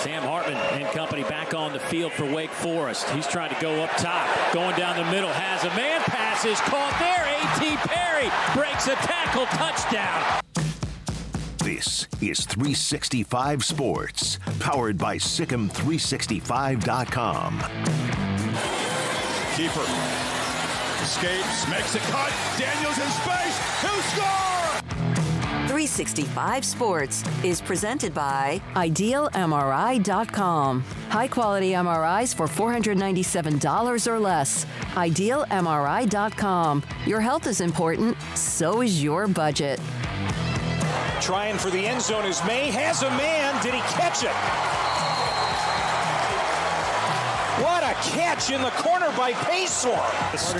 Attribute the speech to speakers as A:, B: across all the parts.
A: Sam Hartman and company back on the field for Wake Forest. He's trying to go up top. Going down the middle. Has a man. Pass is caught there. A.T. Perry breaks a tackle. Touchdown.
B: This is 365 Sports, powered by Sikkim365.com.
C: Keeper escapes, makes a cut. Daniels in space. Who score?
D: 365 Sports is presented by IdealMRI.com. High-quality MRIs for $497 or less. IdealMRI.com. Your health is important, so is your budget.
E: Trying for the end zone is May. Has a man. Did he catch it? What a catch in the corner by Paysour.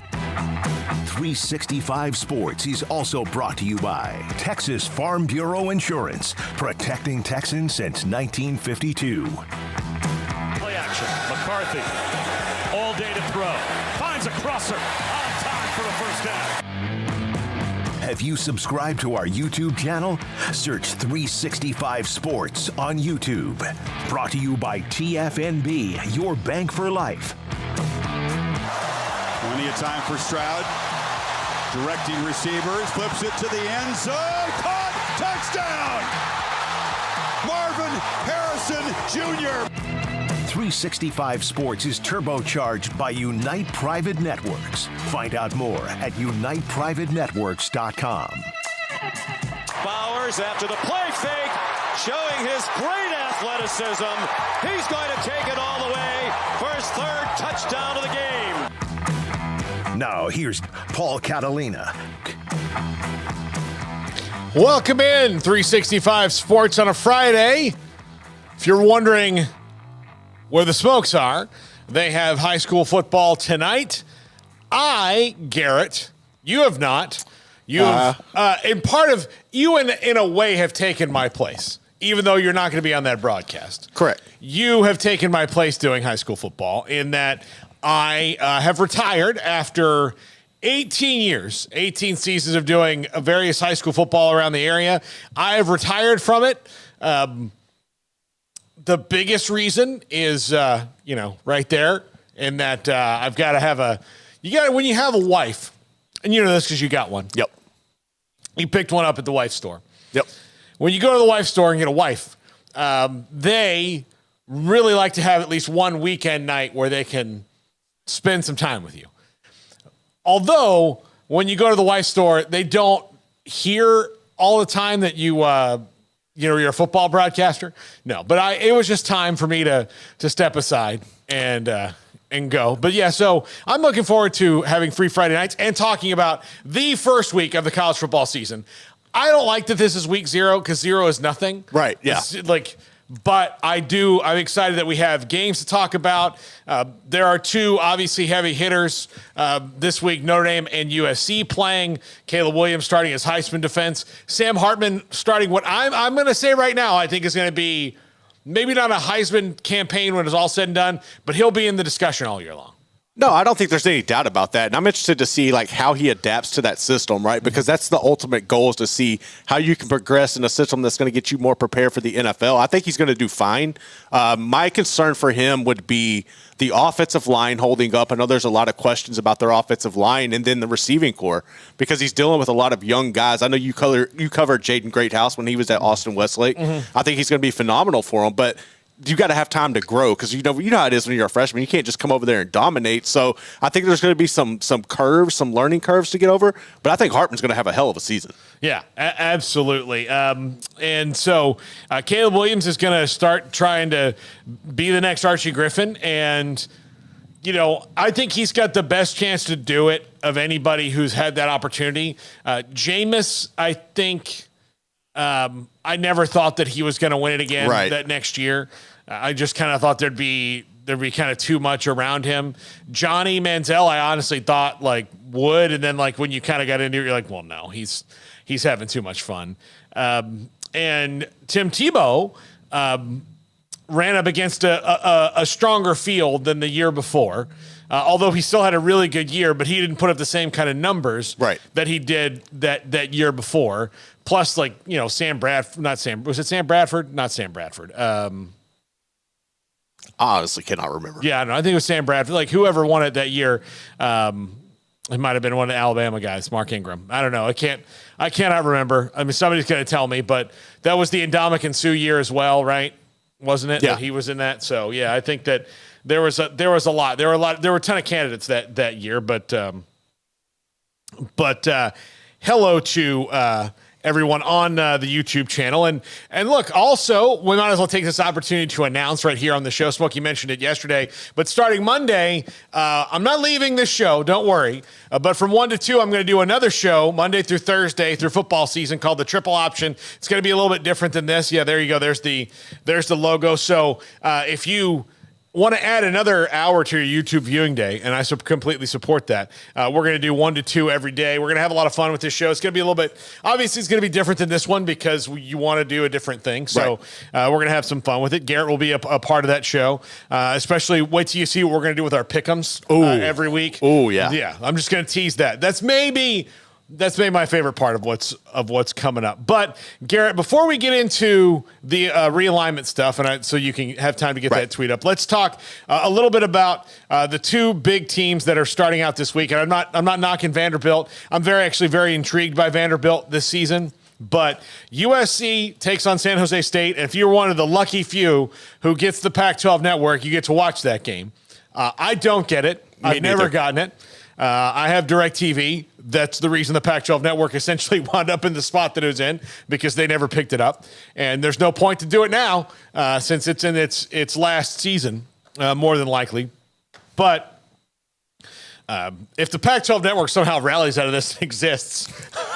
B: 365 Sports is also brought to you by Texas Farm Bureau Insurance, protecting Texans since 1952.
A: Play action. McCarthy. All day to throw. Finds a crosser. On time for the first down.
B: Have you subscribed to our YouTube channel? Search 365 Sports on YouTube. Brought to you by TFNB, your bank for life.
C: Plenty of time for Stroud. Directing receivers, flips it to the end zone. Caught! Touchdown! Marvin Harrison Jr.
B: 365 Sports is turbocharged by Unite Private Networks. Find out more at uniteprivatenetworks.com.
E: Bowers after the play fake, showing his great athleticism. He's going to take it all the way for his third touchdown of the game.
B: Now here's Paul Catalina.
F: Welcome in 365 Sports on a Friday. If you're wondering where the smokes are, they have high school football tonight. Garrett, you have not. You have, in part of you, in a way, have taken my place, even though you're not going to be on that broadcast.
G: Correct.
F: You have taken my place doing high school football in that I have retired after 18 years, 18 seasons of doing various high school football around the area. I have retired from it. The biggest reason is, right there in that I've got to have when you have a wife, and you know this because you got one.
G: Yep.
F: You picked one up at the wife store.
G: Yep.
F: When you go to the wife store and get a wife, they really like to have at least one weekend night where they can spend some time with you. Although, when you go to the wife store, they don't hear all the time that you're a football broadcaster. No, but it was just time for me to step aside and go. But yeah, so I'm looking forward to having free Friday nights and talking about the first week of the college football season. I don't like that this is week 0 because 0 is nothing.
G: Right. Yeah.
F: But I'm excited that we have games to talk about. There are two obviously heavy hitters this week, Notre Dame and USC playing. Caleb Williams starting his Heisman defense. Sam Hartman starting what I'm going to say right now I think is going to be maybe not a Heisman campaign when it's all said and done, but he'll be in the discussion all year long.
G: No, I don't think there's any doubt about that. And I'm interested to see how he adapts to that system, right? Because that's the ultimate goal, is to see how you can progress in a system that's going to get you more prepared for the NFL. I think he's going to do fine. My concern for him would be the offensive line holding up. I know there's a lot of questions about their offensive line, and then the receiving core, because he's dealing with a lot of young guys. I know you covered Jaden Greathouse when he was at Austin Westlake. Mm-hmm. I think he's going to be phenomenal for him, but you got to have time to grow, because you know how it is when you're a freshman. You can't just come over there and dominate. So I think there's going to be some curves, some learning curves to get over. But I think Hartman's going to have a hell of a season. Yeah,
F: absolutely. And so Caleb Williams is going to start trying to be the next Archie Griffin. And, I think he's got the best chance to do it of anybody who's had that opportunity. Jameis, I think I never thought that he was going to win it again that next year. I just kind of thought there'd be kind of too much around him. Johnny Manziel, I honestly thought would, and then when you kind of got into it, you're like, well, no, he's having too much fun. And Tim Tebow ran up against a stronger field than the year before. Although he still had a really good year, but he didn't put up the same kind of numbers that he did that year before. Plus, Sam Bradford, was it Sam Bradford? Not Sam Bradford.
G: I honestly cannot remember.
F: Yeah, no, I think it was Sam Bradford. Like whoever won it that year, it might have been one of the Alabama guys, Mark Ingram. I don't know. I cannot remember. I mean, somebody's going to tell me, but that was the Ndamukong Suh year as well, right? Wasn't it?
G: Yeah.
F: That he was in that. So yeah, I think that there was a lot. There were a ton of candidates that year, but hello to everyone on the YouTube channel. And look, also, we might as well take this opportunity to announce right here on the show. Smokey mentioned it yesterday, but starting Monday, I'm not leaving this show, don't worry. But from 1 to 2, I'm going to do another show Monday through Thursday through football season called The Triple Option. It's going to be a little bit different than this. Yeah, there you go. There's the logo. So if you want to add another hour to your YouTube viewing day, and I completely support that. We're going to do 1 to 2 every day. We're going to have a lot of fun with this show. It's going to be a little bit, obviously, it's going to be different than this one because you want to do a different thing. So we're going to have some fun with it. Garrett will be a part of that show, especially wait till you see what we're going to do with our pick'ems every week.
G: Oh, yeah.
F: Yeah, I'm just going to tease that. That's maybe my favorite part of what's coming up. But Garrett, before we get into the realignment stuff, and so you can have time to get that tweet up, let's talk a little bit about the two big teams that are starting out this week. And I'm not knocking Vanderbilt. I'm actually very intrigued by Vanderbilt this season. But USC takes on San Jose State, and if you're one of the lucky few who gets the Pac-12 network, you get to watch that game. I don't get it. I've never gotten it. I have DirecTV. That's the reason the Pac-12 network essentially wound up in the spot that it was in, because they never picked it up. And there's no point to do it now since it's in its last season, more than likely. But if the Pac-12 network somehow rallies out of this and exists.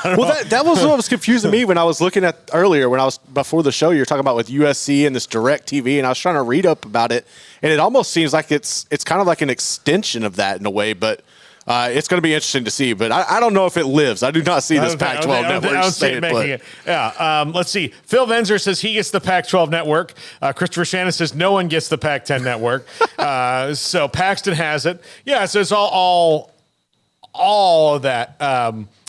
G: That was what was confusing me when I was looking at earlier, when I was before the show, you were talking about with USC and this DirecTV, and I was trying to read up about it. And it almost seems like it's kind of like an extension of that in a way, but it's going to be interesting to see, but I don't know if it lives. I do not see this Pac-12 network staying put.
F: Yeah. Let's see. Phil Venzer says he gets the Pac-12 network. Christopher Shannon says no one gets the Pac-10 network. So Paxton has it. Yeah. So it's all of that.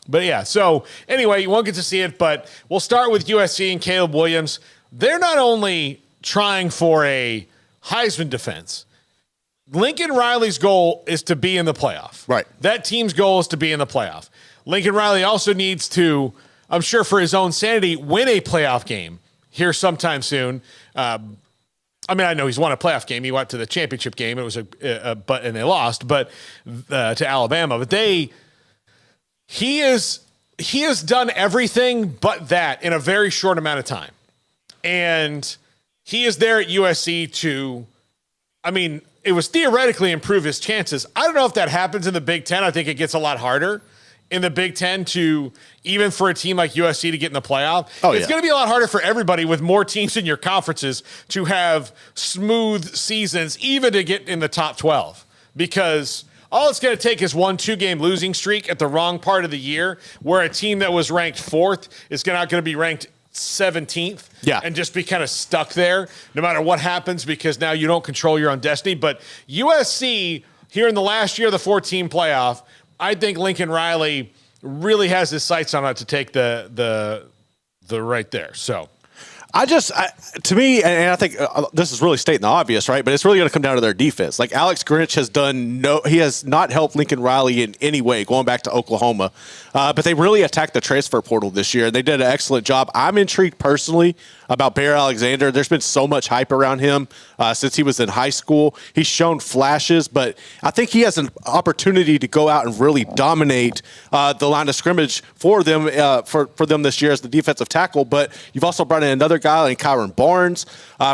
F: But yeah. So anyway, you won't get to see it, but we'll start with USC and Caleb Williams. They're not only trying for a Heisman defense. Lincoln Riley's goal is to be in the playoff.
G: Right.
F: That team's goal is to be in the playoff. Lincoln Riley also needs to, I'm sure for his own sanity, win a playoff game here sometime soon. I know he's won a playoff game. He went to the championship game. It was and they lost, but to Alabama. But he has done everything but that in a very short amount of time. And he is there at USC to, it was theoretically improve his chances. I don't know if that happens in the Big Ten. I think it gets a lot harder in the Big Ten to, even for a team like USC to get in the playoff. It's going to be a lot harder for everybody with more teams in your conferences to have smooth seasons, even to get in the top 12. Because all it's going to take is 1-2 game losing streak at the wrong part of the year, where a team that was ranked 4th is not going to be ranked 17th and just be kind of stuck there no matter what happens, because now you don't control your own destiny. But USC here in the last year of the 14 playoff, I think Lincoln Riley really has his sights on it to take the right there. So
G: to me, and I think this is really stating the obvious, right? But it's really going to come down to their defense. Like Alex Grinch he has not helped Lincoln Riley in any way going back to Oklahoma. But they really attacked the transfer portal this year. They did an excellent job. I'm intrigued personally about Bear Alexander. There's been so much hype around him since he was in high school. He's shown flashes, but I think he has an opportunity to go out and really dominate the line of scrimmage for them for them this year as the defensive tackle. But you've also brought in another guy like Kyron Barnes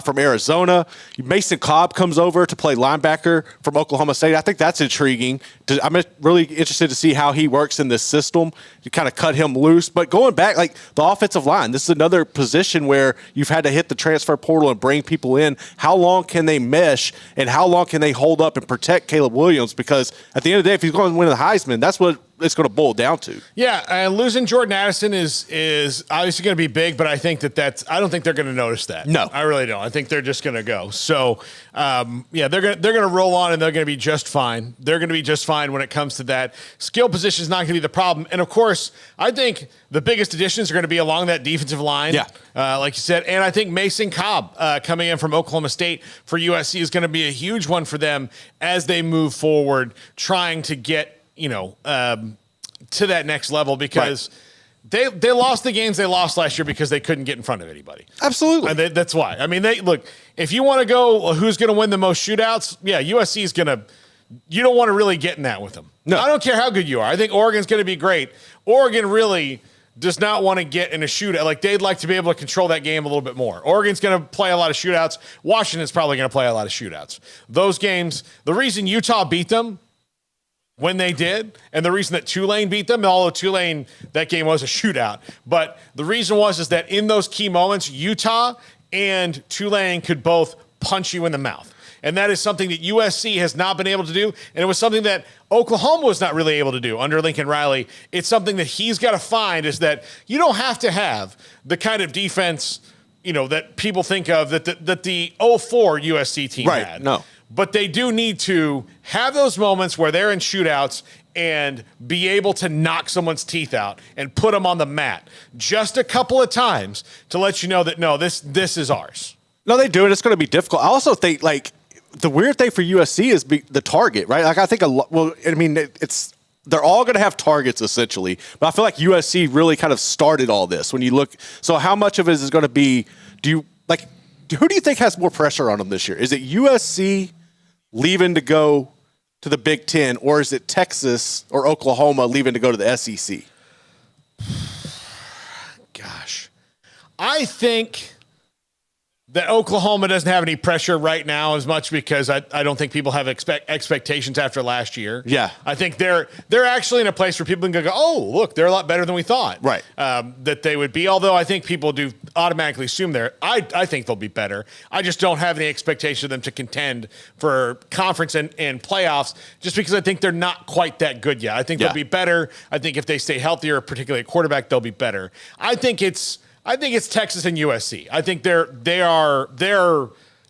G: from Arizona. Mason Cobb comes over to play linebacker from Oklahoma State. I think that's intriguing. I'm really interested to see how he works in this system to kind of cut him loose. But going back, like the offensive line, this is another position where you've had to hit the transfer portal and bring people in. How long can they mesh, and how long can they hold up and protect Caleb Williams? Because at the end of the day, if he's going to win the Heisman, that's what it's going to boil down to.
F: Yeah, and losing Jordan Addison is obviously going to be big, but I think I don't think they're going to notice that.
G: No,
F: I really don't. I think they're just going to go. So, they're going to roll on, and they're going to be just fine. They're going to be just fine when it comes to that. Skill position is not going to be the problem, and of course, I think the biggest additions are going to be along that defensive line.
G: Yeah,
F: like you said, and I think Mason Cobb coming in from Oklahoma State for USC is going to be a huge one for them as they move forward, trying to get to that next level, because they lost the games they lost last year because they couldn't get in front of anybody.
G: Absolutely.
F: And that's why. I mean, look, if you want to go who's going to win the most shootouts, USC is going to – you don't want to really get in that with them.
G: No.
F: I don't care how good you are. I think Oregon's going to be great. Oregon really does not want to get in a shootout. Like, they'd like to be able to control that game a little bit more. Oregon's going to play a lot of shootouts. Washington's probably going to play a lot of shootouts. Those games, the reason Utah beat them when they did, and the reason that Tulane beat them, although Tulane, that game was a shootout, but the reason is that in those key moments, Utah and Tulane could both punch you in the mouth. And that is something that USC has not been able to do, and it was something that Oklahoma was not really able to do under Lincoln Riley. It's something that he's got to find, is that you don't have to have the kind of defense, that people think of that the 04 USC team had.
G: No.
F: But they do need to have those moments where they're in shootouts and be able to knock someone's teeth out and put them on the mat just a couple of times to let you know that, no, this is ours.
G: No, they do it. It's going to be difficult. I also think, the weird thing for USC is the target, right? Like, I think they're all going to have targets essentially, but I feel like USC really kind of started all this when you look. So how much of it is going to be, who do you think has more pressure on them this year? Is it USC leaving to go to the Big Ten, or is it Texas or Oklahoma leaving to go to the SEC?
F: Gosh, I think that Oklahoma doesn't have any pressure right now as much because I don't think people have expectations after last year.
G: Yeah.
F: I think they're actually in a place where people can go, oh, look, they're a lot better than we thought.
G: Right.
F: That they would be, although I think people do automatically assume I think they'll be better. I just don't have any expectation of them to contend for conference and playoffs just because I think they're not quite that good yet. I think they'll be better. I think if they stay healthier, particularly at quarterback, they'll be better. I think it's Texas and USC. I think they're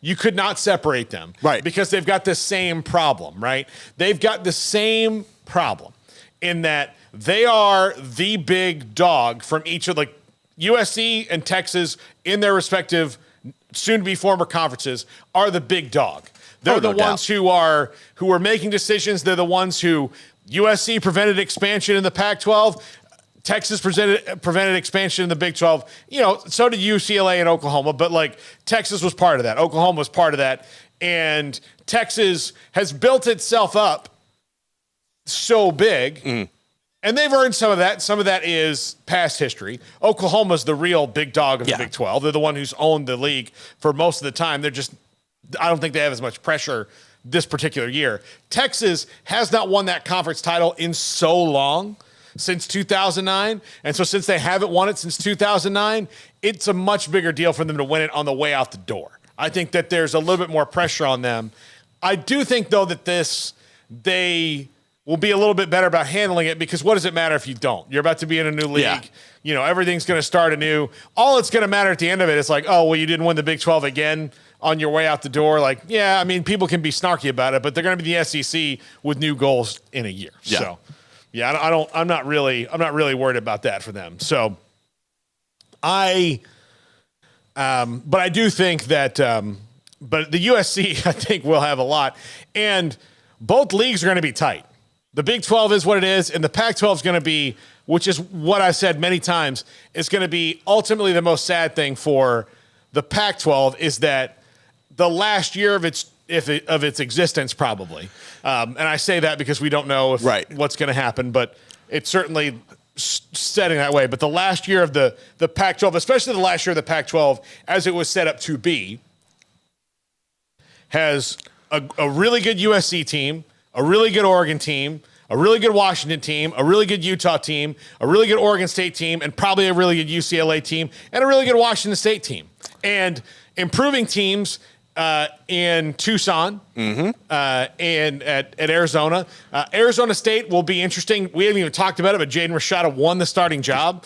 F: you could not separate them.
G: Right.
F: Because they've got the same problem, right? They've got the same problem in that they are the big dog from each of USC and Texas in their respective soon-to-be former conferences are the big dog. They're the ones who are making decisions. They're the ones who USC prevented expansion in the Pac-12. Texas prevented expansion in the Big 12. So did UCLA and Oklahoma, but Texas was part of that. Oklahoma was part of that. And Texas has built itself up so big, and they've earned some of that. Some of that is past history. Oklahoma's the real big dog of the Big 12. They're the one who's owned the league for most of the time. I don't think they have as much pressure this particular year. Texas has not won that conference title in so long, since 2009. And so since they haven't won it since 2009, it's a much bigger deal for them to win it on the way out the door. I think that there's a little bit more pressure on them. I do think, though, that they will be a little bit better about handling it, because what does it matter if you don't? You're about to be in a new league. Yeah. Everything's going to start anew. All it's going to matter at the end of it is you didn't win the Big 12 again on your way out the door. People can be snarky about it, but they're going to be the SEC with new goals in a year.
G: Yeah.
F: So, I'm not really worried about that for them. So, but I do think that, but the USC, I think, will have a lot, and both leagues are going to be tight. The Big 12 is what it is, and the Pac-12 is going to be, which is what I said many times, is going to be ultimately the most sad thing for the Pac-12 is that the last year of its existence, probably. And I say that because we don't know what's going to happen, but it's certainly setting that way. But the last year of the Pac-12, especially the last year of the Pac-12, as it was set up to be, has a really good USC team, a really good Oregon team, a really good Washington team, a really good Utah team, a really good Oregon State team, and probably a really good UCLA team, and a really good Washington State team. And improving teams in Tucson, and at Arizona. Arizona State will be interesting. We haven't even talked about it, but Jaden Machota won the starting job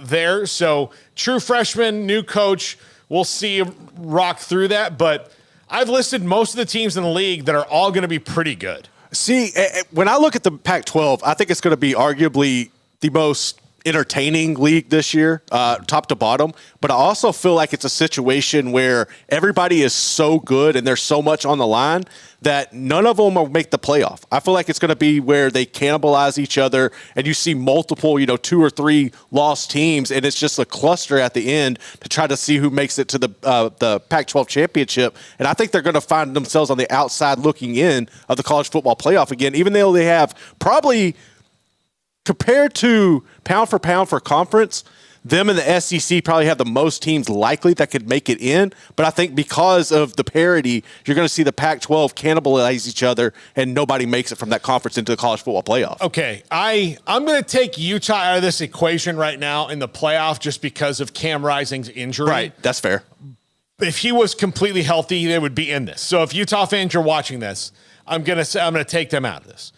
F: there. So true freshman, new coach. We'll see him rock through that. But I've listed most of the teams in the league that are all going to be pretty good.
G: See, when I look at the Pac-12, I think it's going to be arguably the most entertaining league this year, top to bottom. But I also feel like it's a situation where everybody is so good and there's so much on the line that none of them will make the playoff. I feel like it's going to be where they cannibalize each other and you see multiple, 2 or 3 lost teams, and it's just a cluster at the end to try to see who makes it to the Pac-12 championship. And I think they're going to find themselves on the outside looking in of the college football playoff again, even though they have probably, compared to pound for conference, them and the SEC probably have the most teams likely that could make it in. But I think because of the parity, you're going to see the Pac-12 cannibalize each other and nobody makes it from that conference into the college football playoff.
F: Okay, I'm going to take Utah out of this equation right now in the playoff just because of Cam Rising's injury.
G: Right, that's fair.
F: If he was completely healthy, they would be in this. So if Utah fans are watching this, I'm going to take them out of this.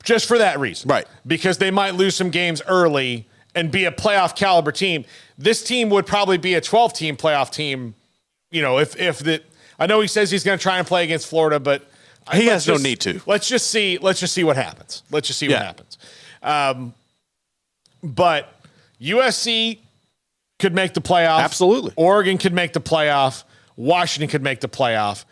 F: Just for that reason.
G: Right.
F: Because they might lose some games early and be a playoff caliber team. This team would probably be a 12-team playoff team, I know he says he's going to try and play against Florida, but
G: he has no need to.
F: Let's just see what happens. What happens. But USC could make the playoff.
G: Absolutely.
F: Oregon could make the playoff. Washington could make the playoff.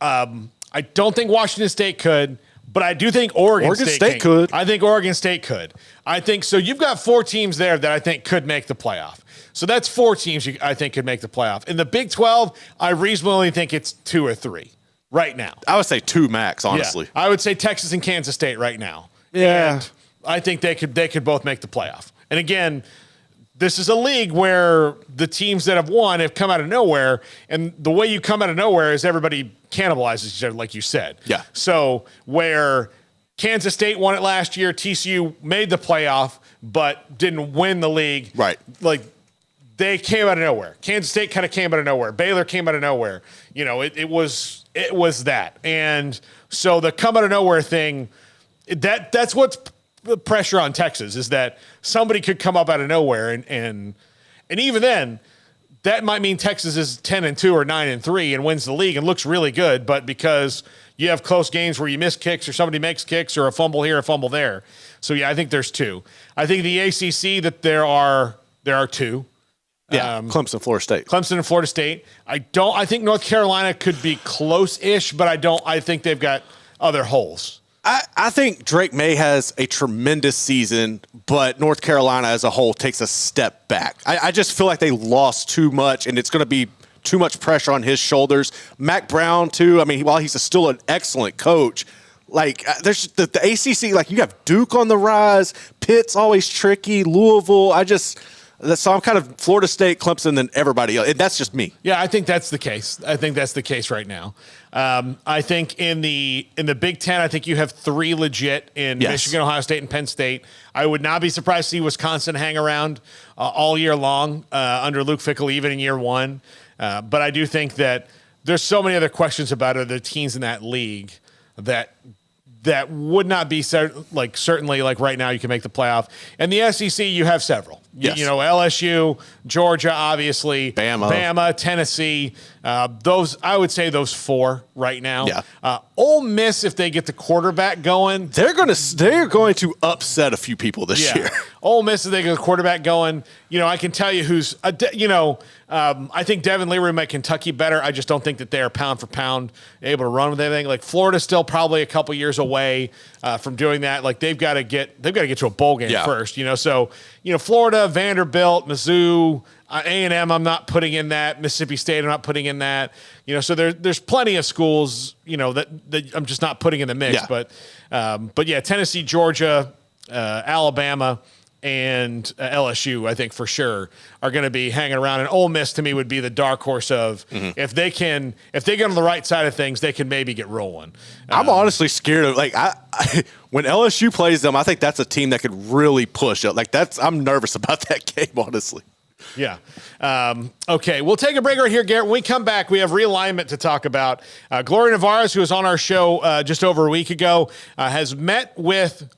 F: I don't think Washington State could. But I do think Oregon State
G: could.
F: I think Oregon State could. I think so. You've got 4 teams there that I think could make the playoff. So that's 4 teams I think could make the playoff. In the Big 12, I reasonably think it's 2 or 3 right now.
G: I would say 2 max, honestly.
F: Yeah, I would say Texas and Kansas State right now.
G: Yeah.
F: And I think they could both make the playoff. And again, this is a league where the teams that have won have come out of nowhere, and the way you come out of nowhere is everybody cannibalizes each other, like you said.
G: Yeah.
F: So where Kansas State won it last year, TCU made the playoff, but didn't win the league.
G: Right.
F: Like, they came out of nowhere. Kansas State kind of came out of nowhere. Baylor came out of nowhere. It was that. And so the come out of nowhere thing, that's what's the pressure on Texas, is that somebody could come up out of nowhere, and even then, that might mean Texas is 10-2 or 9-3 and wins the league and looks really good, but because you have close games where you miss kicks or somebody makes kicks or a fumble here, a fumble there. So yeah, I think there's 2. I think the ACC that there are 2.
G: Yeah, Clemson, Florida State.
F: Clemson and Florida State. I think North Carolina could be close-ish, but I think they've got other holes.
G: I think Drake May has a tremendous season, but North Carolina as a whole takes a step back. I just feel like they lost too much, and it's going to be too much pressure on his shoulders. Mac Brown, too. I mean, while he's still an excellent coach, there's the ACC, you have Duke on the rise, Pitt's always tricky, Louisville. So I'm kind of Florida State, Clemson, and everybody else. And that's just me.
F: Yeah, I think that's the case. I think that's the case right now. I think in the Big Ten, I think you have 3 legit in Michigan, Ohio State, and Penn State. I would not be surprised to see Wisconsin hang around all year long under Luke Fickell, even in year 1. But I do think that there's so many other questions about other teams in that league that would not be certainly right now you can make the playoff. And the SEC, you have several.
G: Yes.
F: LSU, Georgia, obviously, Bama, Tennessee. I would say those 4 right now.
G: Yeah.
F: Ole Miss, if they get the quarterback going,
G: they're going to upset a few people this year.
F: Ole Miss, if they get the quarterback going, I can tell you who's, I think Devin Leary make Kentucky better. I just don't think that they are pound for pound able to run with anything. Florida's still probably a couple years away from doing that. They've got to get to a bowl game first. So Florida, Vanderbilt, Mizzou, A&M, I'm not putting in that. Mississippi State, I'm not putting in that. So there's plenty of schools, that I'm just not putting in the mix.
G: Yeah.
F: But Tennessee, Georgia, Alabama, and LSU, I think for sure are going to be hanging around. And Ole Miss to me would be the dark horse of if they get on the right side of things, they can maybe get rolling.
G: I'm honestly scared of when LSU plays them. I think that's a team that could really push it. I'm nervous about that game, honestly.
F: Yeah. Okay, we'll take a break right here, Garrett. When we come back, we have realignment to talk about. Gloria Navarez, who was on our show just over a week ago, has met with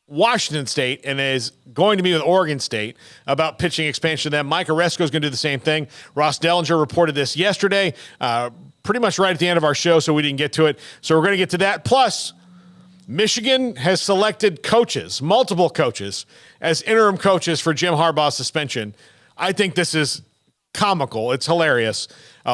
F: Washington State and is going to meet with Oregon State about pitching expansion to them. Mike Oresco is going to do the same thing. Ross Dellinger reported this yesterday, pretty much right at the end of our show, so we didn't get to it. So we're going to get to that. Plus, Michigan has selected coaches, multiple coaches, as interim coaches for Jim Harbaugh's suspension. I think this is comical. It's hilarious.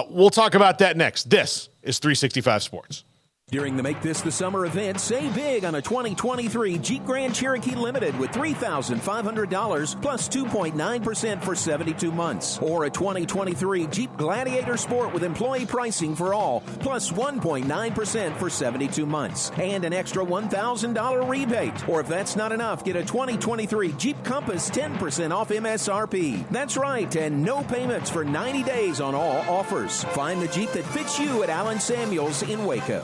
F: We'll talk about that next. This is 365 Sports.
H: During the Make This the Summer event, save big on a 2023 Jeep Grand Cherokee Limited with $3,500 plus 2.9% for 72 months. Or a 2023 Jeep Gladiator Sport with employee pricing for all plus 1.9% for 72 months. And an extra $1,000 rebate. Or if that's not enough, get a 2023 Jeep Compass 10% off MSRP. That's right, and no payments for 90 days on all offers. Find the Jeep that fits you at Allen Samuels in Waco.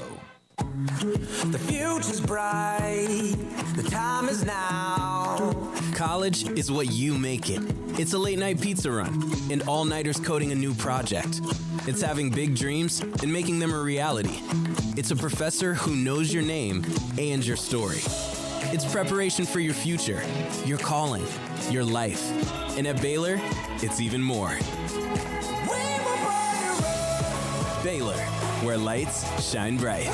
I: The future's bright, the time is now. College is what you make it. It's a late night pizza run and all-nighters coding a new project. It's having big dreams and making them a reality. It's a professor who knows your name and your story. It's preparation for your future, your calling, your life. And at Baylor, it's even more. Baylor, where lights shine bright.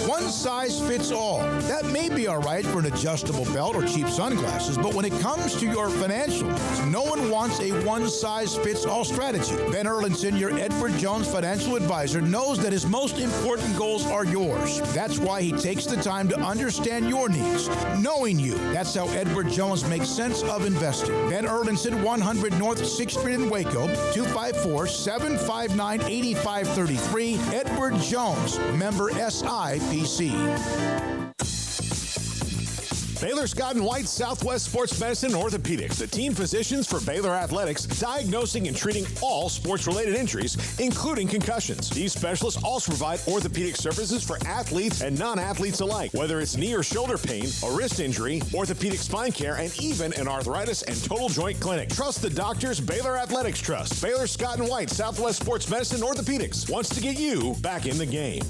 J: One size fits all. That may be all right for an adjustable belt or cheap sunglasses, but when it comes to your financial needs, no one wants a one-size-fits-all strategy. Ben Erlinson, your Edward Jones financial advisor, knows that his most important goals are yours. That's why he takes the time to understand your needs, knowing you. That's how Edward Jones makes sense of investing. Ben Erlinson, 100 North 6th Street in Waco, 254-759-8533. Edward Jones, member SIPC.
K: Baylor Scott & White Southwest Sports Medicine and Orthopedics, the team physicians for Baylor Athletics, diagnosing and treating all sports-related injuries, including concussions. These specialists also provide orthopedic services for athletes and non-athletes alike, whether it's knee or shoulder pain, a wrist injury, orthopedic spine care, and even an arthritis and total joint clinic. Trust the doctors Baylor Athletics trust. Baylor Scott & White Southwest Sports Medicine and Orthopedics wants to get you back in the game.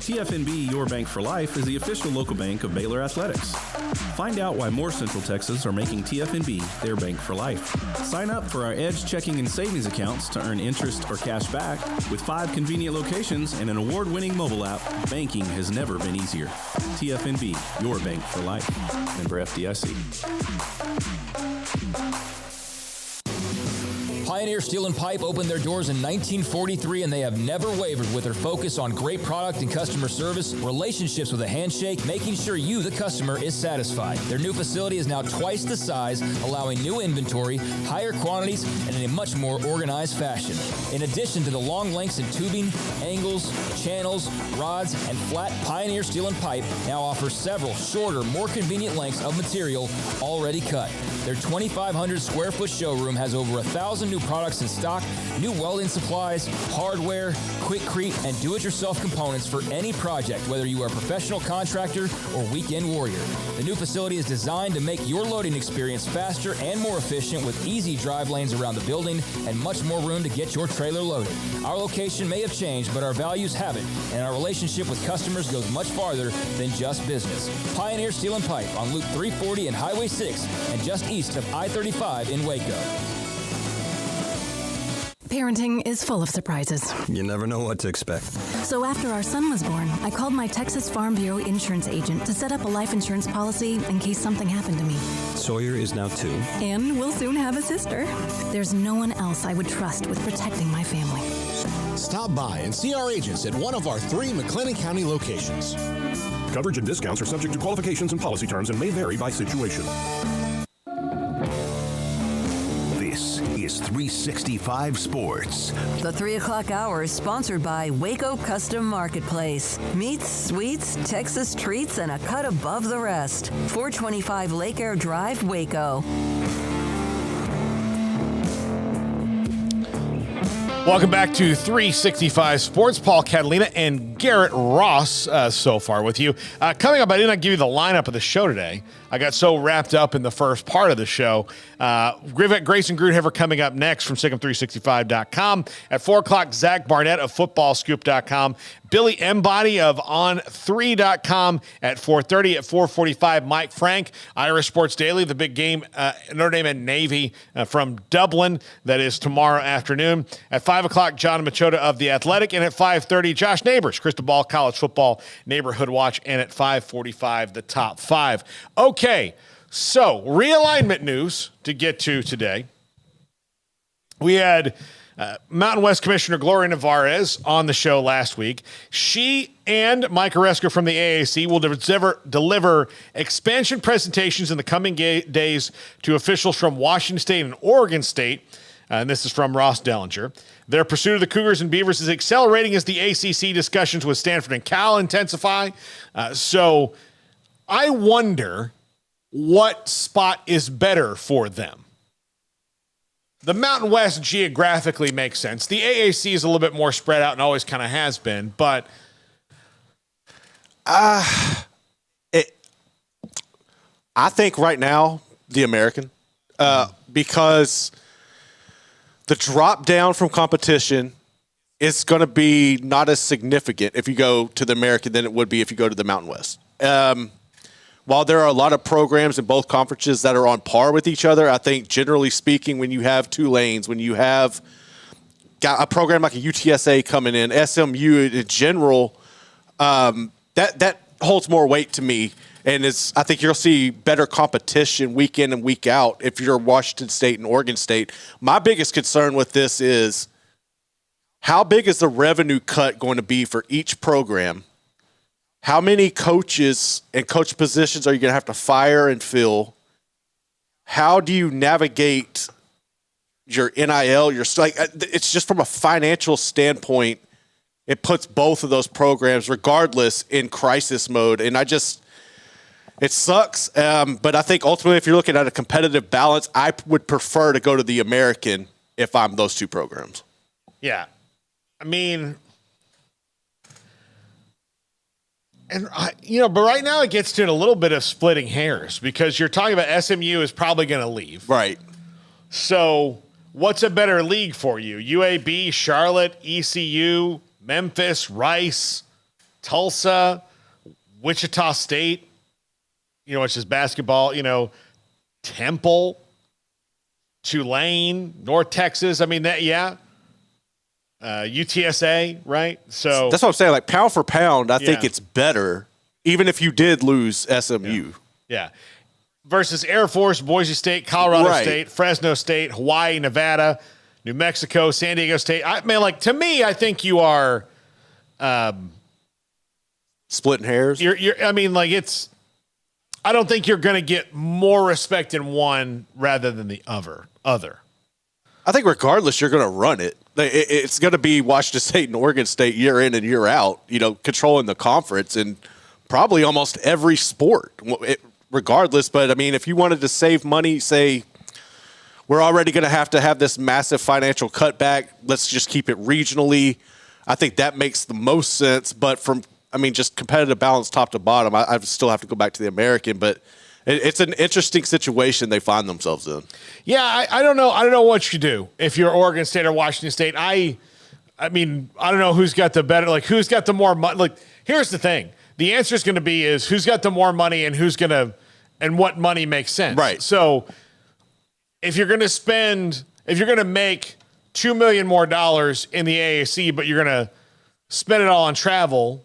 L: TFNB, your bank for life, is the official local bank of Baylor Athletics. Find out why more Central Texas are making TFNB their bank for life. Sign up for our Edge checking and savings accounts to earn interest or cash back. With 5 convenient locations and an award-winning mobile app, banking has never been easier. TFNB, your bank for life. Member FDIC.
M: Pioneer Steel and Pipe opened their doors in 1943, and they have never wavered with their focus on great product and customer service, relationships with a handshake, making sure you, the customer, is satisfied. Their new facility is now twice the size, allowing new inventory, higher quantities, and in a much more organized fashion. In addition to the long lengths in tubing, angles, channels, rods, and flat, Pioneer Steel and Pipe now offers several shorter, more convenient lengths of material already cut. Their 2,500 square foot showroom has over 1,000 new products in stock, new welding supplies, hardware, quickcrete, and do-it-yourself components for any project, whether you are a professional contractor or weekend warrior. The new facility is designed to make your loading experience faster and more efficient with easy drive lanes around the building and much more room to get your trailer loaded. Our location may have changed, but our values haven't, and our relationship with customers goes much farther than just business. Pioneer Steel and Pipe on Loop 340 and Highway 6 and just east of I-35 in Waco.
N: Parenting is full of surprises.
O: You never know what to expect.
N: So after our son was born, I called my Texas Farm Bureau insurance agent to set up a life insurance policy in case something happened to me.
O: Sawyer is now 2.
N: And we'll soon have a sister. There's no one else I would trust with protecting my family.
K: Stop by and see our agents at one of our 3 McLennan County locations.
P: Coverage and discounts are subject to qualifications and policy terms and may vary by situation.
B: This is 365 Sports.
D: The 3 o'clock hour is sponsored by Waco Custom Marketplace. Meats, sweets, Texas treats, and a cut above the rest. 425 Lake Air Drive, Waco.
F: Welcome back to 365 Sports. Paul Catalina and Garrett Ross so far with you. Coming up, I did not give you the lineup of the show today. I got so wrapped up in the first part of the show. Grayson Grudhever coming up next from SicEm365.com. At 4 o'clock, Zach Barnett of FootballScoop.com. Billy Embody of On3.com at 4:30. At 4:45, Mike Frank, Irish Sports Daily, the big game, Notre Dame and Navy from Dublin. That is tomorrow afternoon. At 5 o'clock, John Machota of The Athletic. And at 5:30, Josh Nabors, Crystal Ball College Football Neighborhood Watch. And at 5:45, the top 5. Okay, so realignment news to get to today. We had Mountain West Commissioner Gloria Nevarez on the show last week. She and Mike Oreska from the AAC will deliver expansion presentations in the coming days to officials from Washington State and Oregon State. And this is from Ross Dellinger. Their pursuit of the Cougars and Beavers is accelerating as the ACC discussions with Stanford and Cal intensify. So I wonder what spot is better for them. The Mountain West geographically makes sense. The AAC is a little bit more spread out and always kind of has been, but
G: I think right now the American, because the drop down from competition is going to be not as significant if you go to the American than it would be if you go to the Mountain West. While there are a lot of programs in both conferences that are on par with each other, I think generally speaking, when you have Tulane's, when you have got a program like a UTSA coming in, SMU in general, that holds more weight to me. And I think you'll see better competition week in and week out if you're Washington State and Oregon State. My biggest concern with this is how big is the revenue cut going to be for each program? How many coaches and coach positions are you going to have to fire and fill? How do you navigate your NIL? It's just from a financial standpoint, it puts both of those programs, regardless, in crisis mode. And it sucks. But I think ultimately, if you're looking at a competitive balance, I would prefer to go to the American if I'm those two programs.
F: Yeah. I mean, and but right now it gets to a little bit of splitting hairs because you're talking about SMU is probably going to leave.
G: Right.
F: So what's a better league for you? UAB, Charlotte, ECU, Memphis, Rice, Tulsa, Wichita State, which is basketball, Temple, Tulane, North Texas. I mean, UTSA, right? So
G: that's what I'm saying. Like pound for pound, I think it's better, even if you did lose SMU.
F: Yeah. Versus Air Force, Boise State, Colorado State, Fresno State, Hawaii, Nevada, New Mexico, San Diego State. I mean, to me, I think you are
G: splitting hairs.
F: I don't think you're going to get more respect in one rather than the other.
G: I think regardless, you're going to run it. It's going to be Washington State and Oregon State year in and year out, controlling the conference in probably almost every sport, regardless. But, I mean, if you wanted to save money, say we're already going to have this massive financial cutback, let's just keep it regionally. I think that makes the most sense. But just competitive balance top to bottom, I still have to go back to the American. But it's an interesting situation they find themselves in.
F: Yeah, I don't know. I don't know what you do if you're Oregon State or Washington State. I don't know who's got the better, who's got the more money. Here's the thing. The answer is going to be who's got the more money and and what money makes sense.
G: Right.
F: So if you're going to make $2 million more in the AAC, but you're going to spend it all on travel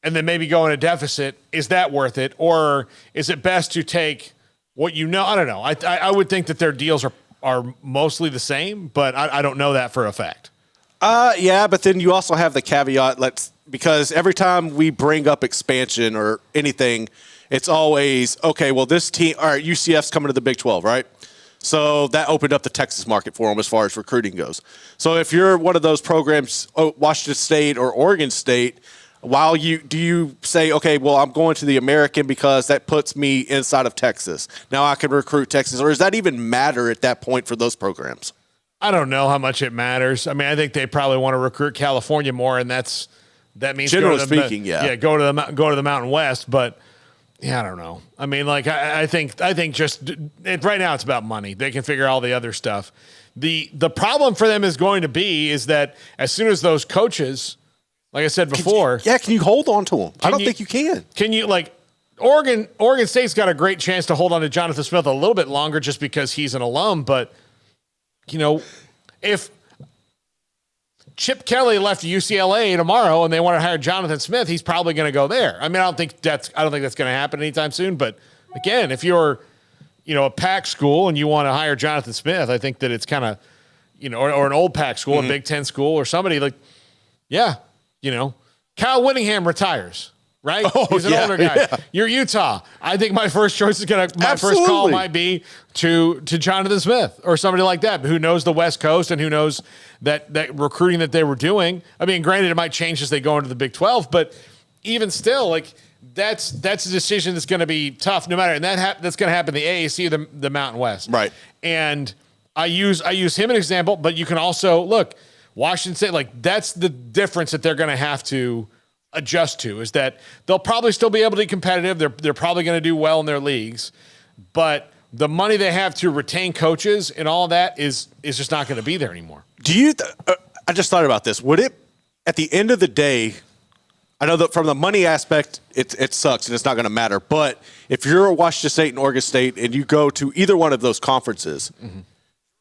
F: and then maybe go in a deficit, is that worth it? Or is it best to take what I don't know. I would think that their deals are mostly the same, but I don't know that for a fact.
G: Yeah, but then you also have the caveat, because every time we bring up expansion or anything, it's always, okay, well, this team, all right, UCF's coming to the Big 12, right? So that opened up the Texas market for them as far as recruiting goes. So if you're one of those programs, Washington State or Oregon State, do you say, okay, well, I'm going to the American because that puts me inside of Texas. Now I can recruit Texas. Or does that even matter at that point for those programs?
F: I don't know how much it matters. I mean, I think they probably want to recruit California more, and that's that means
G: generally
F: go to the,
G: speaking,
F: go to the Mountain West. But yeah, I don't know. I mean, like I think just right now it's about money. They can figure all the other stuff. The problem for them is going to be is that as soon as those coaches, like I said before,
G: can you hold on to them? I don't think you can.
F: Can you like Oregon State's got a great chance to hold on to Jonathan Smith a little bit longer just because he's an alum, but if Chip Kelly left UCLA tomorrow and they want to hire Jonathan Smith, he's probably going to go there. I mean, I don't think that's going to happen anytime soon, but again, if you're a Pac school and you want to hire Jonathan Smith, I think that it's kind of, or an old Pac school, a Big Ten school, or somebody like, Kyle Whittingham retires, right? He's an older guy. Yeah. You're Utah. I think my first choice is my first call might be to Jonathan Smith or somebody like that who knows the West Coast and who knows that recruiting that they were doing. I mean, granted, it might change as they go into the Big 12, but even still, like, that's a decision that's going to be tough no matter. And that's going to happen in the AAC or the Mountain West.
G: Right.
F: And I use him as an example, but you can also look, Washington State, like that's the difference that they're going to have to adjust to is that they'll probably still be able to be competitive. They're probably going to do well in their leagues, but the money they have to retain coaches and all of that is just not going to be there anymore.
G: I just thought about this. Would it, at the end of the day, I know that from the money aspect, it sucks and it's not going to matter. But if you're a Washington State and Oregon State and you go to either one of those conferences,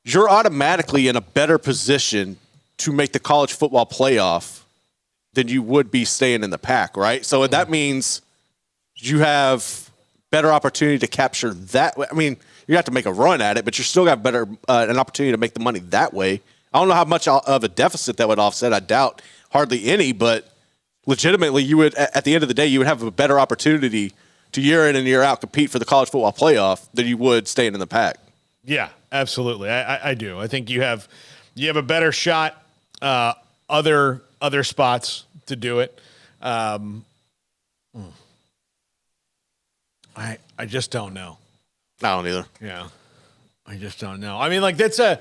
G: you're automatically in a better position to make the college football playoff than you would be staying in the Pac, right? So that means you have better opportunity to capture that. I mean, you have to make a run at it, but you still got better an opportunity to make the money that way. I don't know how much of a deficit that would offset. I doubt hardly any, but legitimately, you would, at the end of the day, you would have a better opportunity to year in and year out compete for the college football playoff than you would staying in the Pac.
F: Yeah, absolutely. I do. I think you have a better shot other spots to do it. I just don't know.
G: I don't either.
F: Yeah. I just don't know. I mean, like that's a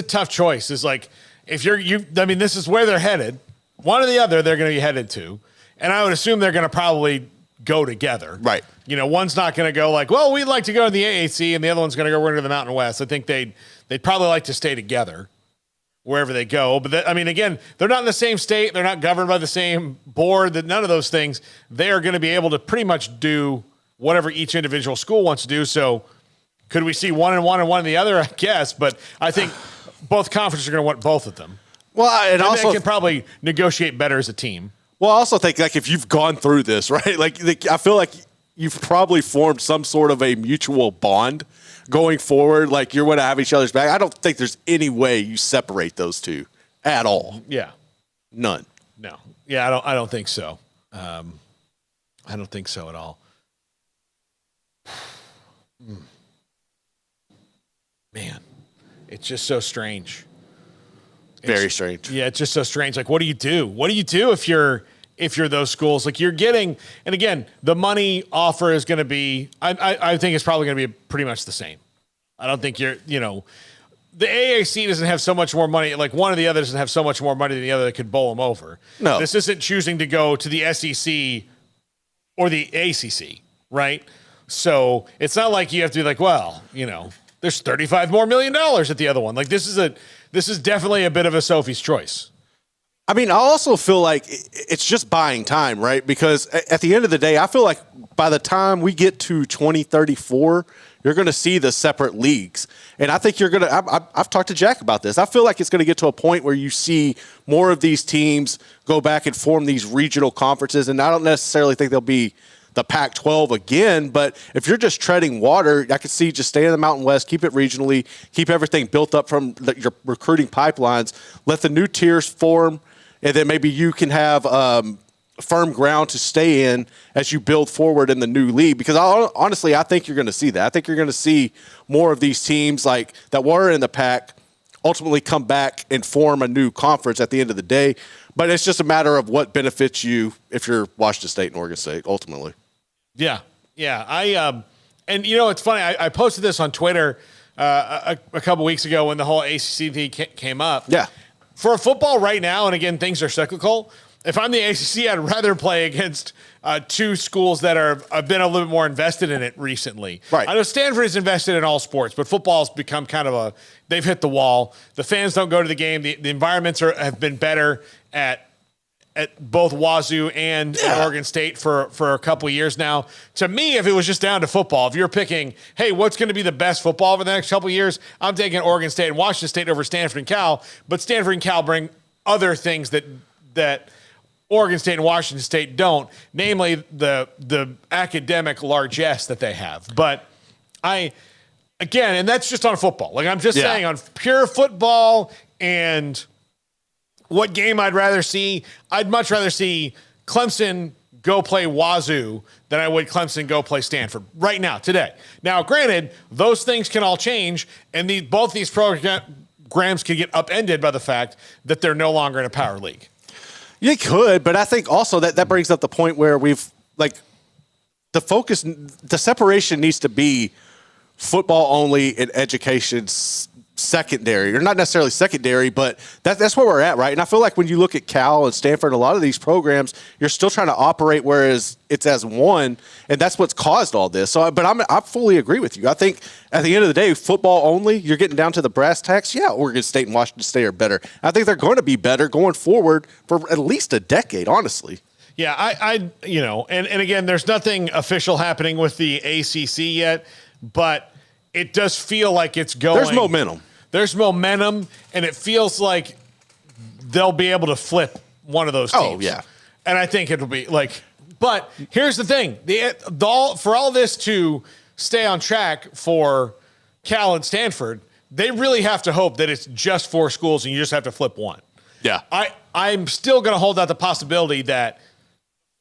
F: tough choice. Is like if I mean, this is where they're headed. One or the other, they're going to be headed to. And I would assume they're going to probably go together.
G: Right.
F: One's not going to go like, well, we'd like to go to the AAC, and the other one's going to go into the Mountain West. I think they'd probably like to stay together wherever they go. But, I mean, again, they're not in the same state. They're not governed by the same board. None of those things. They are going to be able to pretty much do whatever each individual school wants to do. So could we see one and one and the other? I guess. But I think both conferences are going to want both of them.
G: Well, and also
F: they can probably negotiate better as a team.
G: Well, I also think like if you've gone through this, right? Like I feel like you've probably formed some sort of a mutual bond going forward. Like you're going to have each other's back. I don't think there's any way you separate those two at all.
F: Yeah,
G: none.
F: No. Yeah, I don't think so. I don't think so at all. Man, it's just so strange.
G: Very strange.
F: Yeah, it's just so strange. Like, what do you do? What do you do if you're those schools? Like, you're getting, and again, the money offer is going to be. I think it's probably going to be pretty much the same. I don't think the AAC doesn't have so much more money. Like one or the other doesn't have so much more money than the other that could bowl them over.
G: No,
F: this isn't choosing to go to the SEC or the ACC, right? So it's not like you have to be like, well, there's $35 more million at the other one. Like this is definitely a bit of a Sophie's choice.
G: I mean, I also feel like it's just buying time, right? Because at the end of the day, I feel like by the time we get to 2034, you're going to see the separate leagues. And I think you're going to – I've talked to Jack about this. I feel like it's going to get to a point where you see more of these teams go back and form these regional conferences. And I don't necessarily think they'll be – the Pac-12 again, but if you're just treading water, I could see just stay in the Mountain West, keep it regionally, keep everything built up from your recruiting pipelines, let the new tiers form, and then maybe you can have firm ground to stay in as you build forward in the new league. Because honestly, I think you're going to see that. I think you're going to see more of these teams like that were in the Pac ultimately come back and form a new conference at the end of the day. But it's just a matter of what benefits you if you're Washington State and Oregon State, ultimately.
F: Yeah. And it's funny. I posted this on Twitter a couple weeks ago when the whole ACC thing came up.
G: Yeah.
F: For football right now, and again, things are cyclical. if I'm the ACC, I'd rather play against two schools that have been a little bit more invested in it recently.
G: Right.
F: I know Stanford is invested in all sports, but football's become kind of they've hit the wall. The fans don't go to the game. The environments have been better at both Wazoo and at Oregon State for a couple of years now. To me, if it was just down to football, if you're picking, hey, what's going to be the best football over the next couple of years, I'm taking Oregon State and Washington State over Stanford and Cal. But Stanford and Cal bring other things that Oregon State and Washington State don't, namely the academic largesse that they have. But again, and that's just on football. Like I'm just saying on pure football and what game I'd rather see, I'd much rather see Clemson go play Wazoo than I would Clemson go play Stanford right now, today. Now, granted, those things can all change, and both these programs can get upended by the fact that they're no longer in a power league.
G: You could, but I think also that brings up the point where we've the focus, the separation needs to be football only and education secondary, or not necessarily secondary, but that's where we're at, right? And I feel like when you look at Cal and Stanford, a lot of these programs, you're still trying to operate whereas it's as one, and that's what's caused all this. So, but I fully agree with you. I think at the end of the day, football only, you're getting down to the brass tacks. Yeah, Oregon State and Washington State are better. I think they're going to be better going forward for at least a decade, honestly.
F: Yeah, and again, there's nothing official happening with the ACC yet, but it does feel like it's going. There's momentum, and it feels like they'll be able to flip one of those teams.
G: Oh, yeah.
F: And I think it'll be but here's the thing. For all this to stay on track for Cal and Stanford, they really have to hope that it's just 4 schools and you just have to flip one.
G: Yeah.
F: I'm still going to hold out the possibility that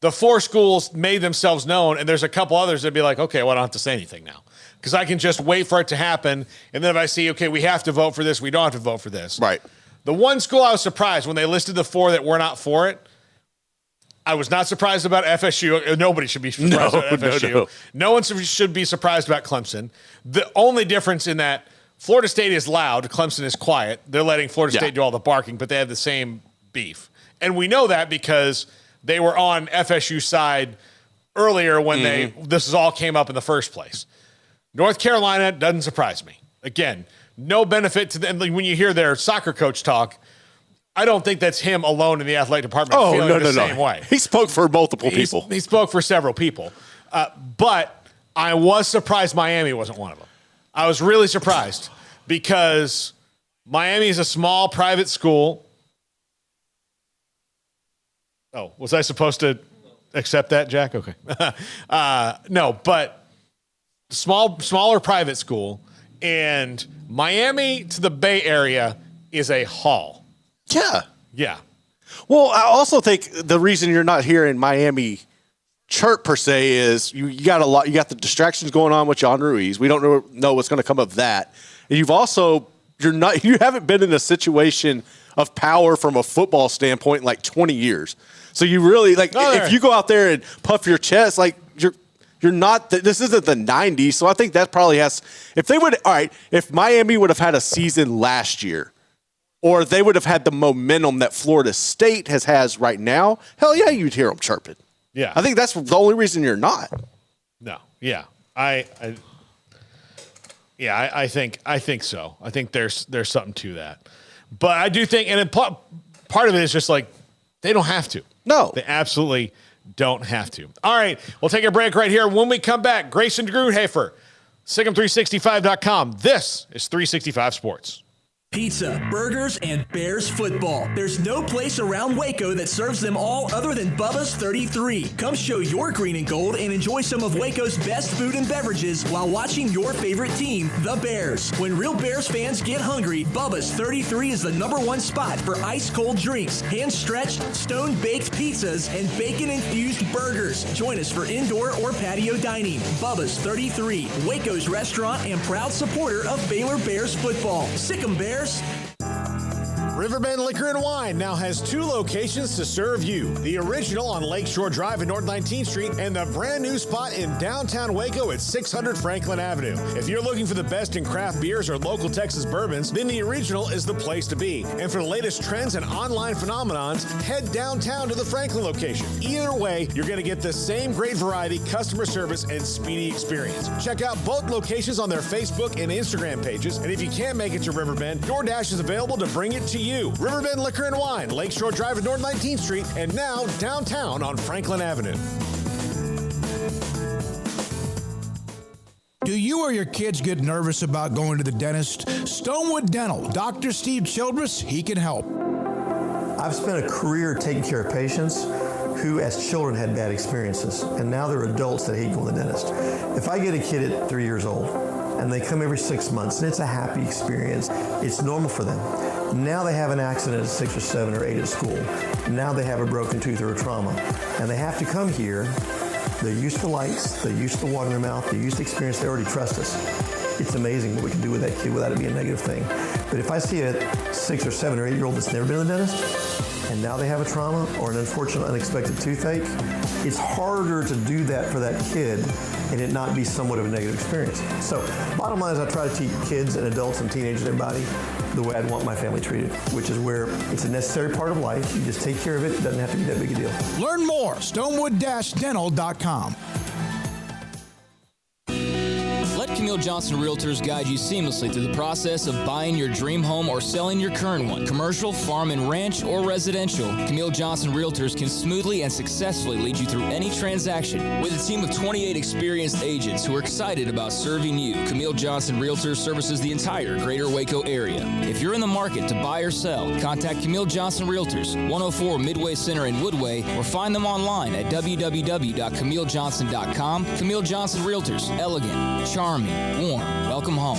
F: the 4 schools made themselves known, and there's a couple others that'd be like, okay, well, I don't have to say anything now. Because I can just wait for it to happen, and then if I see, okay, we have to vote for this, we don't have to vote for this.
G: Right.
F: The one school I was surprised when they listed the 4 that were not for it, I was not surprised about FSU. Nobody should be surprised about FSU. No one should be surprised about Clemson. The only difference in that Florida State is loud, Clemson is quiet. They're letting Florida State do all the barking, but they have the same beef. And we know that because they were on FSU's side earlier when this all came up in the first place. North Carolina doesn't surprise me. Again, no benefit to them. When you hear their soccer coach talk, I don't think that's him alone in the athletic department feeling the same way.
G: He spoke for multiple people.
F: He spoke for several people. But I was surprised Miami wasn't one of them. I was really surprised because Miami is a small private school. Oh, was I supposed to accept that, Jack? Okay. No, but smaller private school, and Miami to the Bay Area is a haul.
G: Yeah.
F: Yeah.
G: Well, I also think the reason you're not hearing Miami chirp per se is you got the distractions going on with John Ruiz. We don't know what's going to come of that. And you haven't been in a situation of power from a football standpoint in like 20 years. So you really if you go out there and puff your chest, you're not. This isn't the 90s, so I think that probably has. If Miami would have had a season last year, or they would have had the momentum that Florida State has right now, hell yeah, you'd hear them chirping.
F: Yeah,
G: I think that's the only reason you're not.
F: No, yeah, I think so. I think there's something to that, but I do think, and part of it is just they don't have to.
G: No,
F: they absolutely don't have to. All right, we'll take a break right here. When we come back, Grayson Grunhafer, SicEm365.com. This is 365 Sports.
Q: Pizza, burgers, and Bears football. There's no place around Waco that serves them all other than Bubba's 33. Come show your green and gold and enjoy some of Waco's best food and beverages while watching your favorite team, the Bears. When real Bears fans get hungry, Bubba's 33 is the #1 spot for ice-cold drinks, hand-stretched, stone-baked pizzas, and bacon-infused burgers. Join us for indoor or patio dining. Bubba's 33, Waco's restaurant and proud supporter of Baylor Bears football. Sick 'em, Bears.
K: Riverbend Liquor and Wine now has 2 locations to serve you. The original on Lakeshore Drive at North 19th Street and the brand new spot in downtown Waco at 600 Franklin Avenue. If you're looking for the best in craft beers or local Texas bourbons, then the original is the place to be. And for the latest trends and online phenomenons, head downtown to the Franklin location. Either way, you're going to get the same great variety, customer service, and speedy experience. Check out both locations on their Facebook and Instagram pages. And if you can't make it to Riverbend, DoorDash is available to bring it to you. Riverbend Liquor and Wine, Lakeshore Drive at North 19th Street, and now downtown on Franklin Avenue.
J: Do you or your kids get nervous about going to the dentist? Stonewood Dental, Dr. Steve Childress, he can help.
R: I've spent a career taking care of patients who as children had bad experiences, and now they're adults that hate going to the dentist. If I get a kid at 3 years old and they come every 6 months and it's a happy experience, it's normal for them. Now they have an accident at 6 or 7 or 8 at school. Now they have a broken tooth or a trauma, and they have to come here. They're used to lights, they're used to water in their mouth, they're used to experience, they already trust us. It's amazing what we can do with that kid without it being a negative thing. But if I see a 6 or 7 or 8 year old that's never been to the dentist, and now they have a trauma or an unfortunate unexpected toothache, it's harder to do that for that kid and it not be somewhat of a negative experience. So bottom line is I try to teach kids and adults and teenagers and everybody the way I'd want my family treated, which is where it's a necessary part of life. You just take care of it. It doesn't have to be that big a deal.
J: Learn more, stonewood-dental.com.
M: Let Camille Johnson Realtors guide you seamlessly through the process of buying your dream home or selling your current one. Commercial, farm and ranch, or residential, Camille Johnson Realtors can smoothly and successfully lead you through any transaction. With a team of 28 experienced agents who are excited about serving you, Camille Johnson Realtors services the entire greater Waco area. If you're in the market to buy or sell, contact Camille Johnson Realtors, 104 Midway Center in Woodway, or find them online at www.camillejohnson.com. Camille Johnson Realtors, elegant, charming, warm. Welcome home.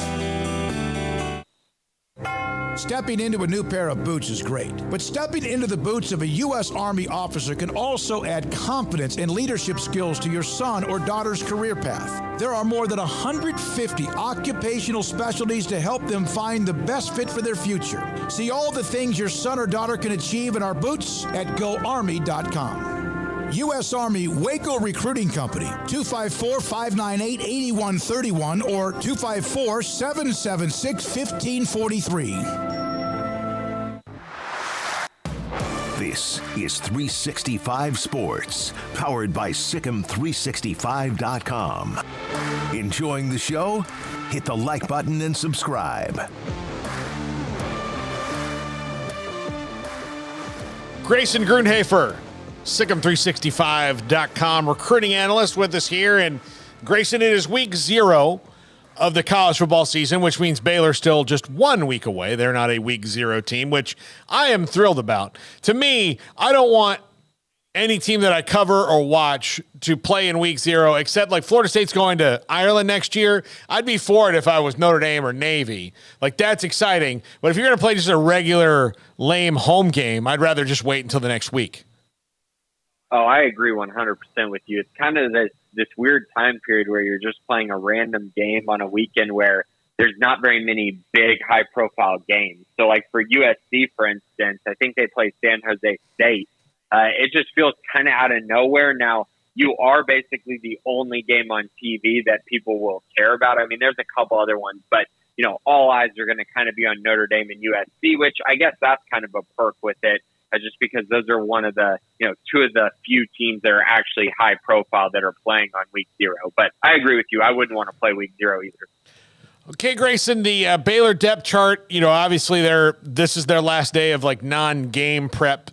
J: Stepping into a new pair of boots is great, but stepping into the boots of a U.S. Army officer can also add confidence and leadership skills to your son or daughter's career path. There are more than 150 occupational specialties to help them find the best fit for their future. See all the things your son or daughter can achieve in our boots at GoArmy.com. U.S. Army Waco Recruiting Company, 254-598-8131 or 254-776-1543.
B: This is 365 Sports, powered by Sikkim365.com. Enjoying the show? Hit the like button and subscribe.
F: Grayson Grunhafer, Sikkim365.com recruiting analyst with us here. And Grayson, it is week 0 of the college football season, which means Baylor still just 1 week away. They're not a week 0 team, which I am thrilled about. To me, I don't want any team that I cover or watch to play in week 0, except like Florida State's going to Ireland next year. I'd be for it if I was Notre Dame or Navy. Like, that's exciting. But if you're going to play just a regular lame home game, I'd rather just wait until the next week.
S: Oh, I agree 100% with you. It's kind of this weird time period where you're just playing a random game on a weekend where there's not very many big, high-profile games. So, like for USC, for instance, I think they play San Jose State. It just feels kind of out of nowhere. Now, you are basically the only game on TV that people will care about. I mean, there's a couple other ones, but, you know, all eyes are going to kind of be on Notre Dame and USC, which I guess that's kind of a perk with it. Just because those are one of the, you know, 2 of the few teams that are actually high profile that are playing on week 0. But I agree with you. I wouldn't want to play week 0 either.
F: Okay, Grayson, the Baylor depth chart, you know, obviously this is their last day of like non-game prep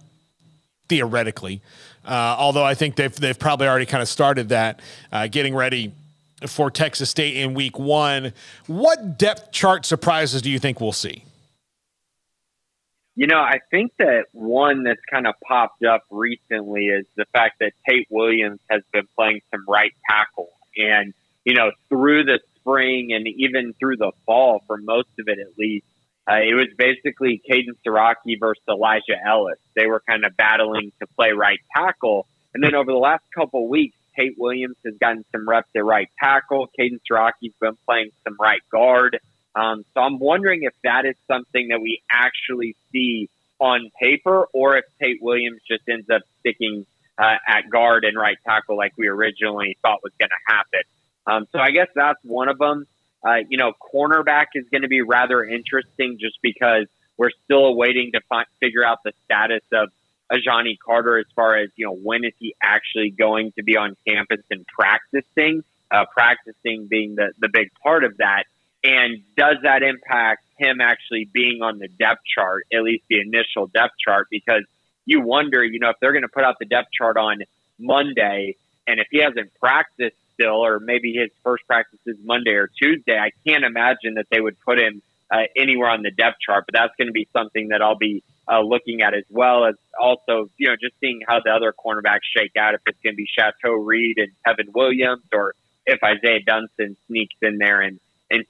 F: theoretically. Although I think they've probably already kind of started that, getting ready for Texas State in week 1. What depth chart surprises do you think we'll see?
S: You know, I think that one that's kind of popped up recently is the fact that Tate Williams has been playing some right tackle. And, you know, through the spring and even through the fall, for most of it at least, it was basically Caden Siraki versus Elijah Ellis. They were kind of battling to play right tackle. And then over the last couple of weeks, Tate Williams has gotten some reps at right tackle. Caden Siraki's been playing some right guard. So I'm wondering if that is something that we actually see on paper, or if Tate Williams just ends up sticking at guard and right tackle like we originally thought was going to happen. So I guess that's one of them. Cornerback is going to be rather interesting just because we're still waiting to figure out the status of Ajani Carter as far as, when is he actually going to be on campus and practicing, practicing being the big part of that. And does that impact him actually being on the depth chart, at least the initial depth chart? Because you wonder, if they're going to put out the depth chart on Monday, and if he hasn't practiced still, or maybe his first practice is Monday or Tuesday, I can't imagine that they would put him anywhere on the depth chart. But that's going to be something that I'll be looking at, as well as also, just seeing how the other cornerbacks shake out, if it's going to be Chateau Reed and Kevin Williams, or if Isaiah Dunston sneaks in there and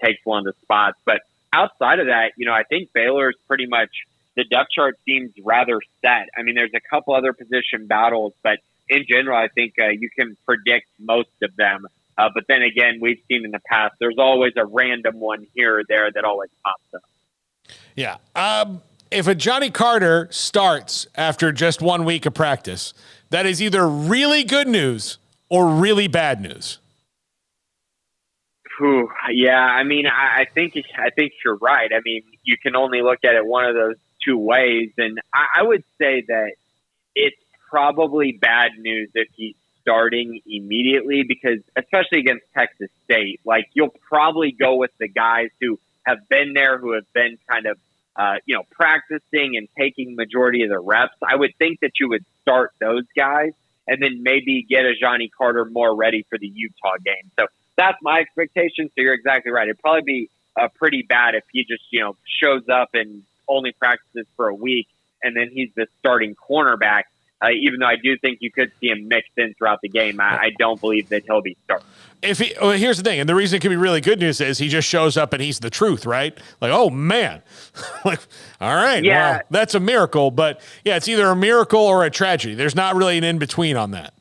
S: takes one of the spots. But outside of that, I think Baylor's pretty much, the depth chart seems rather set. I mean, there's a couple other position battles, but in general, I think you can predict most of them. But then again, we've seen in the past, there's always a random one here or there that always pops up.
F: Yeah. If a Johnny Carter starts after just 1 week of practice, that is either really good news or really bad news.
S: Yeah, I mean, I think you're right. I mean, you can only look at it one of those two ways, and I would say that it's probably bad news if he's starting immediately, because especially against Texas State, like, you'll probably go with the guys who have been there, who have been kind of practicing and taking majority of the reps. I would think that you would start those guys and then maybe get a Johnny Carter more ready for the Utah game. So that's my expectation. So you're exactly right. It'd probably be pretty bad if he just, shows up and only practices for a week and then he's the starting cornerback. Even though I do think you could see him mixed in throughout the game, I don't believe that he'll be starting.
F: Here's the thing, and the reason it can be really good news is he just shows up and he's the truth, right? Like, oh man, like, all right,
S: yeah,
F: well, that's a miracle. But yeah, it's either a miracle or a tragedy. There's not really an in between on that.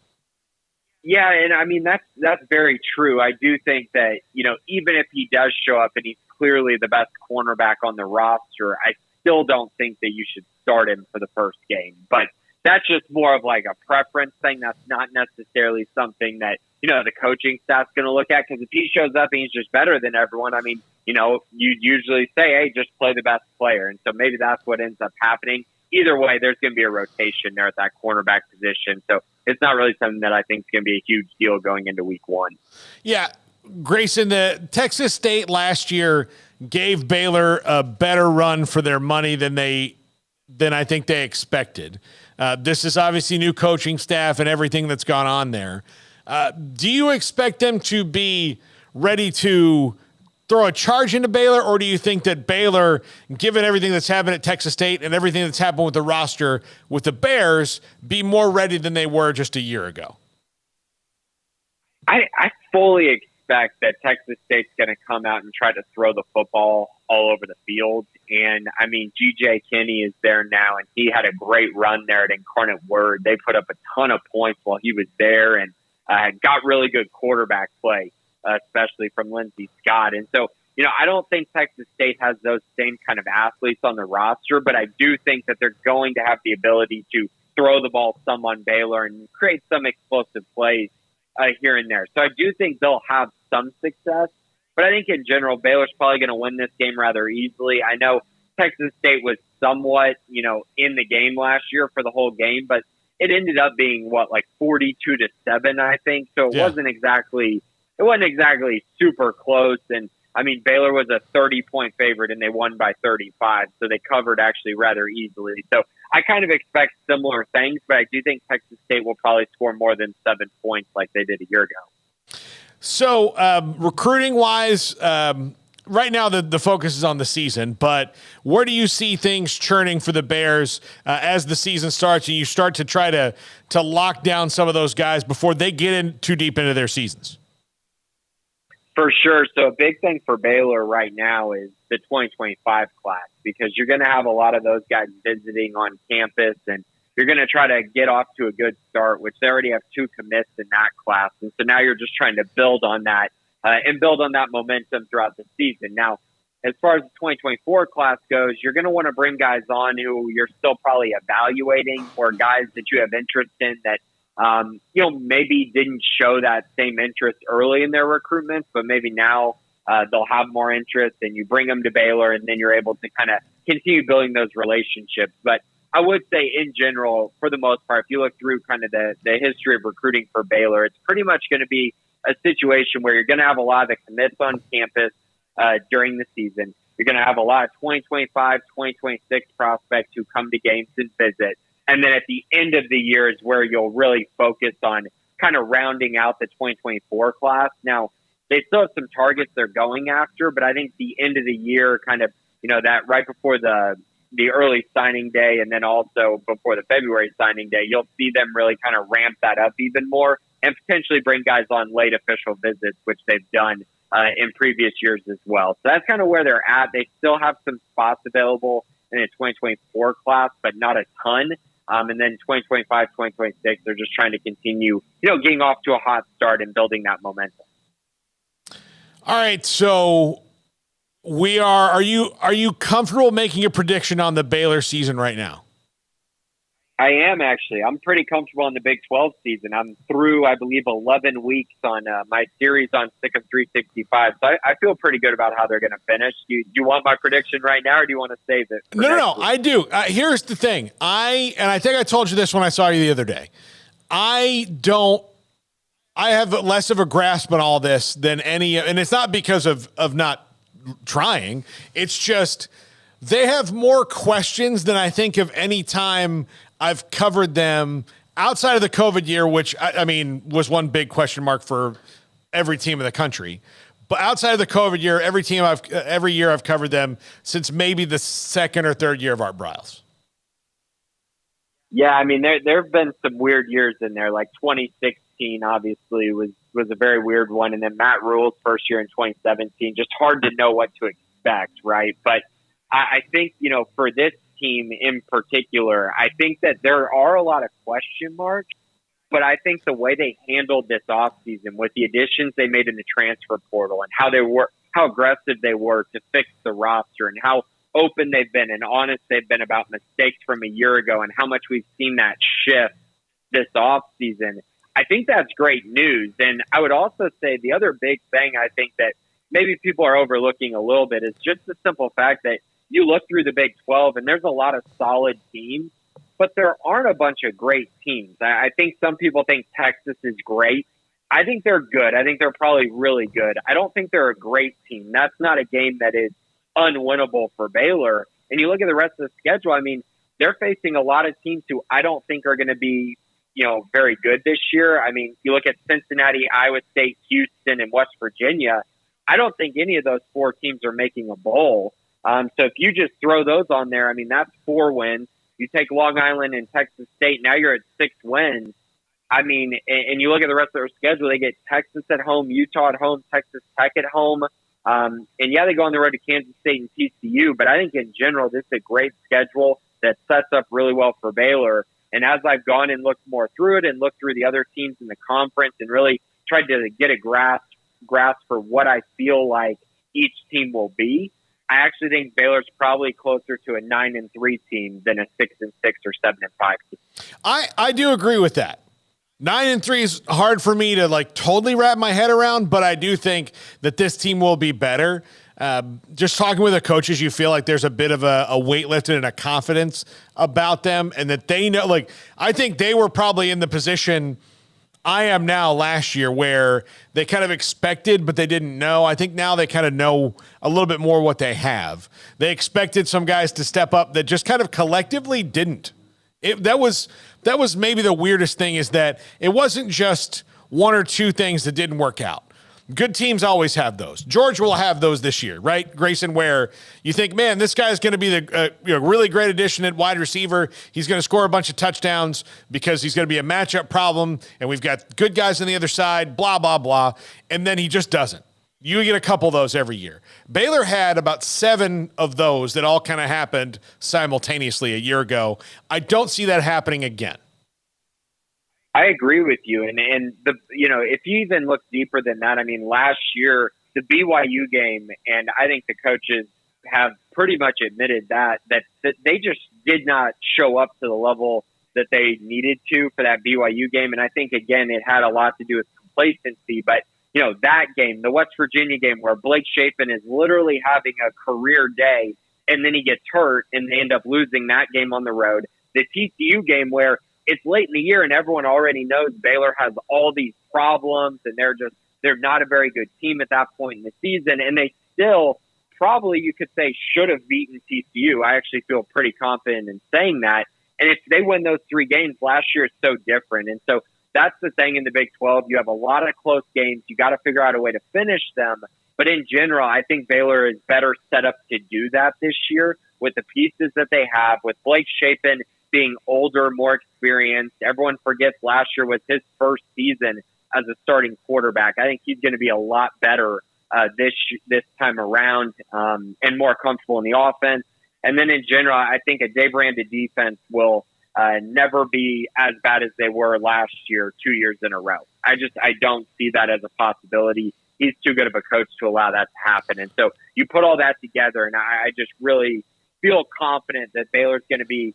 S: Yeah, and I mean that's very true. I do think that even if he does show up and he's clearly the best cornerback on the roster, I still don't think that you should start him for the first game, but that's just more of like a preference thing. That's not necessarily something that, the coaching staff's going to look at, because if he shows up and he's just better than everyone, I mean, you'd usually say, hey, just play the best player. And so maybe that's what ends up happening. Either way, there's going to be a rotation there at that cornerback position. So it's not really something that I think is going to be a huge deal going into week one.
F: Yeah. Grayson, the Texas State last year gave Baylor a better run for their money than I think they expected. This is obviously new coaching staff and everything that's gone on there. Do you expect them to be ready to throw a charge into Baylor, or do you think that Baylor, given everything that's happened at Texas State and everything that's happened with the roster with the Bears, be more ready than they were just a year ago?
S: I fully expect that Texas State's going to come out and try to throw the football all over the field. And I mean, G.J. Kinney is there now, and he had a great run there at Incarnate Word. They put up a ton of points while he was there, and got really good quarterback play, especially from Lindsey Scott. And so, I don't think Texas State has those same kind of athletes on the roster, but I do think that they're going to have the ability to throw the ball some on Baylor and create some explosive plays here and there. So I do think they'll have some success. But I think in general, Baylor's probably going to win this game rather easily. I know Texas State was somewhat, in the game last year for the whole game, but it ended up being 42-7, I think. So it wasn't exactly super close. And I mean, Baylor was a 30-point favorite and they won by 35. So they covered actually rather easily. So I kind of expect similar things, but I do think Texas State will probably score more than 7 points like they did a year ago.
F: So recruiting-wise, right now the focus is on the season, but where do you see things churning for the Bears as the season starts and you start to try to lock down some of those guys before they get in too deep into their seasons?
S: For sure. So a big thing for Baylor right now is the 2025 class, because you're going to have a lot of those guys visiting on campus, and you're going to try to get off to a good start, which they already have 2 commits in that class. And so now you're just trying to build on that and build on that momentum throughout the season. Now, as far as the 2024 class goes, you're going to want to bring guys on who you're still probably evaluating, or guys that you have interest in that, maybe didn't show that same interest early in their recruitment, but maybe now they'll have more interest, and you bring them to Baylor, and then you're able to kind of continue building those relationships. But I would say in general, for the most part, if you look through kind of the history of recruiting for Baylor, it's pretty much going to be a situation where you're going to have a lot of the commits on campus during the season. You're going to have a lot of 2025, 2026 prospects who come to games and visit. And then at the end of the year is where you'll really focus on kind of rounding out the 2024 class. Now, they still have some targets they're going after, but I think the end of the year, kind of, that right before the early signing day, and then also before the February signing day, you'll see them really kind of ramp that up even more and potentially bring guys on late official visits, which they've done in previous years as well. So that's kind of where they're at. They still have some spots available in the 2024 class, but not a ton. And then 2025, 2026, they're just trying to continue, getting off to a hot start and building that momentum.
F: All right, so are you comfortable making a prediction on the Baylor season right now?
S: I am, actually. I'm pretty comfortable in the Big 12 season. I'm through, I believe, 11 weeks on my series on Sick of 365. So I feel pretty good about how they're going to finish. Do you want my prediction right now, or do you want to save it?
F: No, I do. Here's the thing. I think I told you this when I saw you the other day. I have less of a grasp on all this than any, and it's not because of not trying. It's just they have more questions than I think of any time I've covered them outside of the COVID year, which I mean was one big question mark for every team in the country. But outside of the COVID year, every year I've covered them since maybe the second or third year of Art Briles.
S: Yeah, I mean there have been some weird years in there, like 2016 obviously was a very weird one, and then Matt Rule's first year in 2017, just hard to know what to expect, right? But I think, for this team in particular, I think that there are a lot of question marks, but I think the way they handled this offseason with the additions they made in the transfer portal and how aggressive they were to fix the roster, and how open they've been and honest they've been about mistakes from a year ago, and how much we've seen that shift this offseason, I think that's great news. And I would also say the other big thing I think that maybe people are overlooking a little bit is just the simple fact that you look through the Big 12 and there's a lot of solid teams, but there aren't a bunch of great teams. I think some people think Texas is great. I think they're good. I think they're probably really good. I don't think they're a great team. That's not a game that is unwinnable for Baylor. And you look at the rest of the schedule, I mean, they're facing a lot of teams who I don't think are going to be, very good this year. I mean, you look at Cincinnati, Iowa State, Houston, and West Virginia. I don't think any of those four teams are making a bowl. So if you just throw those on there, I mean, that's 4 wins. You take Long Island and Texas State, now you're at 6 wins. I mean, and you look at the rest of their schedule, they get Texas at home, Utah at home, Texas Tech at home. And yeah, they go on the road to Kansas State and TCU, but I think in general, this is a great schedule that sets up really well for Baylor. And as I've gone and looked more through it and looked through the other teams in the conference and really tried to get a grasp for what I feel like each team will be, I actually think Baylor's probably closer to a 9-3 team than a 6-6 or 7-5 team.
F: I do agree with that. 9-3 is hard for me to totally wrap my head around, but I do think that this team will be better. Just talking with the coaches, you feel like there's a bit of a weight lifted and a confidence about them, and that they know, I think they were probably in the position I am now last year where they kind of expected, but they didn't know. I think now they kind of know a little bit more what they have. They expected some guys to step up that just kind of collectively didn't. That was maybe the weirdest thing, is that it wasn't just one or two things that didn't work out. Good teams always have those. Georgia will have those this year, right, Grayson, where you think, man, this guy's going to be the really great addition at wide receiver. He's going to score a bunch of touchdowns because he's going to be a matchup problem, and we've got good guys on the other side, blah, blah, blah, and then he just doesn't. You get a couple of those every year. Baylor had about 7 of those that all kind of happened simultaneously a year ago. I don't see that happening again.
S: I agree with you. And if you even look deeper than that, I mean, last year the BYU game, and I think the coaches have pretty much admitted that they just did not show up to the level that they needed to for that BYU game. And I think, again, it had a lot to do with complacency. But, you know, that game, the West Virginia game where Blake Shapen is literally having a career day and then he gets hurt and they end up losing that game on the road. The TCU game where it's late in the year and everyone already knows Baylor has all these problems and they're not a very good team at that point in the season. And they still probably, you could say, should have beaten TCU. I actually feel pretty confident in saying that. And if they win those 3 games, last year is so different. And so that's the thing in the Big 12. You have a lot of close games. You got to figure out a way to finish them. But in general, I think Baylor is better set up to do that this year with the pieces that they have, with Blake Shapen being older, more experienced. Everyone forgets last year was his first season as a starting quarterback. I think he's going to be a lot better this time around and more comfortable in the offense. And then in general, I think a day-branded defense will never be as bad as they were last year, 2 years in a row. I don't see that as a possibility. He's too good of a coach to allow that to happen. And so you put all that together, and I just really feel confident that Baylor's going to be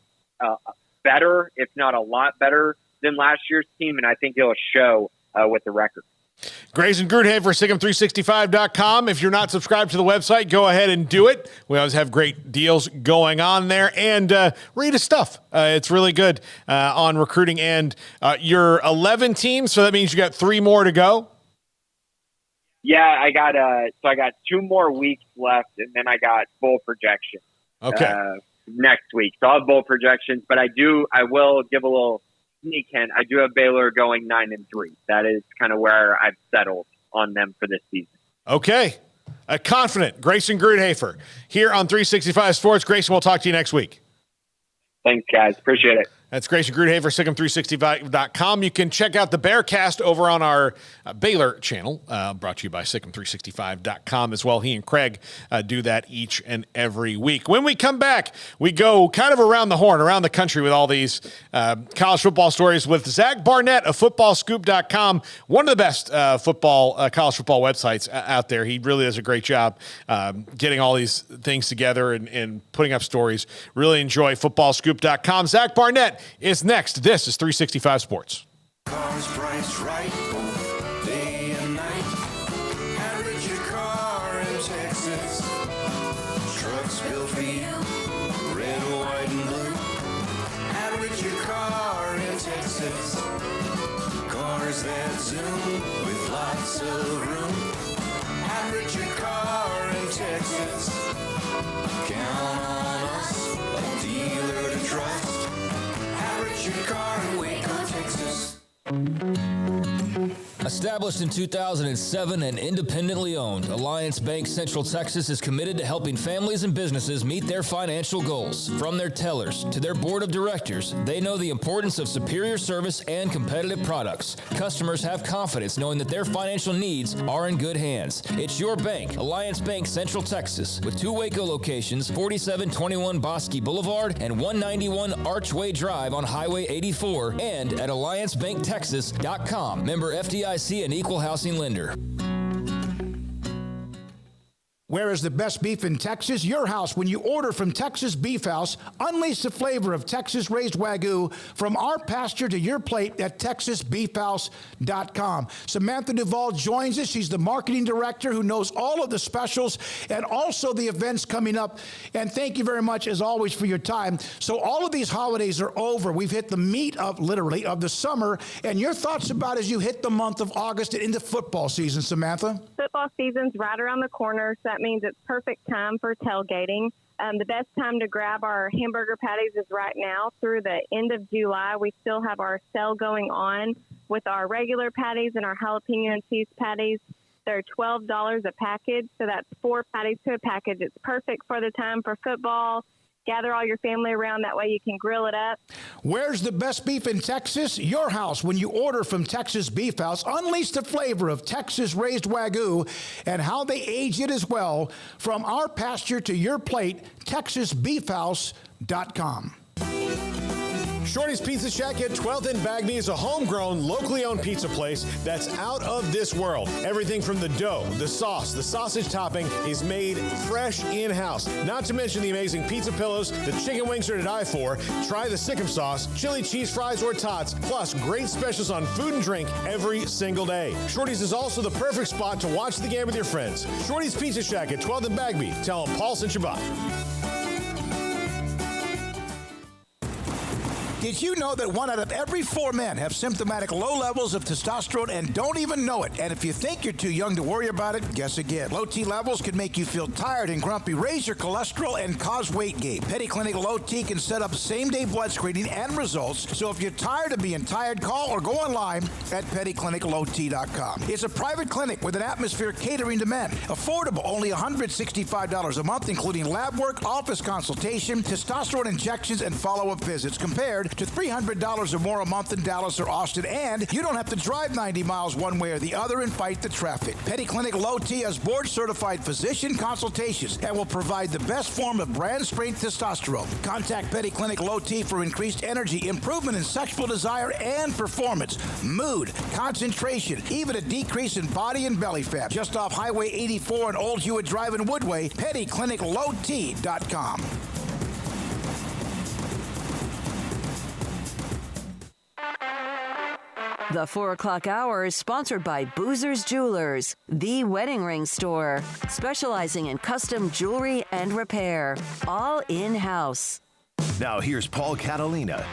S: better, if not a lot better, than last year's team, and I think it'll show with the record.
F: Grayson Grudhaver, SicEm365.com. If you're not subscribed to the website, go ahead and do it. We always have great deals going on there. And read his stuff. It's really good on recruiting. And you're 11 teams, so that means you got 3 more to go?
S: Yeah, I got 2 more weeks left, and then I got bowl projections.
F: Okay.
S: Next week. So I'll have bowl projections, but I will give a little sneak hint. I do have Baylor going 9-3. That is kind of where I've settled on them for this season.
F: Okay. A confident Grayson Grudhaver here on 365 Sports. Grayson, we'll talk to you next week.
S: Thanks, guys. Appreciate it.
F: That's Grayson Grudhaver, SicEm365.com. You can check out the Bearcast over on our Baylor channel, brought to you by SicEm365.com as well. He and Craig do that each and every week. When we come back, we go kind of around the horn, around the country with all these college football stories with Zach Barnett of FootballScoop.com, one of the best college football websites out there. He really does a great job getting all these things together and putting up stories. Really enjoy FootballScoop.com. Zach Barnett is next. This is 365 Sports.
T: Cars priced right both day and night. Average your car in Texas. Trucks built for you, red, white, and blue. Average your car in Texas. Cars that zoom with lots of room. Average your car in Texas. Count on us, a dealer to trust. Your car in Waco, Texas.
M: Established in 2007 and independently owned, Alliance Bank Central Texas is committed to helping families and businesses meet their financial goals. From their tellers to their board of directors, they know the importance of superior service and competitive products. Customers have confidence knowing that their financial needs are in good hands. It's your bank, Alliance Bank Central Texas, with 2 Waco locations, 4721 Bosque Boulevard and 191 Archway Drive on Highway 84, and at AllianceBankTexas.com. Member FDIC and equal housing lender.
J: Where is the best beef in Texas? Your house. When you order from Texas Beef House, unleash the flavor of Texas-raised Wagyu from our pasture to your plate at TexasBeefHouse.com. Samantha Duvall joins us. She's the marketing director who knows all of the specials and also the events coming up. And thank you very much, as always, for your time. So all of these holidays are over. We've hit the meat of, literally, of the summer. And your thoughts about as you hit the month of August and into football season, Samantha?
U: Football season's right around the corner, so that means it's perfect time for tailgating. The best time to grab our hamburger patties is right now through the end of July. We still have our sale going on with our regular patties and our jalapeno and cheese patties. They're $12 a package, so that's 4 patties to a package. It's perfect for the time for football. Gather all your family around. That way you can grill it up.
J: Where's the best beef in Texas? Your house. When you order from Texas Beef House, unleash the flavor of Texas-raised Wagyu and how they age it as well. From our pasture to your plate, TexasBeefHouse.com.
K: Shorty's Pizza Shack at 12th and Bagby is a homegrown, locally owned pizza place that's out of this world. Everything from the dough, the sauce, the sausage topping is made fresh in-house. Not to mention the amazing pizza pillows, the chicken wings are to die for. Try the Sikkim sauce, chili cheese fries or tots, plus great specials on food and drink every single day. Shorty's is also the perfect spot to watch the game with your friends. Shorty's Pizza Shack at 12th and Bagby. Tell them Paul sent you by.
J: Did you know that 1 out of every 4 men have symptomatic low levels of testosterone and don't even know it? And if you think you're too young to worry about it, guess again. Low T levels can make you feel tired and grumpy, raise your cholesterol, and cause weight gain. Petty Clinic Low T can set up same-day blood screening and results. So if you're tired of being tired, call or go online at pettycliniclowt.com. It's a private clinic with an atmosphere catering to men. Affordable, only $165 a month, including lab work, office consultation, testosterone injections, and follow-up visits, compared to $300 or more a month in Dallas or Austin, and you don't have to drive 90 miles one way or the other and fight the traffic. Petty Clinic Low T has board-certified physician consultations and will provide the best form of brand-strength testosterone. Contact Petty Clinic Low T for increased energy, improvement in sexual desire and performance, mood, concentration, even a decrease in body and belly fat. Just off Highway 84 and Old Hewitt Drive in Woodway, pettycliniclowt.com.
D: The 4 o'clock hour is sponsored by Boozer's Jewelers, the wedding ring store, specializing in custom jewelry and repair, all in-house.
B: Now here's Paul Catalina.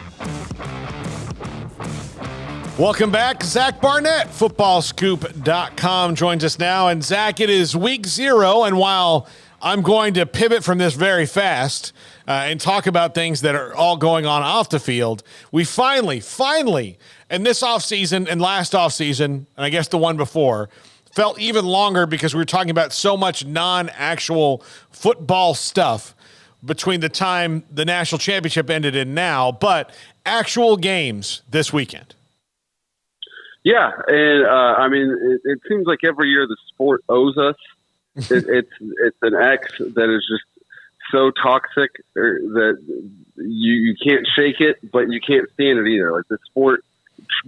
F: Welcome back. Zach Barnett, footballscoop.com, joins us now. And Zach, it is week 0, and while I'm going to pivot from this very fast and talk about things that are all going on off the field, we finally, and this offseason and last offseason, and I guess the one before, felt even longer because we were talking about so much non-actual football stuff between the time the national championship ended and now, but actual games this weekend.
A: Yeah, and I mean, it seems like every year the sport owes us. It's an X that is just so toxic that you can't shake it, but you can't stand it either. Like, the sport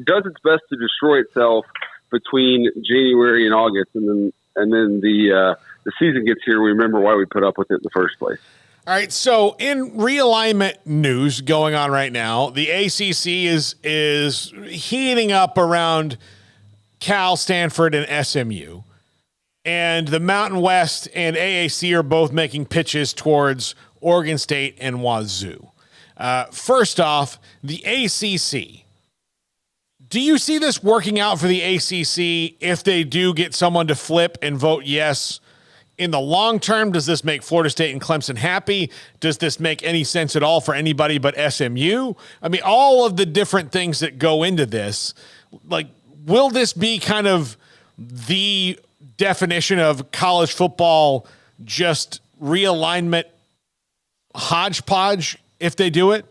A: does its best to destroy itself between January and August, and then the season gets here. We remember why we put up with it in the first place.
F: All right, so in realignment news going on right now, the ACC is heating up around Cal, Stanford, and SMU. And the Mountain West and AAC are both making pitches towards Oregon State and Wazoo. First off, the ACC. Do you see this working out for the ACC if they do get someone to flip and vote yes? In the long term, does this make Florida State and Clemson happy? Does this make any sense at all for anybody but SMU? I mean, all of the different things that go into this, like, will this be kind of the definition of college football, just realignment hodgepodge if they do it?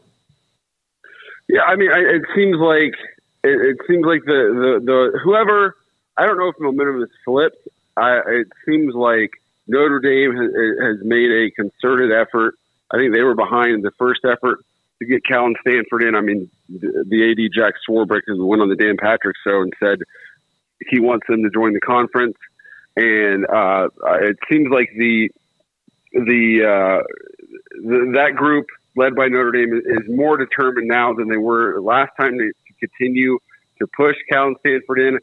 A: Yeah, I mean, it seems like the whoever, I don't know if momentum is flipped. It seems like Notre Dame has made a concerted effort. I think they were behind the first effort to get Cal and Stanford in. I mean, the AD Jack Swarbrick went on the Dan Patrick show and said he wants them to join the conference. And it seems like that group led by Notre Dame is more determined now than they were last time to continue to push Cal and Stanford in.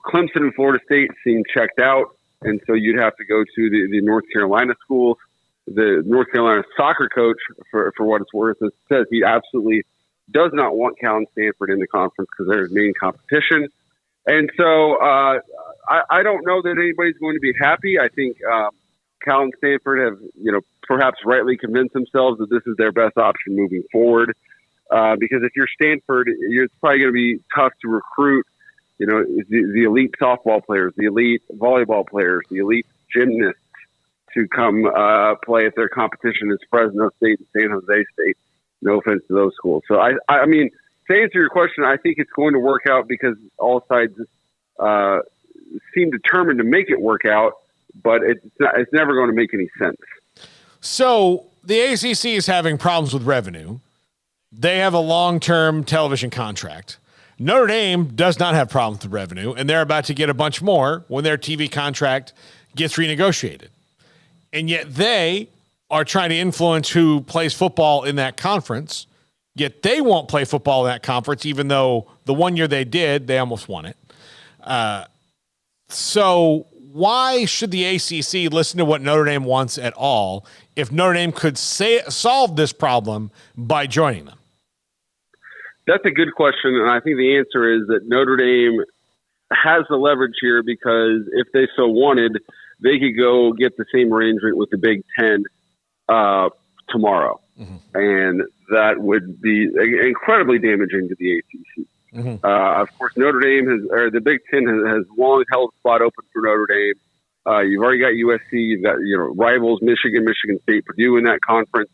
A: Clemson and Florida State seem checked out, and so you'd have to go to the North Carolina schools. The North Carolina soccer coach, for what it's worth, says he absolutely does not want Cal and Stanford in the conference because they're his main competition. And so I don't know that anybody's going to be happy. I think Cal and Stanford have, perhaps rightly convinced themselves that this is their best option moving forward. Because if you're Stanford, it's probably going to be tough to recruit, the elite softball players, the elite volleyball players, the elite gymnasts to come play at their competition is Fresno State and San Jose State. No offense to those schools. So I mean, to answer your question, I think it's going to work out because all sides seem determined to make it work out, but it's never going to make any sense.
F: So the ACC is having problems with revenue. they have a long-term television contract. Notre Dame does not have problems with revenue, and they're about to get a bunch more when their TV contract gets renegotiated. And yet they are trying to influence who plays football in that conference, yet they won't play football in that conference, even though the one year they did, they almost won it. So why should the ACC listen to what Notre Dame wants at all if Notre Dame could solve this problem by joining them?
A: That's a good question, and I think the answer is that Notre Dame has the leverage here because if they so wanted, they could go get the same arrangement with the Big Ten tomorrow, and that would be incredibly damaging to the ACC. Of course, Notre Dame the Big Ten has long held a spot open for Notre Dame. You've already got USC, you've got rivals Michigan State, Purdue in that conference.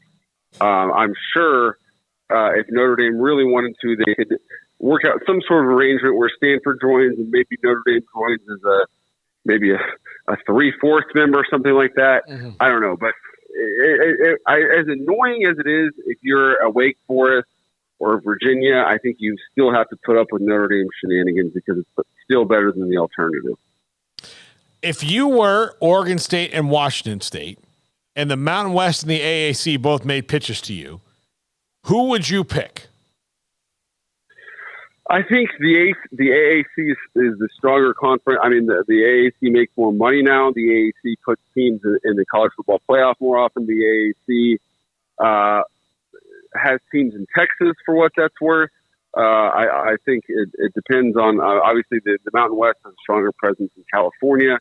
A: I'm sure. If Notre Dame really wanted to, they could work out some sort of arrangement where Stanford joins and maybe Notre Dame joins as maybe a 3/4 member or something like that. I don't know. But as annoying as it is, if you're a Wake Forest or Virginia, I think you still have to put up with Notre Dame shenanigans because it's still better than the alternative.
F: If you were Oregon State and Washington State and the Mountain West and the AAC both made pitches to you, who would you pick?
A: I think the AAC is the stronger conference. I mean, the AAC makes more money now. The AAC puts teams in the college football playoff more often. The AAC has teams in Texas for what that's worth. I think it depends on, obviously, the Mountain West has a stronger presence in California.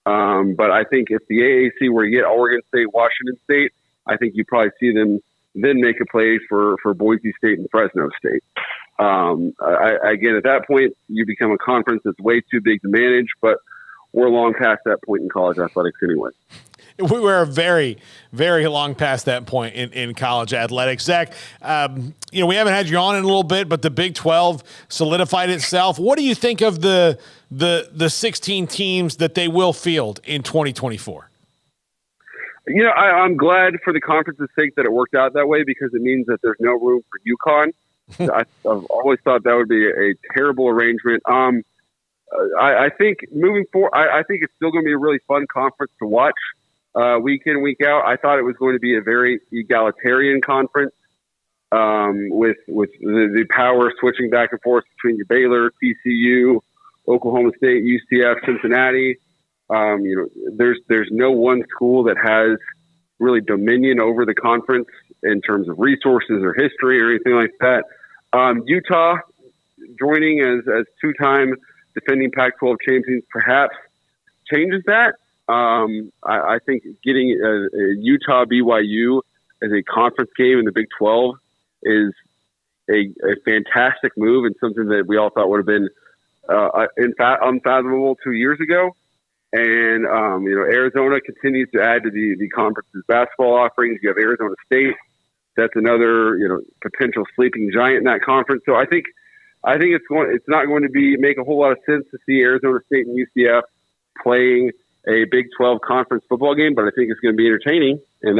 A: But I think if the AAC were to get Oregon State, Washington State, I think you probably see them then make a play for Boise State and Fresno State. Again, at that point, you become a conference that's way too big to manage, but we're long past that point in college athletics anyway.
F: We were very, very long past that point in college athletics. Zach, we haven't had you on in a little bit, but the Big 12 solidified itself. What do you think of the 16 teams that they will field in 2024?
A: I'm glad for the conference's sake that it worked out that way because it means that there's no room for UConn. I've always thought that would be a terrible arrangement. I think moving forward, I think it's still going to be a really fun conference to watch week in, week out. I thought it was going to be a very egalitarian conference with the power switching back and forth between your Baylor, TCU, Oklahoma State, UCF, Cincinnati. There's no one school that has really dominion over the conference in terms of resources or history or anything like that. Utah joining as two-time defending Pac-12 champions perhaps changes that. I think getting a Utah BYU as a conference game in the Big 12 is a fantastic move and something that we all thought would have been unfathomable 2 years ago. And, Arizona continues to add to the conference's basketball offerings. You have Arizona State. That's another, potential sleeping giant in that conference. So I think it's not going to make a whole lot of sense to see Arizona State and UCF playing a Big 12 conference football game, but I think it's going to be entertaining. And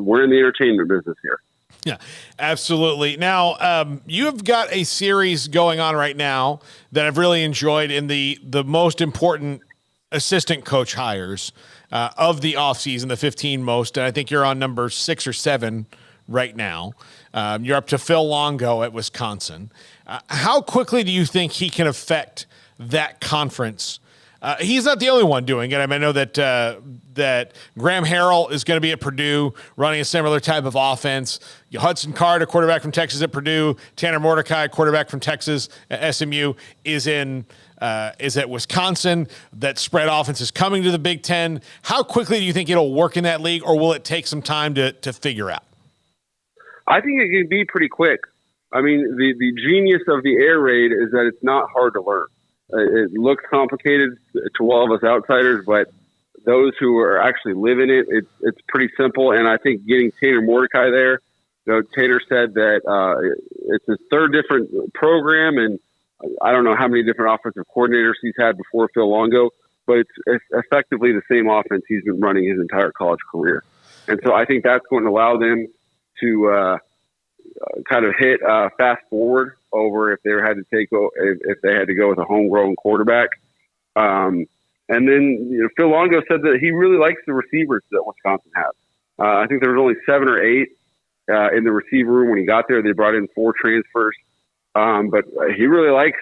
A: we're in the entertainment business here.
F: Yeah, absolutely. Now, you've got a series going on right now that I've really enjoyed in the most important assistant coach hires of the offseason, the 15 most. And I think you're on number 6 or 7 right now. You're up to Phil Longo at Wisconsin. How quickly do you think he can affect that conference? He's not the only one doing it. I know that Graham Harrell is going to be at Purdue running a similar type of offense. Hudson Card, a quarterback from Texas at Purdue. Tanner Mordecai, quarterback from Texas at SMU, is at Wisconsin. That spread offense is coming to the Big Ten. How quickly do you think it'll work in that league, or will it take some time to figure out?
A: I think it can be pretty quick. I mean, the genius of the air raid is that it's not hard to learn. It looks complicated to all of us outsiders, but those who are actually living it, it's pretty simple. And I think getting Tanner Mordecai there, Tanner said that it's his 3rd different program, and I don't know how many different offensive coordinators he's had before Phil Longo, but it's effectively the same offense he's been running his entire college career. And so I think that's going to allow them to kind of hit fast forward over if they had to go with a homegrown quarterback. And then Phil Longo said that he really likes the receivers that Wisconsin has. I think there was only 7 or 8 in the receiver room when he got there. They brought in 4 transfers, but he really likes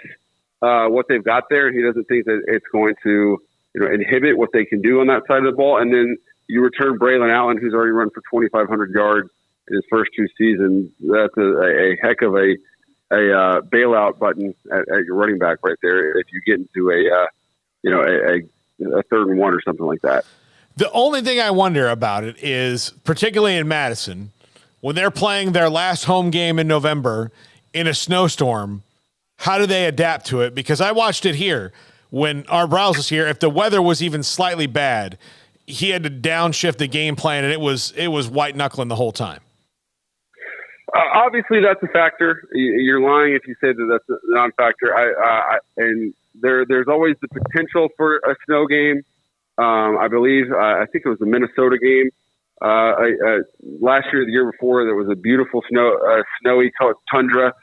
A: what they've got there, and he doesn't think that it's going to inhibit what they can do on that side of the ball. And then you return Braylon Allen, who's already run for 2,500 yards in his first 2 seasons. That's a heck of a bailout button at your running back right there if you get into a 3rd and 1 or something like that.
F: The only thing I wonder about it is, particularly in Madison, when they're playing their last home game in November in a snowstorm, how do they adapt to it? Because I watched it here when Art Briles was here. If the weather was even slightly bad, he had to downshift the game plan, and it was white knuckling the whole time.
A: Obviously, that's a factor. You're lying if you say that that's a non-factor. And there's always the potential for a snow game. I think it was the Minnesota game last year, the year before. There was a beautiful snowy tundra.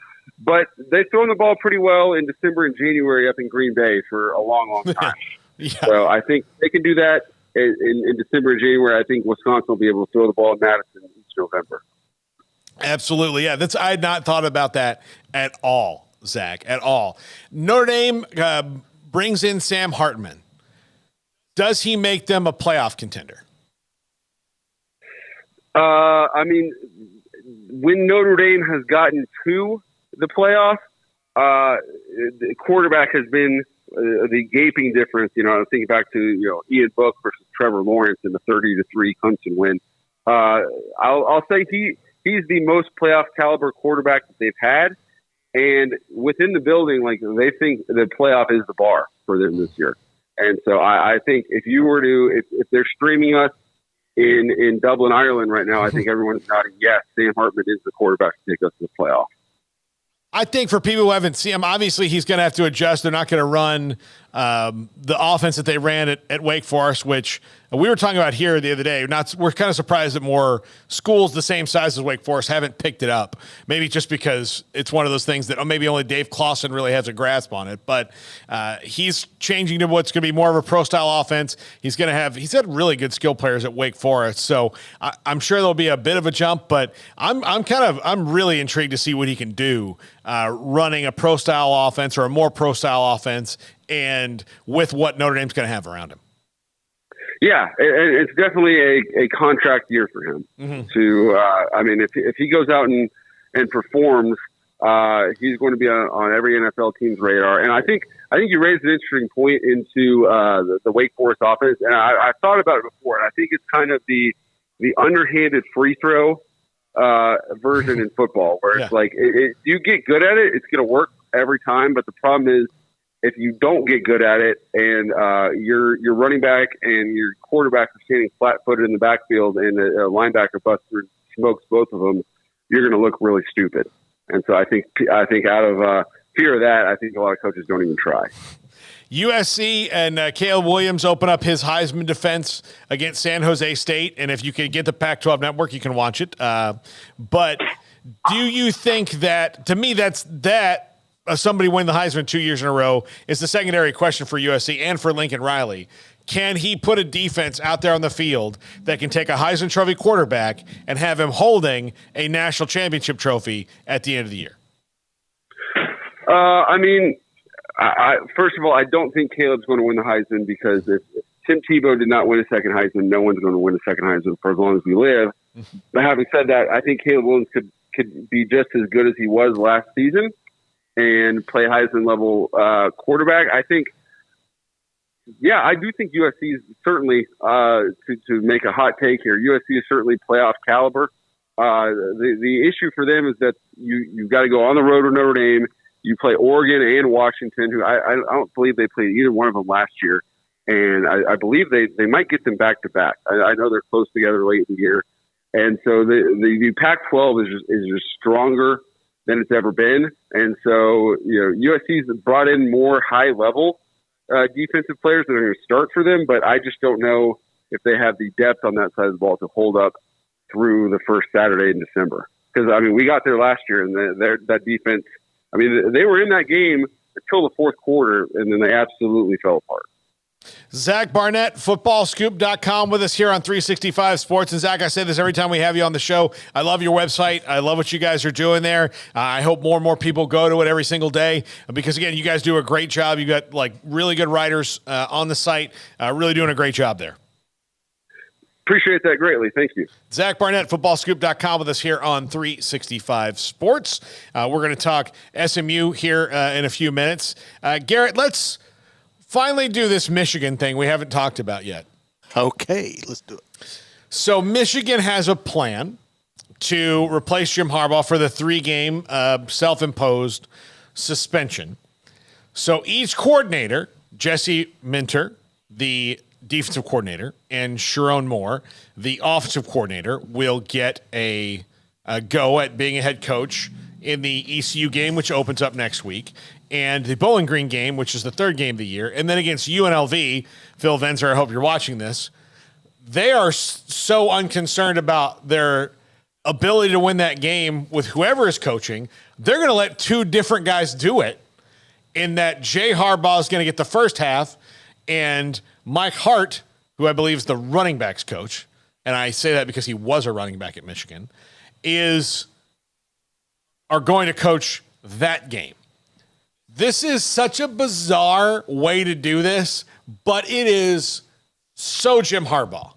A: But they've thrown the ball pretty well in December and January up in Green Bay for a long, long time. Yeah. So I think they can do that in December and January. I think Wisconsin will be able to throw the ball in Madison each November.
F: Absolutely. Yeah, I had not thought about that at all, Zach, at all. Notre Dame brings in Sam Hartman. Does he make them a playoff contender?
A: When Notre Dame has gotten to the playoff, the quarterback has been the gaping difference. I think back to Ian Book versus Trevor Lawrence in the 30-3 Clemson win. I'll say he's the most playoff caliber quarterback that they've had, and within the building, they think the playoff is the bar for them this year. And so I think if they're streaming us in Dublin, Ireland right now, I think everyone's nodding yes. Sam Hartman is the quarterback to take us to the playoff.
F: I think for people who haven't seen him, obviously he's going to have to adjust. They're not going to run the offense that they ran at Wake Forest, which we were talking about here the other day. We're kind of surprised that more schools the same size as Wake Forest haven't picked it up. Maybe just because it's one of those things that maybe only Dave Clawson really has a grasp on it. But he's changing to what's going to be more of a pro-style offense. He's had really good skill players at Wake Forest, so I'm sure there'll be a bit of a jump. But I'm really intrigued to see what he can do running a pro-style offense or a more pro-style offense, and with what Notre Dame's going to have around him.
A: Yeah, it's definitely a contract year for him. Mm-hmm. If he goes out and performs, he's going to be on every NFL team's radar. And I think you raised an interesting point into the Wake Forest offense, and I thought about it before. And I think it's kind of the underhanded free throw version in football, where it's you get good at it, it's going to work every time. But the problem is, if you don't get good at it and your running back and your quarterback are standing flat-footed in the backfield and a linebacker busts through, smokes both of them, you're going to look really stupid. And so I think out of fear of that, I think a lot of coaches don't even try.
F: USC and Caleb Williams open up his Heisman defense against San Jose State. And if you can get the Pac-12 network, you can watch it. But do you think that, to me, somebody win the Heisman 2 years in a row is the secondary question for USC and for Lincoln Riley. Can he put a defense out there on the field that can take a Heisman Trophy quarterback and have him holding a national championship trophy at the end of the year?
A: First of all, I don't think Caleb's going to win the Heisman, because if Tim Tebow did not win a second Heisman, no one's going to win a second Heisman for as long as we live. Mm-hmm. But having said that, I think Caleb Williams could be just as good as he was last season and play Heisman level quarterback. I do think USC is certainly to make a hot take here. USC is certainly playoff caliber. The issue for them is that you've got to go on the road to Notre Dame. You play Oregon and Washington, who I don't believe they played either one of them last year, and I believe they might get them back to back. I know they're close together late in the year, and so the Pac-12 is just stronger than it's ever been. And so, USC's brought in more high-level defensive players that are going to start for them, but I just don't know if they have the depth on that side of the ball to hold up through the first Saturday in December. because I mean we got there last year, and that defense. I mean they were in that game until the fourth quarter, and then they absolutely fell apart.
B: Zach Barnett, footballscoop.com with us here on 365 Sports. And Zach, I say this every time we have you on the show. I love your website. I love what you guys are doing there. I hope more and more people go to it every single day because, again, you guys do a great job. You got like really good writers on the site, really doing a great job there.
A: Appreciate that greatly. Thank you.
B: Zach Barnett, footballscoop.com with us here on 365 Sports. We're going to talk SMU here in a few minutes. Garrett, let's finally do this Michigan thing we haven't talked about yet.
G: Okay, let's do it.
B: So Michigan has a plan to replace Jim Harbaugh for the 3-game self-imposed suspension. So each coordinator, Jesse Minter, the defensive coordinator, and Sharon Moore, the offensive coordinator, will get a go at being a head coach in the ECU game, which opens up next week, and the Bowling Green game, which is the 3rd game of the year, and then against UNLV, Phil Venzer, I hope you're watching this, they are so unconcerned about their ability to win that game with whoever is coaching, they're going to let 2 different guys do it, in that Jay Harbaugh is going to get the first half, and Mike Hart, who I believe is the running backs coach, and I say that because he was a running back at Michigan, are going to coach that game. This is such a bizarre way to do this, but it is so Jim Harbaugh.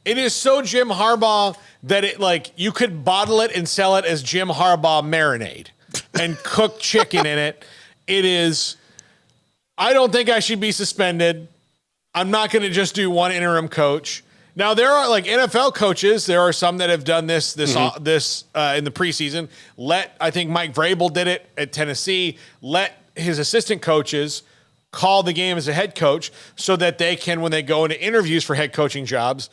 B: It is so Jim Harbaugh that it like you could bottle it and sell it as Jim Harbaugh marinade and cook chicken in it. It is, I don't think I should be suspended. I'm not going to just do one interim coach. Now, there are like NFL coaches. There are some that have done this in the preseason. I think Mike Vrabel did it at Tennessee. Let his assistant coaches call the game as a head coach so that they can, when they go into interviews for head coaching jobs,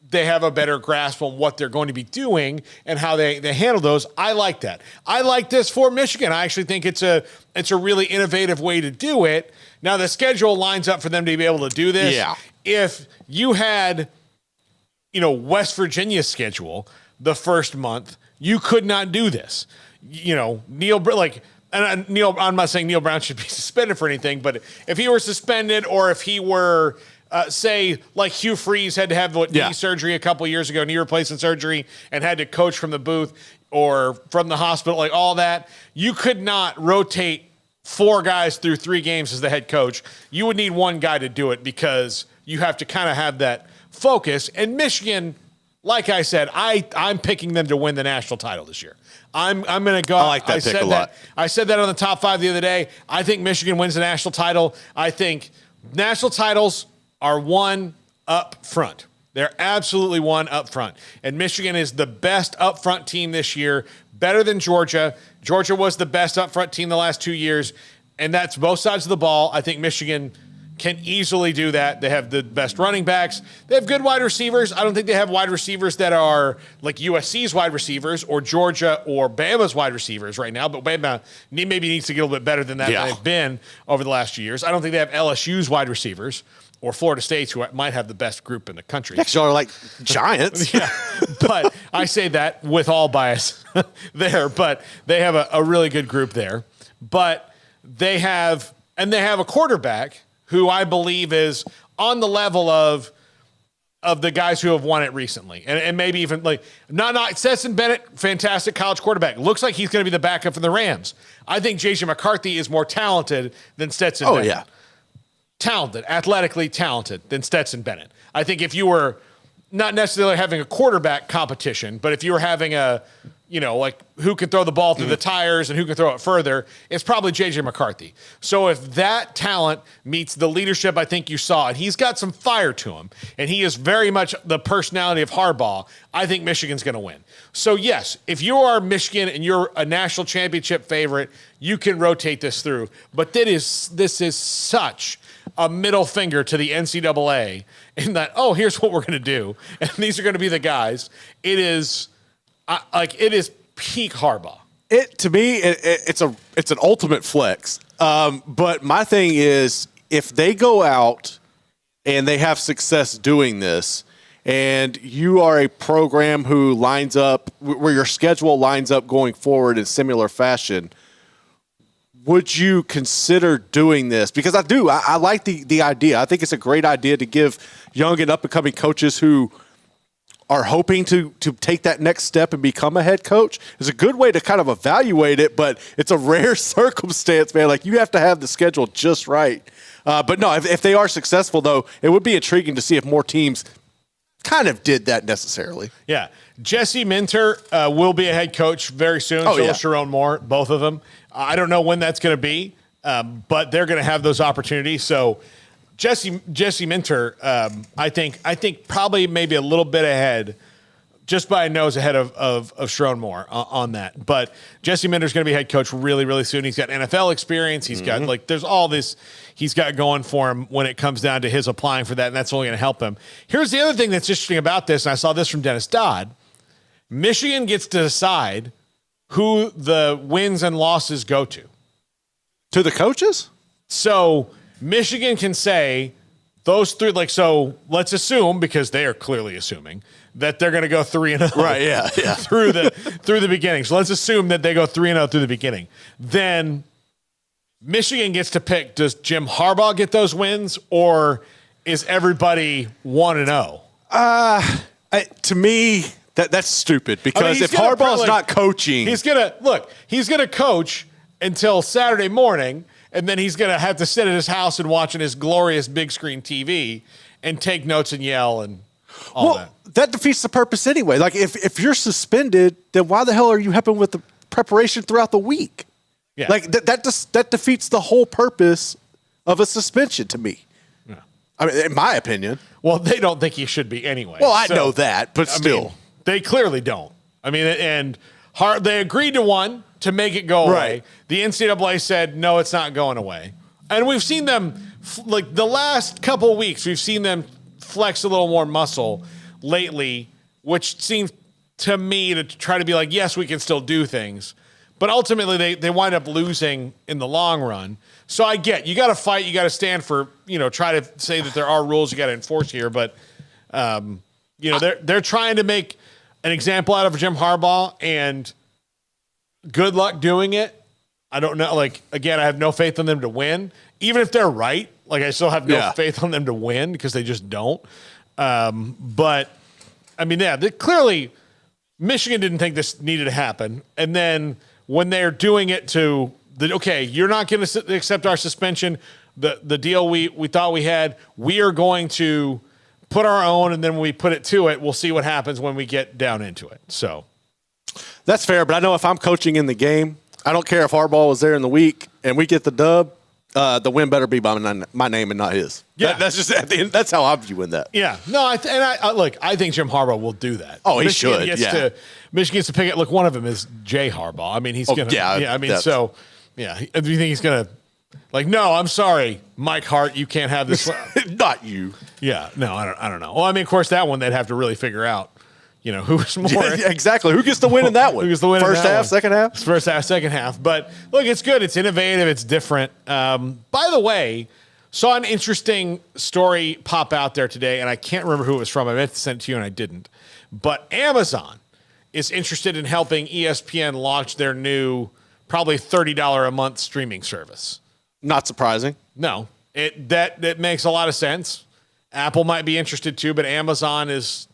B: they have a better grasp on what they're going to be doing and how they handle those. I like that. I like this for Michigan. I actually think it's a really innovative way to do it. Now, the schedule lines up for them to be able to do this.
G: Yeah.
B: If you had West Virginia's schedule the first month, you could not do this. I'm not saying Neil Brown should be suspended for anything, but if he were suspended or if he were, say, like Hugh Freeze had to have knee surgery a couple years ago, knee replacement surgery, and had to coach from the booth or from the hospital, like all that, you could not rotate 4 guys through 3 games as the head coach. You would need 1 guy to do it because you have to kind of have that focus. And Michigan, like I said, I'm picking them to win the national title this year. I'm going to go.
G: I like that pick a lot.
B: I said that on the top 5 the other day. I think Michigan wins the national title. I think national titles are won up front. They're absolutely won up front. And Michigan is the best up front team this year, better than Georgia. Georgia was the best up front team the last 2 years, and that's both sides of the ball. I think Michigan can easily do that. They have the best running backs. They have good wide receivers. I don't think they have wide receivers that are like USC's wide receivers or Georgia or Bama's wide receivers right now, but Bama maybe needs to get a little bit better than that than they've been over the last few years. I don't think they have LSU's wide receivers or Florida State's, who might have the best group in the country.
G: Actually, are like giants.
B: Yeah, but I say that with all bias there, but they have a really good group there. But they have a quarterback who I believe is on the level of the guys who have won it recently. And maybe even like, not Stetson Bennett, fantastic college quarterback. Looks like he's going to be the backup for the Rams. I think J.J. McCarthy is more talented than Stetson Bennett.
G: Yeah.
B: Talented, athletically talented than Stetson Bennett. I think if you were not necessarily having a quarterback competition, but if you were having like who can throw the ball through the tires and who can throw it further, it's probably J.J. McCarthy. So if that talent meets the leadership I think you saw, and he's got some fire to him, and he is very much the personality of Harbaugh, I think Michigan's going to win. So yes, if you are Michigan and you're a national championship favorite, you can rotate this through. But this is such a middle finger to the NCAA in that, here's what we're going to do. And these are going to be the guys. It is peak Harbaugh.
G: To me, it's an ultimate flex. But my thing is, if they go out and they have success doing this, and you are a program who lines up where your schedule lines up going forward in similar fashion, would you consider doing this? Because I like the idea. I think it's a great idea to give young and up-and-coming coaches who are hoping to take that next step and become a head coach. It's a good way to kind of evaluate it, but it's a rare circumstance, man. Like, you have to have the schedule just right. But no, if they are successful, though, it would be intriguing to see if more teams kind of did that necessarily.
F: Yeah. Jesse Minter will be a head coach very soon.
G: Oh,
F: so
G: yeah.
F: Sharon Moore, both of them. I don't know when that's going to be, but they're going to have those opportunities. So Jesse Minter, I think probably maybe a little bit ahead, just by a nose ahead of Sharon Moore on that. But Jesse Minter's going to be head coach really, really soon. He's got NFL experience. He's got there's all this he's got going for him when it comes down to his applying for that, and that's only going to help him. Here's the other thing that's interesting about this, and I saw this from Dennis Dodd. Michigan gets to decide who the wins and losses go to.
G: To the coaches?
F: So Michigan can say those three, so let's assume, because they are clearly assuming, that they're going to go 3-0.
G: Right, yeah.
F: through the beginning. So let's assume that they go 3-0 through the beginning. Then Michigan gets to pick, does Jim Harbaugh get those wins, or is everybody 1-0?
G: To me, that's stupid, because if Harbaugh's not coaching,
F: he's gonna coach until Saturday morning, and then he's gonna have to sit at his house and watching his glorious big screen TV and take notes and yell and all that.
G: That defeats the purpose anyway. Like, if you're suspended, then why the hell are you helping with the preparation throughout the week?
F: Yeah.
G: Like, that defeats the whole purpose of a suspension to me.
F: Yeah.
G: I mean, in my opinion.
F: Well, they don't think he should be anyway.
G: Well, I know that, but still.
F: I mean, they clearly don't. I mean, and they agreed to one to make it go away.
G: Right.
F: The NCAA said, no, it's not going away. And we've seen them, the last couple of weeks, we've seen them flex a little more muscle lately, which seems to me to try to be like, yes, we can still do things. But ultimately, they wind up losing in the long run. So I get, you got to fight, you got to stand for, try to say that there are rules you got to enforce here. But, they're trying to make an example out of Jim Harbaugh, and good luck doing it. I don't know. Again, I have no faith in them to win. Even if they're right, I still have no faith on them to win, because they just don't. But, I mean, clearly Michigan didn't think this needed to happen. And then when they're doing it to you're not going to accept our suspension, the deal we thought we had, we are going to put our own, and then when we put it to it, we'll see what happens when we get down into it. So
G: that's fair, but I know if I'm coaching in the game, I don't care if Harbaugh was there in the week and we get the dub, the win better be by my name and not his.
F: Yeah.
G: That's just at the end, that's how I'm viewing that.
F: Yeah. No, I think Jim Harbaugh will do that.
G: Oh, he should.
F: Michigan gets to pick it. Look, one of them is Jay Harbaugh. I mean, he's going to.
G: Yeah.
F: I mean, so, yeah. Do you think he's going to, no, I'm sorry, Mike Hart, you can't have this.
G: Not you.
F: Yeah. No, I don't know. Well, I mean, of course, that one they'd have to really figure out, who's more.
G: Yeah, exactly. Who gets the win in that one?
F: Who gets the win
G: First
F: in that
G: half,
F: one?
G: second half?
F: First half, second half. But look, it's good. It's innovative. It's different. By the way, saw an interesting story pop out there today, and I can't remember who it was from. I meant to send it to you, and I didn't. But Amazon is interested in helping ESPN launch their new, probably $30 a month streaming service.
G: Not surprising.
F: No, that makes a lot of sense. Apple might be interested too, but Amazon is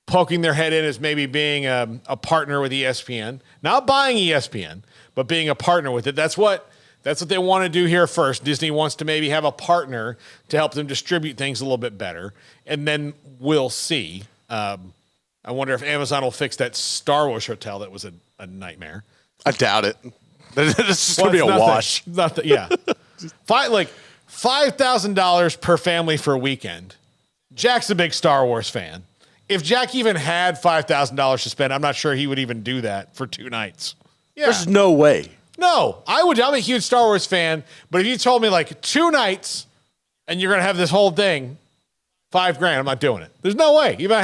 F: poking their head in as maybe being a partner with ESPN, not buying ESPN, but being a partner with it. That's what they want to do here first. Disney wants to maybe have a partner to help them distribute things a little bit better, and then we'll see. I wonder if Amazon will fix that Star Wars hotel that was a nightmare.
G: I doubt it. It's just going to be a wash.
F: Nothing. Yeah. $5,000 per family for a weekend. Jack's a big Star Wars fan. If Jack even had $5,000 to spend, I'm not sure he would even do that for 2 nights. Yeah.
G: There's no way.
F: No, I'm a huge Star Wars fan, but if you told me 2 nights and you're going to have this whole thing, $5,000, I'm not doing it. There's no way. Even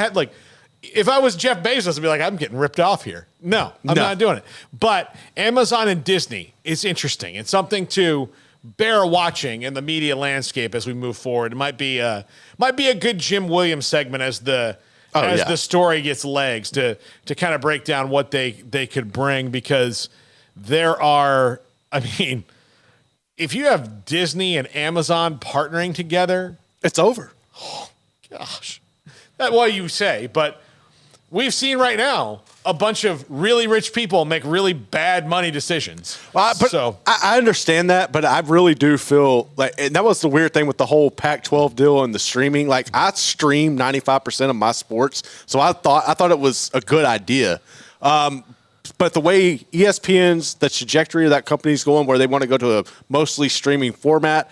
F: if I was Jeff Bezos, I'd be like, I'm getting ripped off here. No, I'm not doing it. But Amazon and Disney is interesting. It's something to
B: bear watching in the media landscape as we move forward. It might be a good Jim Williams segment as the story gets legs to kind of break down what they could bring, because there are, I mean, if you have Disney and Amazon partnering together,
G: it's over.
B: Oh, gosh. Well, you say, but we've seen right now a bunch of really rich people make really bad money decisions.
G: Well, I understand that, but I really do feel like, and that was the weird thing with the whole Pac-12 deal and the streaming. Like, I stream 95% of my sports, so I thought it was a good idea. But the way ESPN's, the trajectory of that company's going, where they want to go to a mostly streaming format,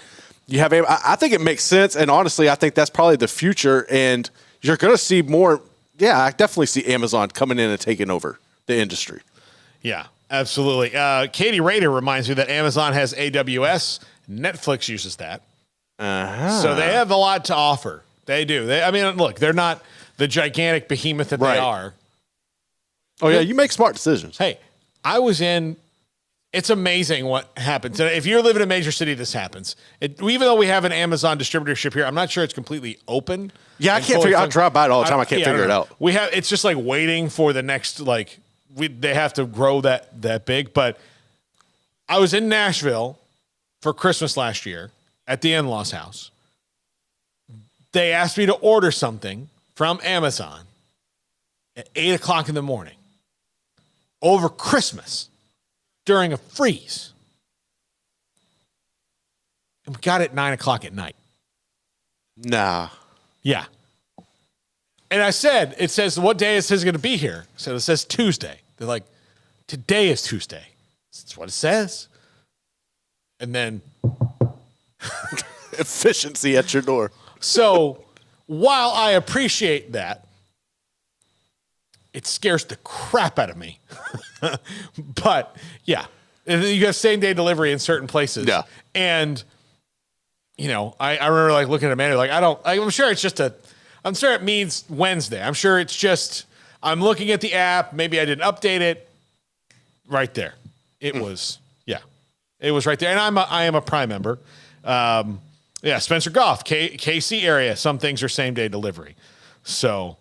G: I think it makes sense. And honestly, I think that's probably the future. And you're going to see more. Yeah, I definitely see Amazon coming in and taking over the industry.
B: Yeah, absolutely. Katie Rader reminds me that Amazon has AWS. Netflix uses that. So they have a lot to offer. They do. Look, they're not the gigantic behemoth that they are.
G: Oh, yeah, you make smart decisions.
B: Hey, it's amazing what happens. If you're living in a major city, this happens. Even though we have an Amazon distributorship here, I'm not sure it's completely open.
G: Yeah, I can't figure. I drive by it all the time. I can't figure it out.
B: It's just like waiting for the next, they have to grow that big. But I was in Nashville for Christmas last year at the in-laws house. They asked me to order something from Amazon at 8 o'clock in the morning over Christmas during a freeze. And we got it at 9 o'clock at night.
G: Nah.
B: Yeah. And I said, it says, what day is this going to be here? So it says Tuesday. They're like, today is Tuesday. That's what it says. And then
G: efficiency at your door.
B: So while I appreciate that, it scares the crap out of me. But yeah, you have same day delivery in certain places.
G: Yeah.
B: And I remember looking at a menu, I'm sure I'm sure it means Wednesday. I'm sure it's just, I'm looking at the app. Maybe I didn't update it. Right there. It was, it was right there. And I am a Prime member. Spencer Goff, KC area. Some things are same day delivery. So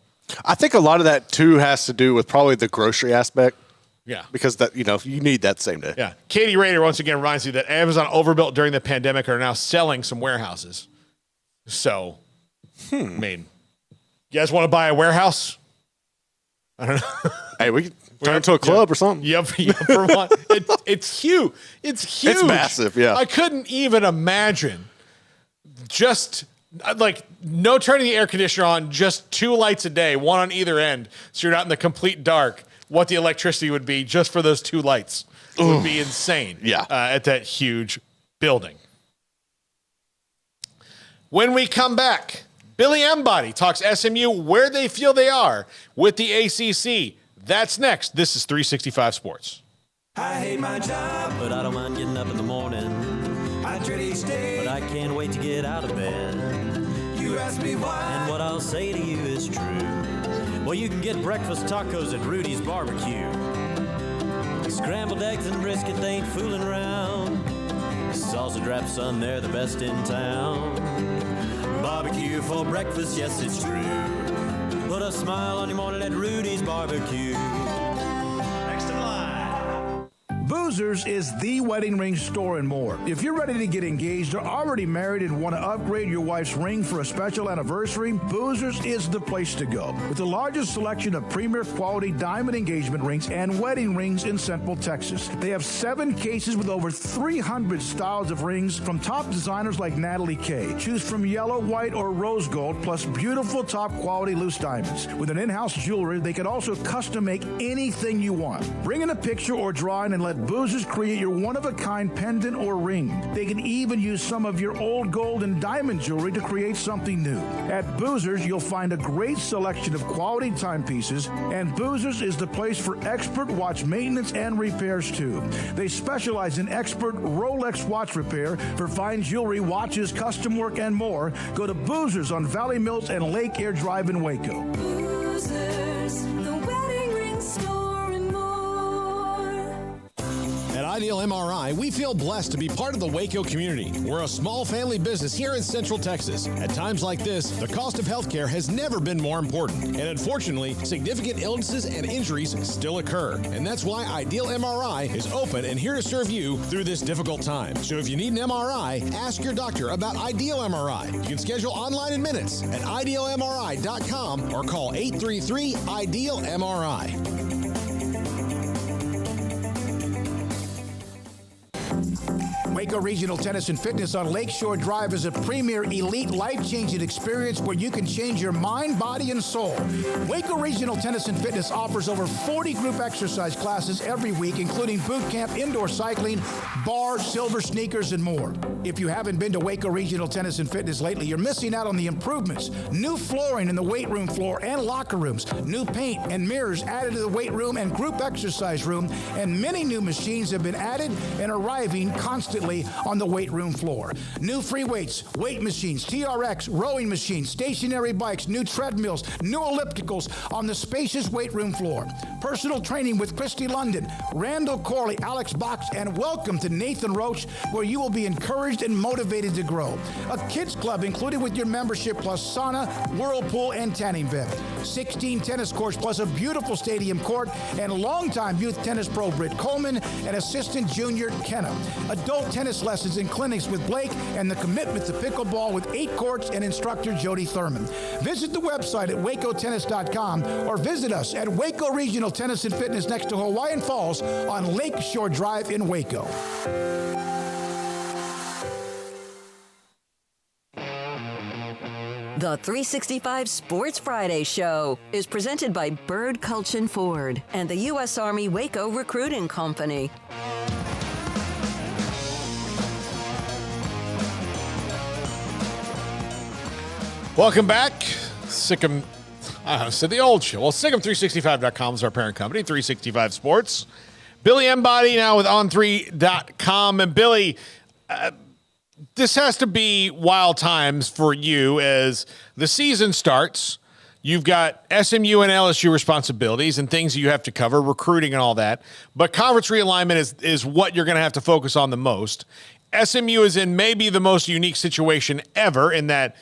G: I think a lot of that too has to do with probably the grocery aspect.
B: Yeah.
G: Because you need that same day.
B: Yeah. Katie Rader once again reminds me that Amazon overbuilt during the pandemic are now selling some warehouses. So, I mean, you guys want to buy a warehouse? I don't know.
G: Hey, we can turn it into a club or something.
B: Yep. For one. It's huge. It's huge.
G: It's massive, yeah.
B: I couldn't even imagine just no turning the air conditioner on, just 2 lights a day, one on either end, so you're not in the complete dark. What the electricity would be just for those 2 lights would be insane.
G: Yeah.
B: At that huge building. When we come back, Billy Embody talks SMU where they feel they are with the ACC. That's next. This is 365 Sports.
C: I hate my job, but I don't mind getting up in the morning. I dread each day, but I can't wait to get out of bed. You ask me why, and what I'll say to you is true. Well, you can get breakfast tacos at Rudy's Barbecue. Scrambled eggs and brisket, they ain't fooling around. Salsa drap, son, they're the best in town. Barbecue for breakfast, yes, it's true. Put a smile on your morning at Rudy's Barbecue. Next in line.
J: Boozers is the wedding ring store and more. If you're ready to get engaged or already married and want to upgrade your wife's ring for a special anniversary, Boozers is the place to go. With the largest selection of premier quality diamond engagement rings and wedding rings in Central Texas. They have 7 cases with over 300 styles of rings from top designers like Natalie Kay. Choose from yellow, white, or rose gold, plus beautiful top quality loose diamonds. With an in-house jewelry, they can also custom make anything you want. Bring in a picture or drawing and let Boozers create your one-of-a-kind pendant or ring. They can even use some of your old gold and diamond jewelry to create something new. At Boozers, you'll find a great selection of quality timepieces, and Boozers is the place for expert watch maintenance and repairs, too. They specialize in expert Rolex watch repair for fine jewelry, watches, custom work, and more. Go to Boozers on Valley Mills and Lake Air Drive in Waco.
C: Boozers, the wedding ring store and more.
J: At
K: Ideal MRI, we feel blessed to be part of the Waco community. We're a small family business here in Central Texas. At times like this, the cost of healthcare has never been more important. And unfortunately, significant illnesses and injuries still occur. And that's why Ideal MRI is open and here to serve you through this difficult time. So if you need an MRI, ask your doctor about Ideal MRI. You can schedule online in minutes at idealmri.com or call 833-IDEAL-MRI.
J: Waco Regional Tennis and Fitness on Lakeshore Drive is a premier, elite, life-changing experience where you can change your mind, body, and soul. Waco Regional Tennis and Fitness offers over 40 group exercise classes every week, including boot camp, indoor cycling, bars, silver sneakers, and more. If you haven't been to Waco Regional Tennis and Fitness lately, you're missing out on the improvements. New flooring in the weight room floor and locker rooms, new paint and mirrors added to the weight room and group exercise room, and many new machines have been added and arriving constantly on the weight room floor. New free weights, weight machines, TRX, rowing machines, stationary bikes, new treadmills, new ellipticals on the spacious weight room floor. Personal training with Christy London, Randall Corley, Alex Box, and welcome to Nathan Roach, where you will be encouraged and motivated to grow. A kids club included with your membership plus sauna, whirlpool, and tanning bed. 16 tennis courts plus a beautiful stadium court, and longtime youth tennis pro Britt Coleman and assistant junior Kenna. Adult tennis lessons and clinics with Blake, and the commitment to pickleball with 8 courts and instructor Jody Thurman. Visit the website at wacotennis.com or visit us at Waco Regional Tennis and Fitness next to Hawaiian Falls on Lakeshore Drive in Waco.
D: The 365 Sports Friday Show is presented by Bird Culchin Ford and the U.S. Army Waco Recruiting Company.
B: Welcome back. Sick'em, I said the old show. Well, Sick'em365.com is our parent company, 365 Sports. Billy Embody now with On3.com. And Billy, this has to be wild times for you as the season starts. You've got SMU and LSU responsibilities and things you have to cover, recruiting and all that. But conference realignment is what you're going to have to focus on the most. SMU is in maybe the most unique situation ever in that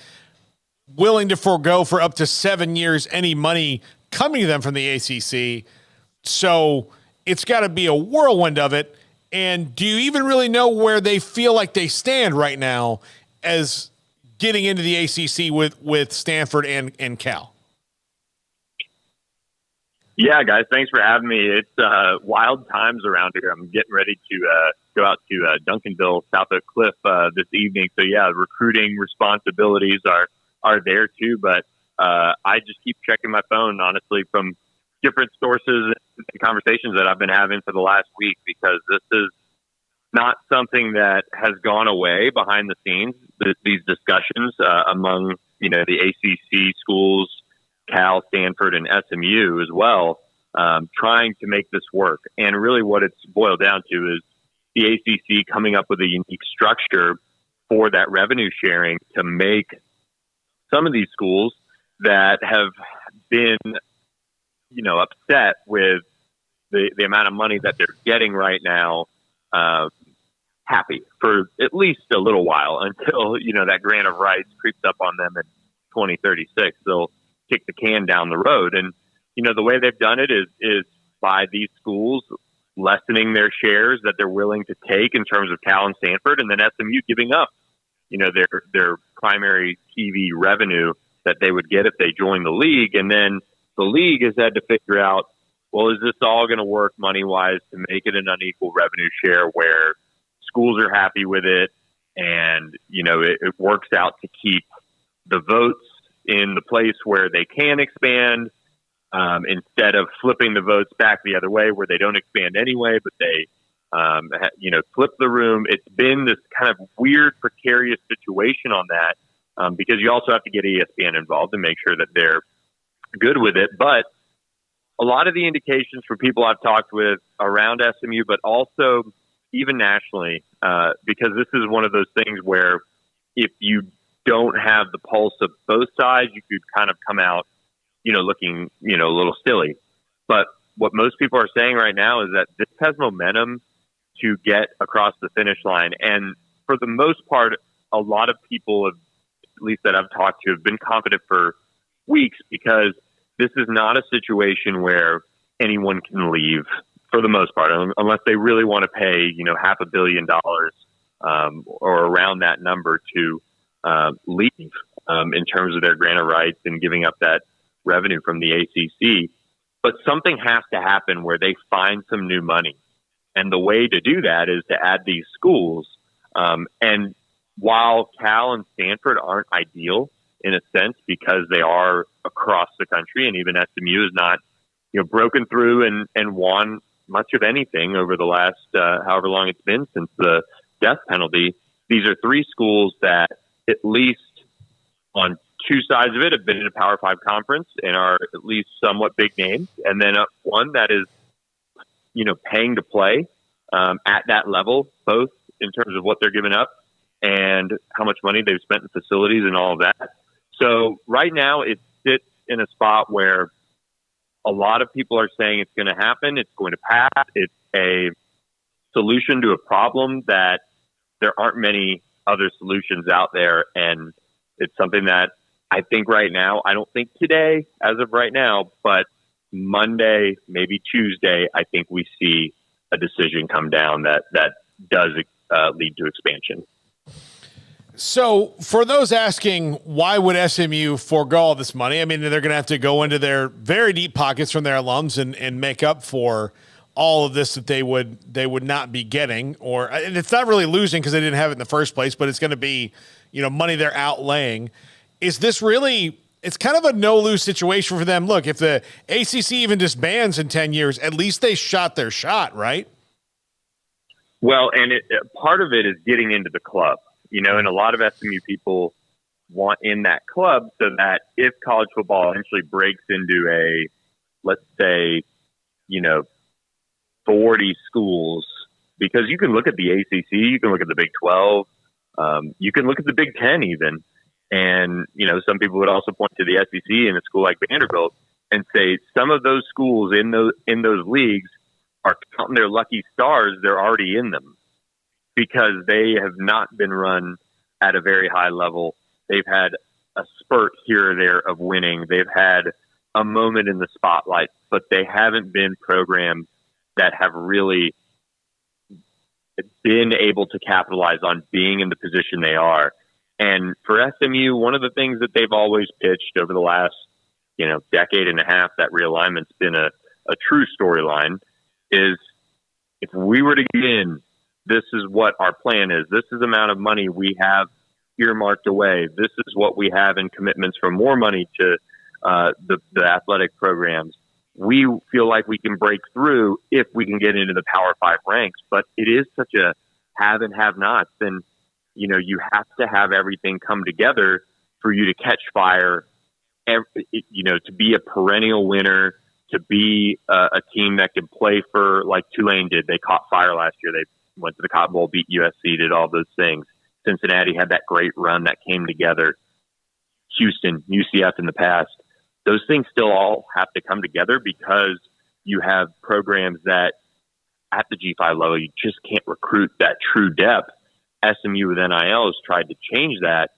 B: willing to forego for up to 7 years any money coming to them from the ACC. So it's got to be a whirlwind of it. And do you even really know where they feel like they stand right now as getting into the ACC with Stanford and Cal?
E: Yeah, guys, thanks for having me. It's wild times around here. I'm getting ready to go out to Duncanville, south of Cliff this evening. So, yeah, recruiting responsibilities are there too. But I just keep checking my phone, honestly, from different sources and conversations that I've been having for the last week, because this is not something that has gone away behind the scenes. These discussions among, the ACC schools, Cal, Stanford, and SMU as well, trying to make this work. And really what it's boiled down to is the ACC coming up with a unique structure for that revenue sharing to make some of these schools that have been, upset with the amount of money that they're getting right now, happy for at least a little while until, that grant of rights creeps up on them in 2036. They'll kick the can down the road. And, the way they've done it is by these schools lessening their shares that they're willing to take in terms of Cal and Stanford, and then SMU giving up, their primary TV revenue that they would get if they joined the league. And then the league has had to figure out, well, is this all going to work money-wise to make it an unequal revenue share where schools are happy with it and, it works out to keep the votes in the place where they can expand, instead of flipping the votes back the other way where they don't expand anyway, but they, flip the room. It's been this kind of weird, precarious situation on that, because you also have to get ESPN involved and make sure that they're good with it. But a lot of the indications from people I've talked with around SMU, but also even nationally, because this is one of those things where if you don't have the pulse of both sides, you could kind of come out, looking, a little silly. But what most people are saying right now is that this has momentum to get across the finish line. And for the most part, a lot of people, at least that I've talked to, have been confident for weeks because this is not a situation where anyone can leave for the most part, unless they really want to pay, $500 million or around that number to leave in terms of their grant of rights and giving up that revenue from the ACC. But something has to happen where they find some new money. And the way to do that is to add these schools. And while Cal and Stanford aren't ideal in a sense because they are across the country, and even SMU is not, broken through and won much of anything over the last however long it's been since the death penalty. These are three schools that at least on two sides of it have been in a Power 5 conference and are at least somewhat big names. And then one that is, paying to play at that level, both in terms of what they're giving up and how much money they've spent in facilities and all of that. So right now it sits in a spot where a lot of people are saying it's going to happen. It's going to pass. It's a solution to a problem that there aren't many other solutions out there. And it's something that I think right now, I don't think today, as of right now, but Monday, maybe Tuesday, I think we see a decision come down that does lead to expansion.
B: So for those asking, why would SMU forego all this money? I mean, they're going to have to go into their very deep pockets from their alums and make up for all of this that they would not be getting, and it's not really losing because they didn't have it in the first place, but it's going to be, money they're outlaying. Is this really, it's kind of a no-lose situation for them. Look, if the ACC even disbands in 10 years, at least they shot their shot, right?
E: Well, and part of it is getting into the club, and a lot of SMU people want in that club so that if college football eventually breaks into a, let's say, 40 schools, because you can look at the ACC, you can look at the Big 12, you can look at the Big 10 even. And, some people would also point to the SEC and a school like Vanderbilt and say some of those schools in those leagues are counting their lucky stars. They're already in them because they have not been run at a very high level. They've had a spurt here or there of winning. They've had a moment in the spotlight, but they haven't been programs that have really been able to capitalize on being in the position they are. And for SMU, one of the things that they've always pitched over the last, decade and a half, that realignment's been a true storyline, is if we were to get in, this is what our plan is. This is the amount of money we have earmarked away. This is what we have in commitments for more money to the athletic programs. We feel like we can break through if we can get into the Power 5 ranks, but it is such a have and have nots. And, you have to have everything come together for you to catch fire, to be a perennial winner, to be a team that can play for, like Tulane did. They caught fire last year. They went to the Cotton Bowl, beat USC, did all those things. Cincinnati had that great run that came together. Houston, UCF in the past. Those things still all have to come together because you have programs that at the G5 level, you just can't recruit that true depth. SMU with NIL has tried to change that.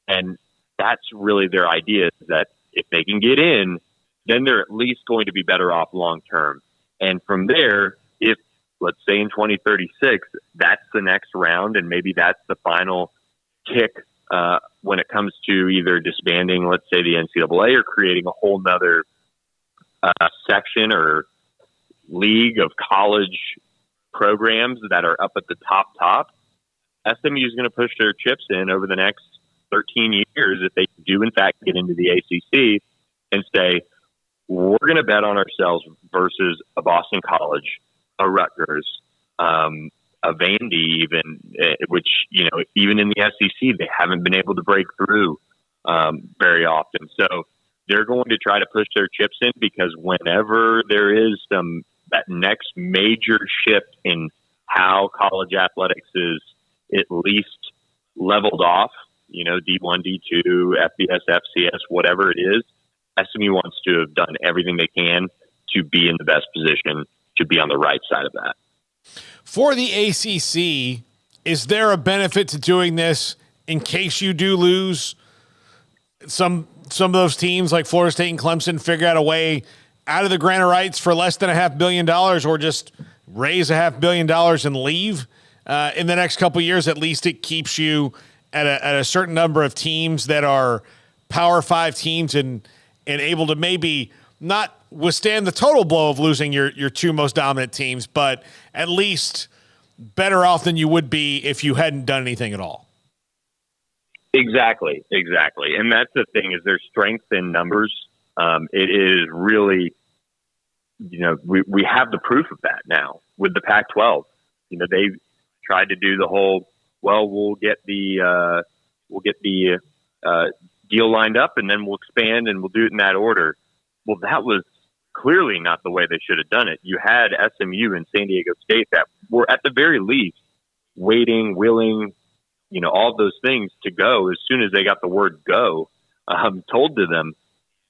E: And that's really their idea, is that if they can get in, then they're at least going to be better off long term. And from there, if, let's say in 2036, that's the next round, and maybe that's the final kick when it comes to either disbanding, let's say, the NCAA, or creating a whole nother section or league of college programs that are up at the top. SMU is going to push their chips in over the next 13 years if they do, in fact, get into the ACC and say, we're going to bet on ourselves versus a Boston College, a Rutgers, a Vandy even, which, even in the SEC, they haven't been able to break through very often. So they're going to try to push their chips in, because whenever there is that next major shift in how college athletics is at least leveled off, D1, D2, FBS, FCS, whatever it is, SMU wants to have done everything they can to be in the best position to be on the right side of that.
B: For the ACC, is there a benefit to doing this in case you do lose some of those teams like Florida State and Clemson figure out a way out of the grant of rights for less than $500 million, or just raise $500 million and leave in the next couple of years? At least it keeps you at a certain number of teams that are Power 5 teams and able to maybe not withstand the total blow of losing your two most dominant teams, but at least better off than you would be if you hadn't done anything at all.
E: Exactly. And that's the thing, is there's strength in numbers. It is really, we have the proof of that now with the Pac-12. They've tried to do the whole, we'll get the deal lined up and then we'll expand and we'll do it in that order. Well, that was clearly not the way they should have done it. You had SMU and San Diego State that were at the very least waiting, willing, all of those things to go as soon as they got the word go told to them.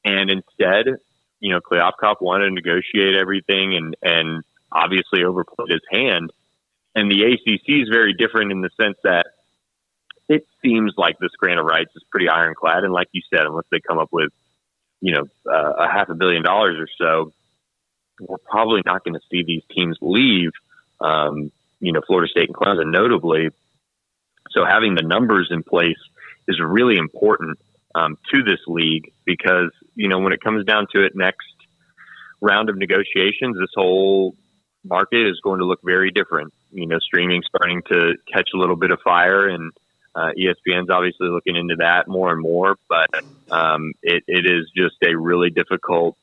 E: And instead, Kliavkoff wanted to negotiate everything and obviously overplayed his hand. And the ACC is very different in the sense that it seems like this grant of rights is pretty ironclad. And like you said, unless they come up with, $500 million or so, we're probably not going to see these teams leave, Florida State and Clemson notably. So having the numbers in place is really important to this league because, when it comes down to it, next round of negotiations, this whole market is going to look very different. Streaming starting to catch a little bit of fire, and ESPN's obviously looking into that more and more, but it is just a really difficult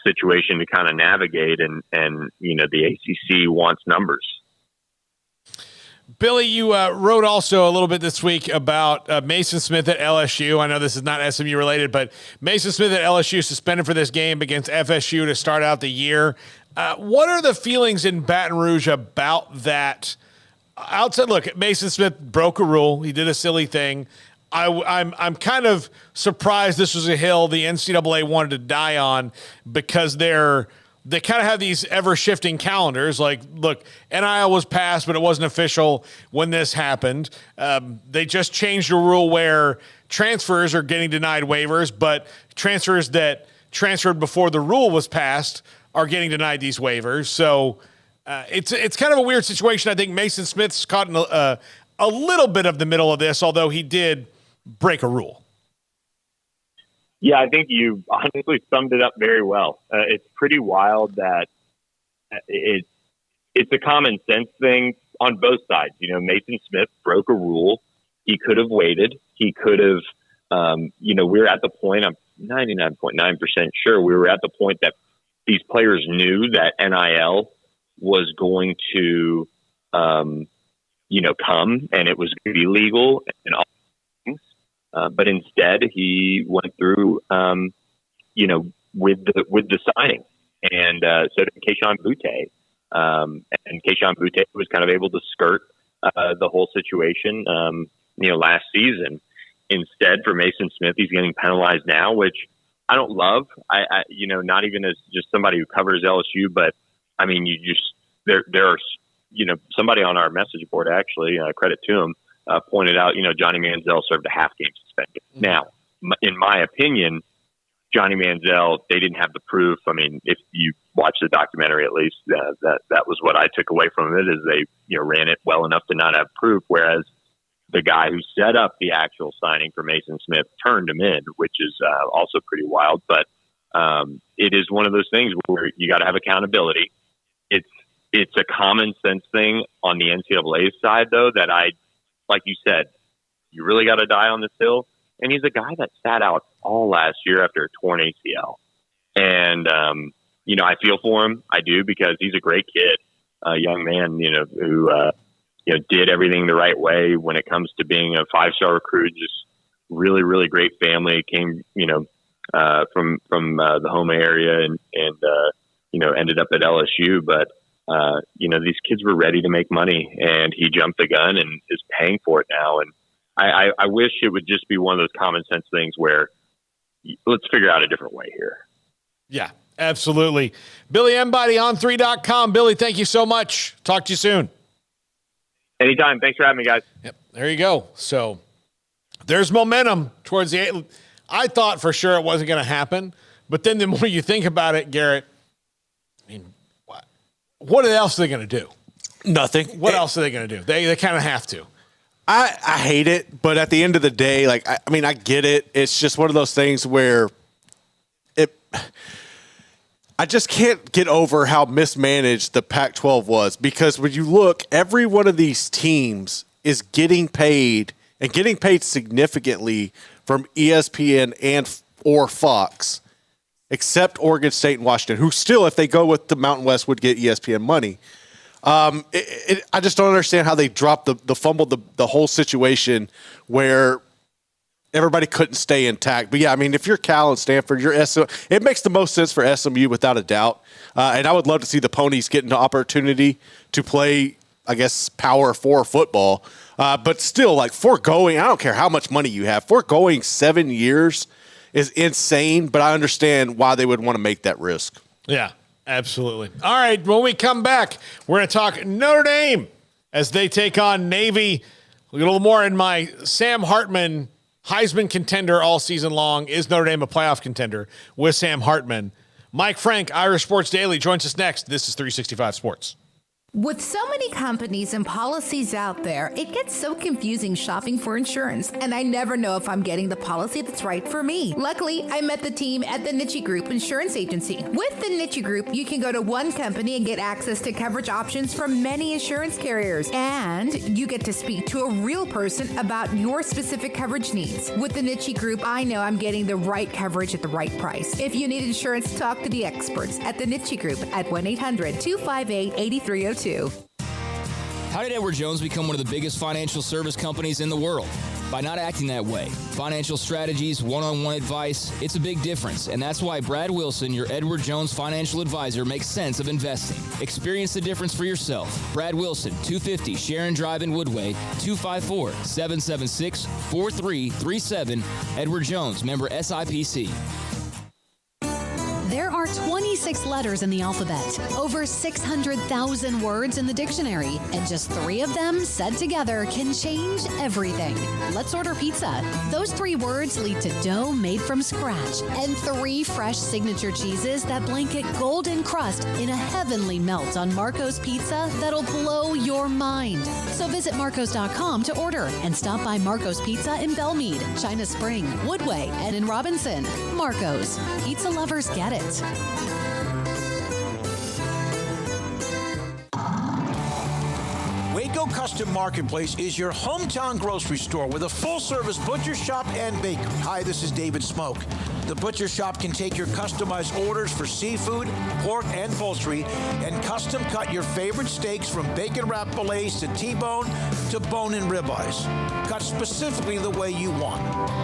E: situation to kind of navigate, and the ACC wants numbers.
B: Billy, you wrote also a little bit this week about Mason Smith at LSU. I know this is not SMU related, but Mason Smith at LSU suspended for this game against FSU to start out the year. What are the feelings in Baton Rouge about that? Outside, look, Mason Smith broke a rule. He did a silly thing. I'm kind of surprised this was a hill the NCAA wanted to die on because they kind of have these ever-shifting calendars. Like, look, NIL was passed, but it wasn't official when this happened. They just changed a rule where transfers are getting denied waivers, but transfers that transferred before the rule was passed are getting denied these waivers. So it's kind of a weird situation. I think Mason Smith's caught in a little bit of the middle of this, although he did break a rule.
E: Yeah, I think you honestly summed it up very well. It's pretty wild that it's a common sense thing on both sides. Mason Smith broke a rule. He could have waited. He could have, we're at the point, I'm 99.9% sure we were at the point that these players knew that NIL was going to, come and it was going to be legal and all things. But instead he went through, with the signing, and so did Keishawn Butte. And Keishawn Butte was kind of able to skirt the whole situation, last season. Instead, for Mason Smith, he's getting penalized now, which I don't love. I not even as just somebody who covers LSU, but I mean, there are, somebody on our message board, actually, credit to him, pointed out, Johnny Manziel served a half game suspension. Now, in my opinion, Johnny Manziel, they didn't have the proof. I mean, if you watch the documentary, at least that was what I took away from it, is they, ran it well enough to not have proof. Whereas the guy who set up the actual signing for Mason Smith turned him in, which is also pretty wild. But it is one of those things where you got to have accountability. It's a common sense thing on the NCAA side, though, that like you said, you really got to die on this hill. And he's a guy that sat out all last year after a torn ACL. And, I feel for him. I do, because he's a great kid, a young man, who, did everything the right way when it comes to being a 5-star recruit, just really, really great family, came, from the home area and ended up at LSU. But, these kids were ready to make money, and he jumped the gun and is paying for it now. And I wish it would just be one of those common sense things where let's figure out a different way here.
B: Yeah, Absolutely. Billy Embody on 3.com. Billy, thank you so much. Talk to you soon.
E: Anytime. Thanks for having me, guys.
B: Yep. There you go. So there's momentum towards the 8th. I thought for sure it wasn't going to happen. But then the more you think about it, Garrett, I mean, what else are they going to do?
G: Nothing.
B: What else are they going to do? They kind of have to.
G: I hate it, but at the end of the day, like, I mean, I get it. It's just one of those things where I just can't get over how mismanaged the Pac-12 was, because when you look, every one of these teams is getting paid and getting paid significantly from ESPN and or Fox, except Oregon State and Washington, who still, if they go with the Mountain West, would get ESPN money. I just don't understand how they dropped fumbled the whole situation where everybody couldn't stay intact. But yeah, I mean, if you're Cal and Stanford, it makes the most sense for SMU without a doubt. And I would love to see the Ponies get an opportunity to play, I guess, Power 4 football. But still, like, foregoing, I don't care how much money you have, foregoing 7 years is insane. But I understand why they would want to make that risk.
B: Yeah. Absolutely. All right, when we come back, we're going to talk Notre Dame as they take on Navy. A little more in my Sam Hartman Heisman contender all season long. Is Notre Dame a playoff contender with Sam Hartman? Mike Frank, Irish Sports Daily, joins us next. This is 365 Sports.
H: With so many companies and policies out there, it gets so confusing shopping for insurance, and I never know if I'm getting the policy that's right for me. Luckily, I met the team at the Niche Group Insurance Agency. With the Niche Group, you can go to one company and get access to coverage options from many insurance carriers, and you get to speak to a real person about your specific coverage needs. With the Niche Group, I know I'm getting the right coverage at the right price. If you need insurance, talk to the experts at the Niche Group at 1-800-258-8302.
M: How did Edward Jones become one of the biggest financial service companies in the world? By not acting that way. Financial strategies, one-on-one advice, it's a big difference. And that's why Brad Wilson, your Edward Jones financial advisor, makes sense of investing. Experience the difference for yourself. Brad Wilson, 250 Sharon Drive in Woodway, 254-776-4337. Edward Jones, member SIPC.
V: There are 26 letters in the alphabet, over 600,000 words in the dictionary, and just 3 of them said together can change everything. Let's order pizza. Those 3 words lead to dough made from scratch and 3 fresh signature cheeses that blanket golden crust in a heavenly melt on Marco's Pizza that'll blow your mind. So visit Marcos.com to order and stop by Marco's Pizza in Belmead, China Spring, Woodway, and in Robinson. Marco's. Pizza lovers get it.
J: Waco Custom Marketplace is your hometown grocery store with a full-service butcher shop and bakery. Hi, this is David Smoke. The butcher shop can take your customized orders for seafood, pork, and poultry, and custom cut your favorite steaks from bacon-wrapped fillets to T-bone to bone-in ribeyes, cut specifically the way you want.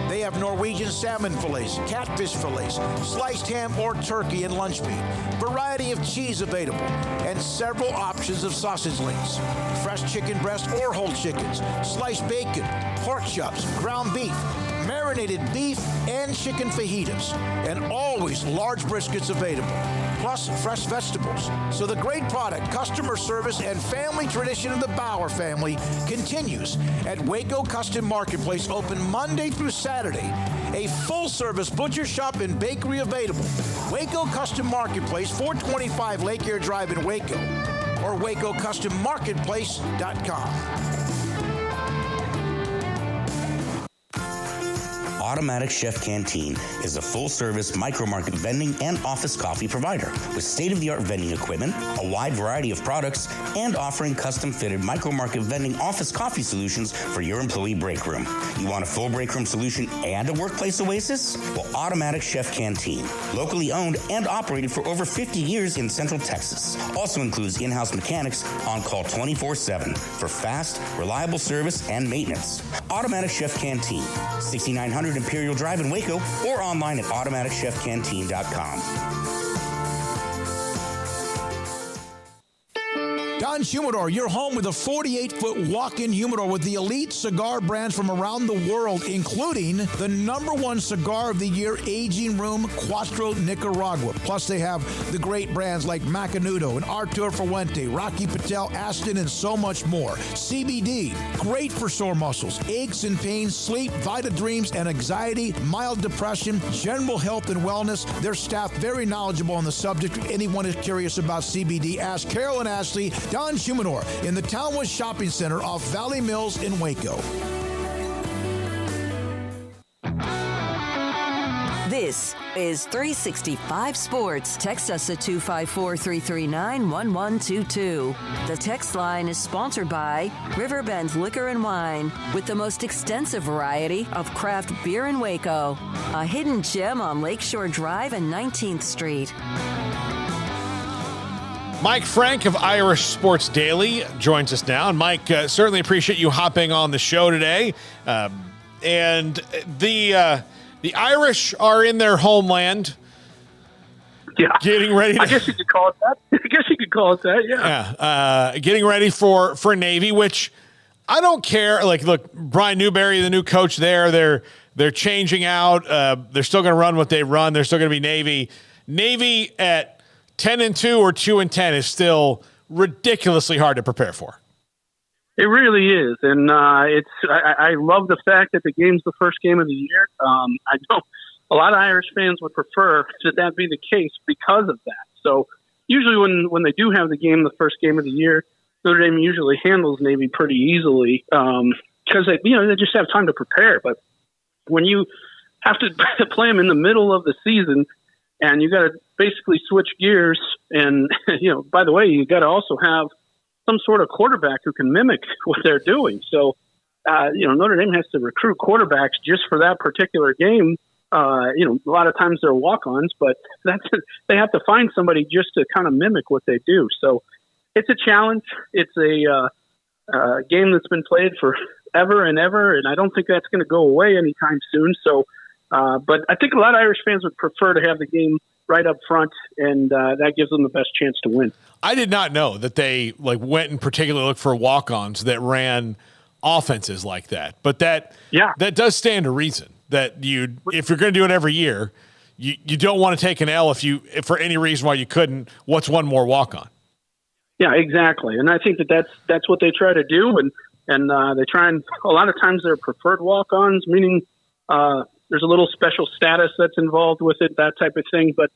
J: They have Norwegian salmon fillets, catfish fillets, sliced ham or turkey and lunch meat, variety of cheese available, and several options of sausage links, fresh chicken breast or whole chickens, sliced bacon, pork chops, ground beef, marinated beef, and chicken fajitas, and always large briskets available, plus fresh vegetables. So the great product, customer service, and family tradition of the Bauer family continues at Waco Custom Marketplace, open Monday through Saturday. A full-service butcher shop and bakery available. Waco Custom Marketplace, 425 Lake Air Drive in Waco, or WacoCustomMarketplace.com.
W: Automatic Chef Canteen is a full-service micro-market vending and office coffee provider with state-of-the-art vending equipment, a wide variety of products, and offering custom-fitted micro-market vending office coffee solutions for your employee break room. You want a full break room solution and a workplace oasis? Well, Automatic Chef Canteen, locally owned and operated for over 50 years in Central Texas, also includes in-house mechanics on call 24/7 for fast, reliable service and maintenance. Automatic Chef Canteen, 6900 Imperial Drive in Waco, or online at automaticchefcanteen.com.
J: Don's Humidor, your home with a 48-foot walk-in humidor with the elite cigar brands from around the world, including the #1 cigar of the year, Aging Room Cuatro Nicaragua. Plus, they have the great brands like Macanudo and Artur Fuente, Rocky Patel, Aston, and so much more. CBD, great for sore muscles, aches and pains, sleep, Vita Dreams, and anxiety, mild depression, general health and wellness. Their staff very knowledgeable on the subject. If anyone is curious about CBD, ask Carol and Ashley. Don's Humidor in the Townwood Shopping Center off Valley Mills in Waco.
D: This is 365 Sports. Text us at 254-339-1122. The text line is sponsored by Riverbend Liquor and Wine, with the most extensive variety of craft beer in Waco. A hidden gem on Lakeshore Drive and 19th Street.
B: Mike Frank of Irish Sports Daily joins us now. And Mike, certainly appreciate you hopping on the show today. And the Irish are in their homeland.
I: Yeah.
B: Getting ready.
I: I guess you could call it that. Yeah.
B: Getting ready for Navy, which I don't care. Like, look, Brian Newberry, the new coach there, they're changing out. They're still going to run what they run. They're still going to be Navy. Navy at 10-2 or 2-10 is still ridiculously hard to prepare for.
I: It really is, and I love the fact that the game's the first game of the year. I know a lot of Irish fans would prefer that be the case because of that. So usually when they do have the game, the first game of the year, Notre Dame usually handles Navy pretty easily because they just have time to prepare. But when you have to play them in the middle of the season, and you got to basically switch gears, and by the way, you got to also have some sort of quarterback who can mimic what they're doing. So, Notre Dame has to recruit quarterbacks just for that particular game. A lot of times they're walk-ons, but they have to find somebody just to kind of mimic what they do. So it's a challenge. It's a game that's been played forever and ever, and I don't think that's going to go away anytime soon. So, but I think a lot of Irish fans would prefer to have the game right up front, and that gives them the best chance to win.
B: I did not know that they went and particularly looked for walk-ons that ran offenses like that. But that does stand to reason that if you're going to do it every year, you don't want to take an L if for any reason why you couldn't. What's one more walk-on?
I: Yeah, exactly. And I think that's what they try to do, and they try, and a lot of times they're preferred walk-ons, meaning there's a little special status that's involved with it, that type of thing. But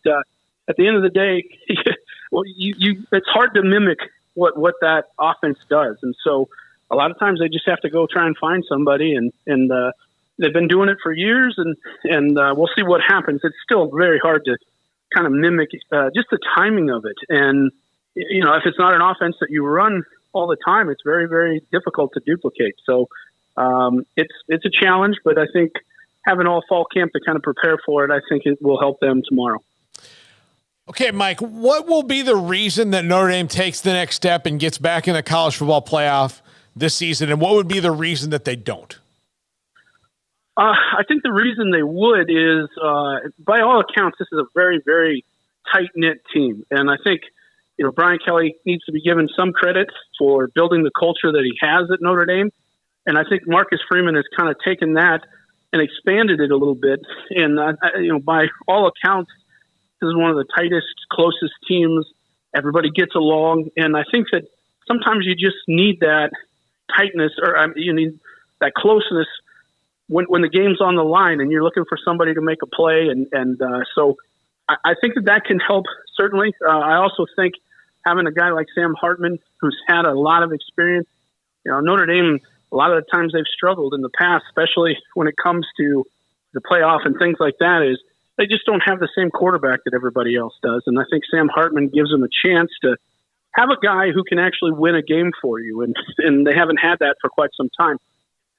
I: at the end of the day, it's hard to mimic what that offense does. And so a lot of times they just have to go try and find somebody, and they've been doing it for years, and we'll see what happens. It's still very hard to kind of mimic just the timing of it. And, if it's not an offense that you run all the time, it's very, very difficult to duplicate. So it's a challenge, but I think having all fall camp to kind of prepare for it, I think it will help them tomorrow.
B: Okay, Mike, what will be the reason that Notre Dame takes the next step and gets back in the college football playoff this season, and what would be the reason that they don't?
I: I think the reason they would is, by all accounts, this is a very, very tight-knit team. And I think, Brian Kelly needs to be given some credit for building the culture that he has at Notre Dame. And I think Marcus Freeman has kind of taken that and expanded it a little bit. And, by all accounts, this is one of the tightest, closest teams. Everybody gets along. And I think that sometimes you just need that tightness, or you need that closeness when the game's on the line and you're looking for somebody to make a play. And so I think that can help, certainly. I also think having a guy like Sam Hartman, who's had a lot of experience, Notre Dame, a lot of the times they've struggled in the past, especially when it comes to the playoff and things like that, is they just don't have the same quarterback that everybody else does. And I think Sam Hartman gives them a chance to have a guy who can actually win a game for you. And they haven't had that for quite some time.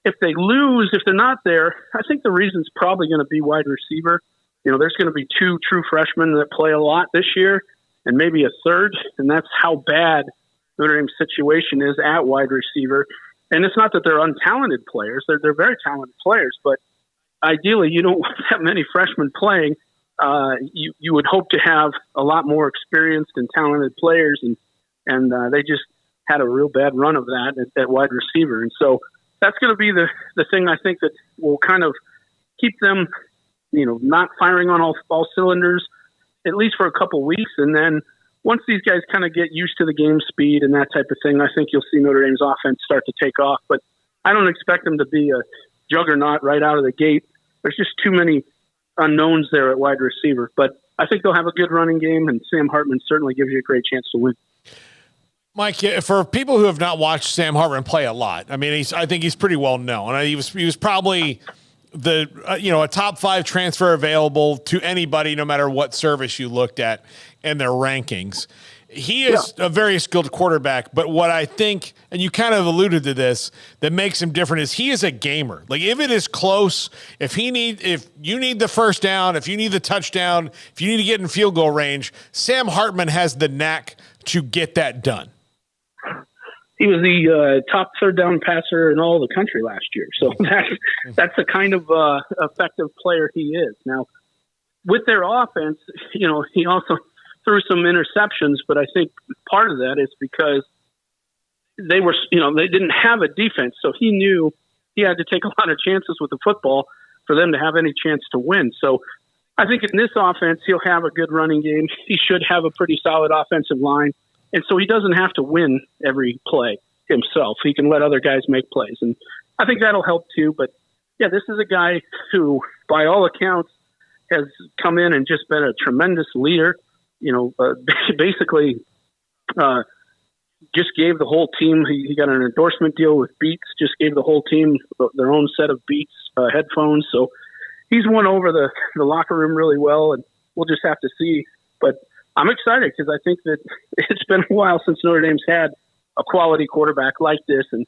I: If they lose, if they're not there, I think the reason's probably going to be wide receiver. There's going to be 2 true freshmen that play a lot this year and maybe a third. And that's how bad Notre Dame's situation is at wide receiver. And it's not that they're untalented players. They're very talented players, but ideally you don't want that many freshmen playing. You would hope to have a lot more experienced and talented players, and they just had a real bad run of that at wide receiver. And so that's going to be the thing I think that will kind of keep them, not firing on all cylinders, at least for a couple weeks. And then once these guys kind of get used to the game speed and that type of thing, I think you'll see Notre Dame's offense start to take off. But I don't expect them to be a juggernaut right out of the gate. There's just too many unknowns there at wide receiver. But I think they'll have a good running game, and Sam Hartman certainly gives you a great chance to win.
B: Mike, for people who have not watched Sam Hartman play a lot, I mean, I think he's pretty well known. He was probably a top 5 transfer available to anybody, no matter what service you looked at in their rankings. He is a very skilled quarterback, but what I think, and you kind of alluded to this, that makes him different is he is a gamer. Like, if it is close, if you need the first down, if you need the touchdown, if you need to get in field goal range, Sam Hartman has the knack to get that done.
I: He was the top third down passer in all the country last year. So that's the kind of effective player he is. Now, with their offense, he also threw some interceptions, but I think part of that is because they were, they didn't have a defense. So he knew he had to take a lot of chances with the football for them to have any chance to win. So I think in this offense, he'll have a good running game. He should have a pretty solid offensive line. And so he doesn't have to win every play himself. He can let other guys make plays. And I think that'll help too. But yeah, this is a guy who, by all accounts, has come in and just been a tremendous leader. Basically just gave the whole team, he got an endorsement deal with Beats, just gave the whole team their own set of Beats headphones. So he's won over the locker room really well, and we'll just have to see. But I'm excited because I think that it's been a while since Notre Dame's had a quality quarterback like this. And,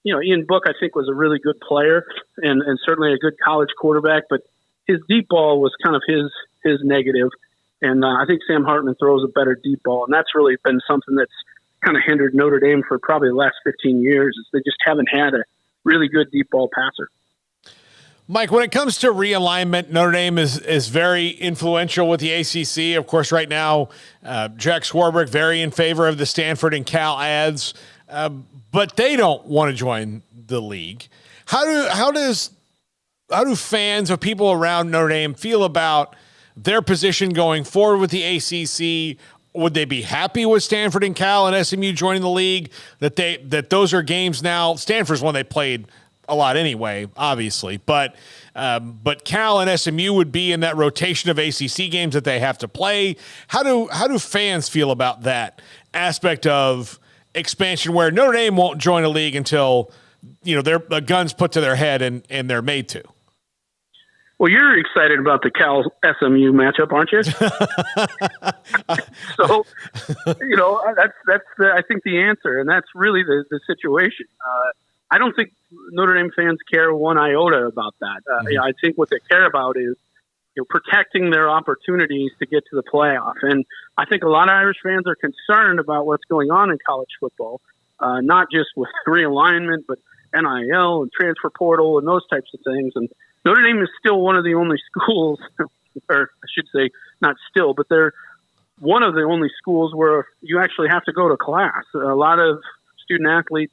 I: Ian Book, I think, was a really good player and certainly a good college quarterback, but his deep ball was kind of his negative. And I think Sam Hartman throws a better deep ball, and that's really been something that's kind of hindered Notre Dame for probably the last 15 years. Is they just haven't had a really good deep ball passer.
B: Mike, when it comes to realignment, Notre Dame is very influential with the ACC. Of course, right now, Jack Swarbrick very in favor of the Stanford and Cal ads, but they don't want to join the league. How do fans or people around Notre Dame feel about their position going forward with the ACC? Would they be happy with Stanford and Cal and SMU joining the league? That those are games now. Stanford's one they played a lot anyway, obviously, but Cal and SMU would be in that rotation of ACC games that they have to play. How do fans feel about that aspect of expansion, where Notre Dame won't join a league until their guns put to their head and they're made to?
I: Well, you're excited about the Cal SMU matchup, aren't you? So, that's I think the answer, and that's really the situation. I don't think Notre Dame fans care one iota about that. I think what they care about is protecting their opportunities to get to the playoff. And I think a lot of Irish fans are concerned about what's going on in college football, not just with realignment, but NIL and transfer portal and those types of things. And Notre Dame is still one of the only schools, or I should say not still, but they're one of the only schools where you actually have to go to class. A lot of student athletes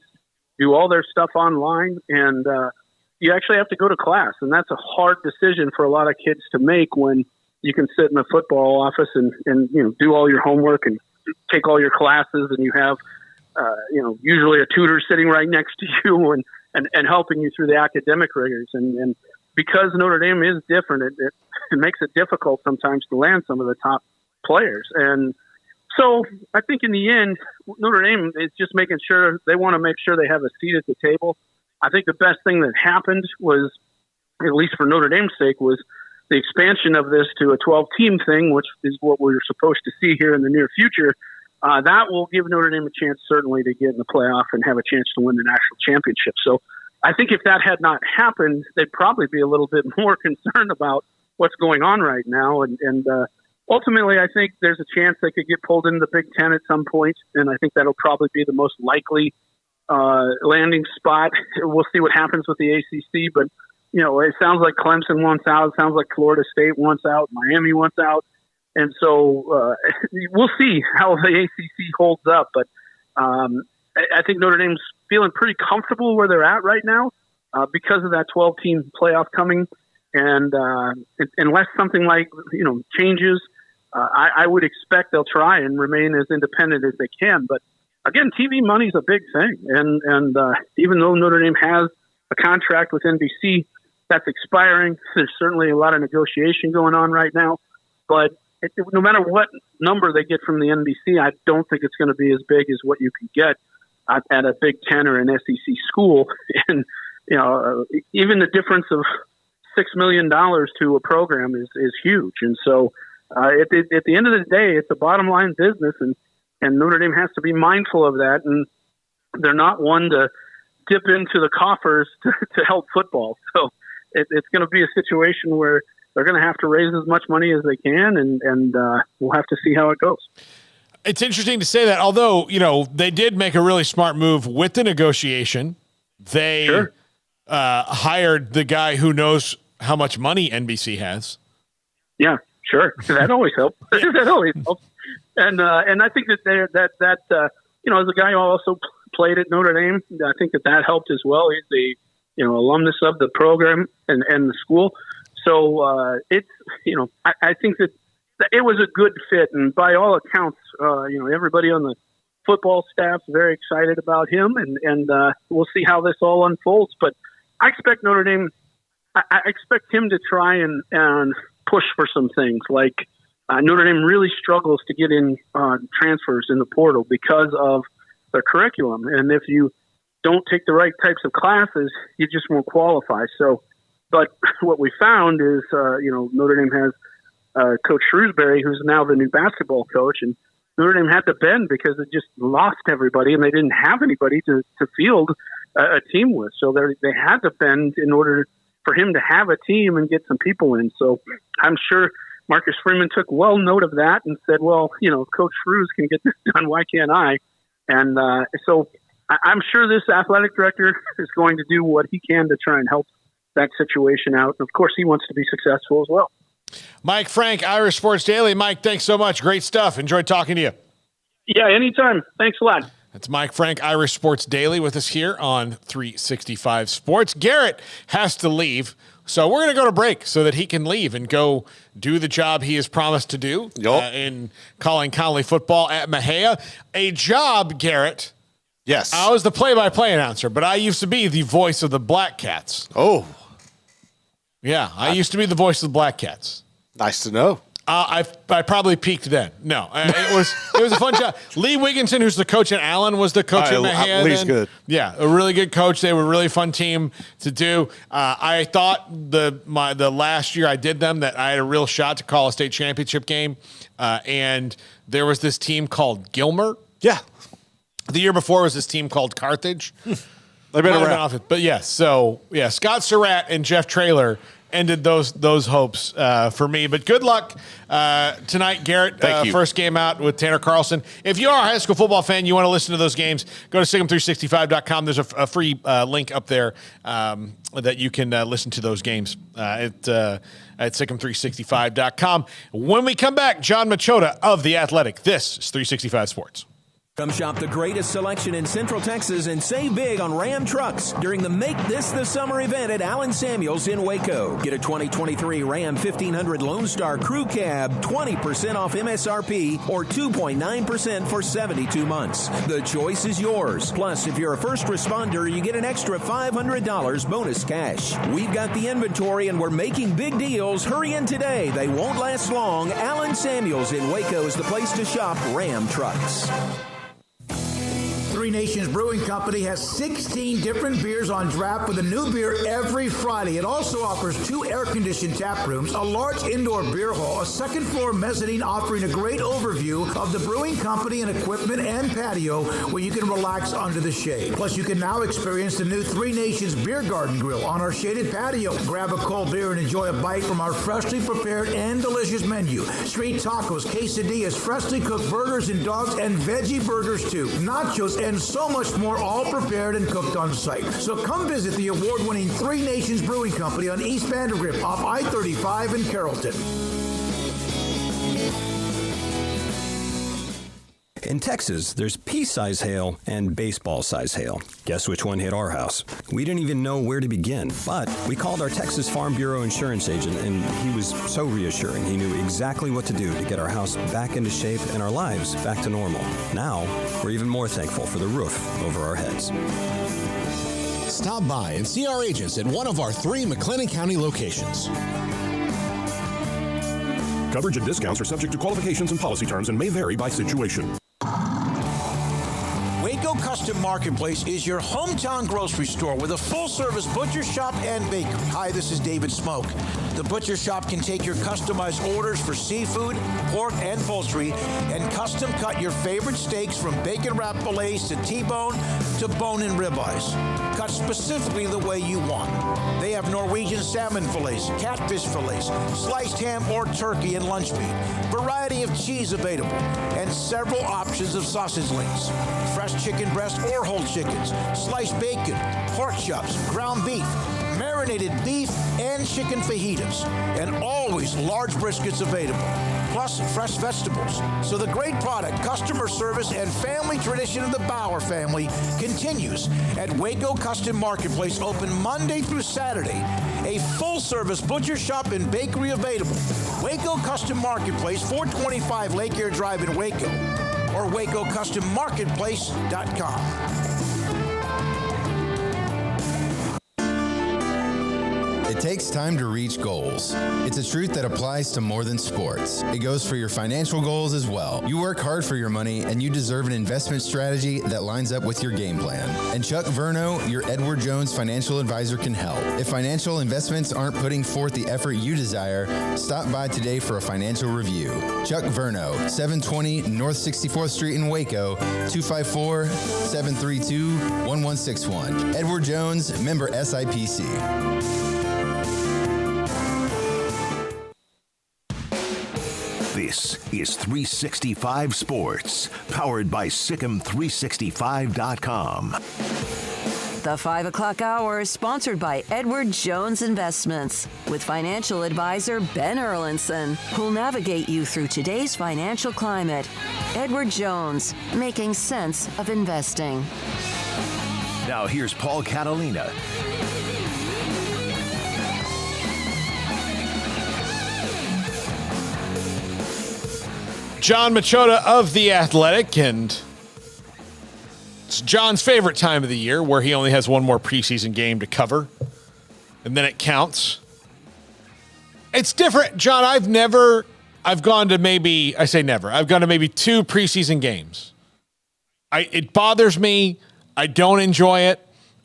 I: do all their stuff online, and you actually have to go to class. And that's a hard decision for a lot of kids to make when you can sit in the football office and do all your homework and take all your classes, and you have, usually a tutor sitting right next to you and helping you through the academic rigors. And because Notre Dame is different, it makes it difficult sometimes to land some of the top players. And so I think in the end, Notre Dame is just making sure they want to make sure they have a seat at the table. I think the best thing that happened was, at least for Notre Dame's sake, was the expansion of this to a 12-team thing, which is what we're supposed to see here in the near future. That will give Notre Dame a chance, certainly, to get in the playoff and have a chance to win the national championship. So I think if that had not happened, they'd probably be a little bit more concerned about what's going on right now. And ultimately, I think there's a chance they could get pulled into the Big Ten at some point, and I think that'll probably be the most likely landing spot. We'll see what happens with the ACC, but it sounds like Clemson wants out. It sounds like Florida State wants out. Miami wants out. And so we'll see how the ACC holds up. But I think Notre Dame's feeling pretty comfortable where they're at right now because of that 12-team playoff coming. And unless something like, changes, I would expect they'll try and remain as independent as they can. But again, TV money's a big thing. And even though Notre Dame has a contract with NBC that's expiring, there's certainly a lot of negotiation going on right now. But no matter what number they get from the NBC, I don't think it's going to be as big as what you can get at a Big Ten or an SEC school. And, even the difference of $6 million to a program is huge. And so at the end of the day, it's a bottom line business, and Notre Dame has to be mindful of that. And they're not one to dip into the coffers to help football. So it's going to be a situation where they're going to have to raise as much money as they can, and we'll have to see how it goes.
B: It's interesting to say that, although, they did make a really smart move with the negotiation. They hired the guy who knows how much money NBC has.
I: Yeah, sure. That always helps. That always helps. And I think that as a guy who also played at Notre Dame, I think that helped as well. He's the alumnus of the program and the school. So it's I think that it was a good fit, and by all accounts, everybody on the football staff is very excited about him, and we'll see how this all unfolds. But I expect Notre Dame. I expect him to try and push for some things. Like Notre Dame really struggles to get in transfers in the portal because of their curriculum, and if you don't take the right types of classes, you just won't qualify. So, but what we found is, Notre Dame has Coach Shrewsbury, who's now the new basketball coach, and Notre Dame had to bend because it just lost everybody, and they didn't have anybody to field a team with. So they had to bend in order for him to have a team and get some people in. So I'm sure Marcus Freeman took well note of that and said, well, Coach Shrews can get this done. Why can't I? And so I'm sure this athletic director is going to do what he can to try and help that situation out. And of course, he wants to be successful as well.
B: Mike Frank, Irish Sports Daily. Mike, thanks so much. Great stuff. Enjoyed talking to you.
I: Yeah, anytime. Thanks a lot.
B: That's Mike Frank, Irish Sports Daily, with us here on 365 Sports. Garrett has to leave, so we're going to go to break so that he can leave and go do the job he has promised to do in calling Connolly football at Machota. A job, Garrett.
G: Yes.
B: I was the play-by-play announcer, but I used to be the voice of the Black Cats.
G: Oh.
B: Yeah, I used to be the voice of the Black Cats.
G: Nice to know.
B: I probably peaked then. No, it was a fun job. Lee Wigginton, who's the coach at Allen, was the coach at Machota.
G: Lee's good.
B: Yeah, a really good coach. They were a really fun team to do. I thought the last year I did them that I had a real shot to call a state championship game, and there was this team called Gilmer.
G: Yeah.
B: The year before was this team called Carthage.
G: They've been around.
B: But yes, Scott Surratt and Jeff Traylor ended those hopes for me. But good luck tonight, Garrett.
G: Thank you.
B: First game out with Tanner Carlson. If you are a high school football fan, you want to listen to those games, go to SIGM365.com. There's a free link up there that you can listen to those games at SIGM365.com. When we come back, John Machota of The Athletic. This is 365 Sports.
Q: Come shop the greatest selection in Central Texas and save big on Ram trucks during the Make This the Summer event at Allen Samuels in Waco. Get a 2023 Ram 1500 Lone Star Crew Cab, 20% off MSRP or 2.9% for 72 months. The choice is yours. Plus, if you're a first responder, you get an extra $500 bonus cash. We've got the inventory and we're making big deals. Hurry in today. They won't last long. Allen Samuels in Waco is the place to shop Ram trucks.
J: Three Nations Brewing Company has 16 different beers on draft with a new beer every Friday. It also offers 2 air-conditioned tap rooms, a large indoor beer hall, a second-floor mezzanine offering a great overview of the brewing company and equipment and patio where you can relax under the shade. Plus, you can now experience the new Three Nations Beer Garden Grill on our shaded patio. Grab a cold beer and enjoy a bite from our freshly prepared and delicious menu. Street tacos, quesadillas, freshly cooked burgers and dogs, and veggie burgers too. Nachos and so much more, all prepared and cooked on site. So come visit the award-winning Three Nations Brewing Company on East Vandergrift off I-35 in Carrollton.
L: In Texas, there's pea-size hail and baseball-size hail. Guess which one hit our house? We didn't even know where to begin, but we called our Texas Farm Bureau insurance agent, and he was so reassuring. He knew exactly what to do to get our house back into shape and our lives back to normal. Now, we're even more thankful for the roof over our heads.
K: Stop by and see our agents at one of our 3 McLennan County locations.
P: Coverage and discounts are subject to qualifications and policy terms and may vary by situation.
J: Waco Custom Marketplace is your hometown grocery store with a full-service butcher shop and bakery. Hi, this is David Smoke. The butcher shop can take your customized orders for seafood, pork, and poultry and custom cut your favorite steaks from bacon wrap fillets to T-bone to bone-in ribeyes. Cut specifically the way you want. They have Norwegian salmon fillets, catfish fillets, sliced ham or turkey and lunch meat, variety of cheese available, and several options of sausage links. Fresh chicken breast or whole chickens, sliced bacon, pork chops, ground beef, marinated beef, and chicken fajitas, and always large briskets available, plus fresh vegetables. So the great product, customer service, and family tradition of the Bauer family continues at Waco Custom Marketplace, open Monday through Saturday. A full-service butcher shop and bakery available. Waco Custom Marketplace, 425 Lake Air Drive in Waco, or WacoCustomMarketplace.com.
N: It takes time to reach goals. It's a truth that applies to more than sports. It goes for your financial goals as well. You work hard for your money, and you deserve an investment strategy that lines up with your game plan. And Chuck Verno, your Edward Jones financial advisor, can help. If financial investments aren't putting forth the effort you desire, stop by today for a financial review. Chuck Verno, 720 North 64th Street in Waco, 254-732-1161. Edward Jones, member SIPC.
O: This is 365 Sports, powered by Sikkim365.com.
D: The 5 o'clock hour is sponsored by Edward Jones Investments with financial advisor Ben Erlinson, who'll navigate you through today's financial climate. Edward Jones, making sense of investing.
O: Now here's Paul Catalina.
B: John Machota of The Athletic, and it's John's favorite time of the year where he only has one more preseason game to cover, and then it counts. It's different, John. I've gone to maybe 2 preseason games. It bothers me. I don't enjoy it.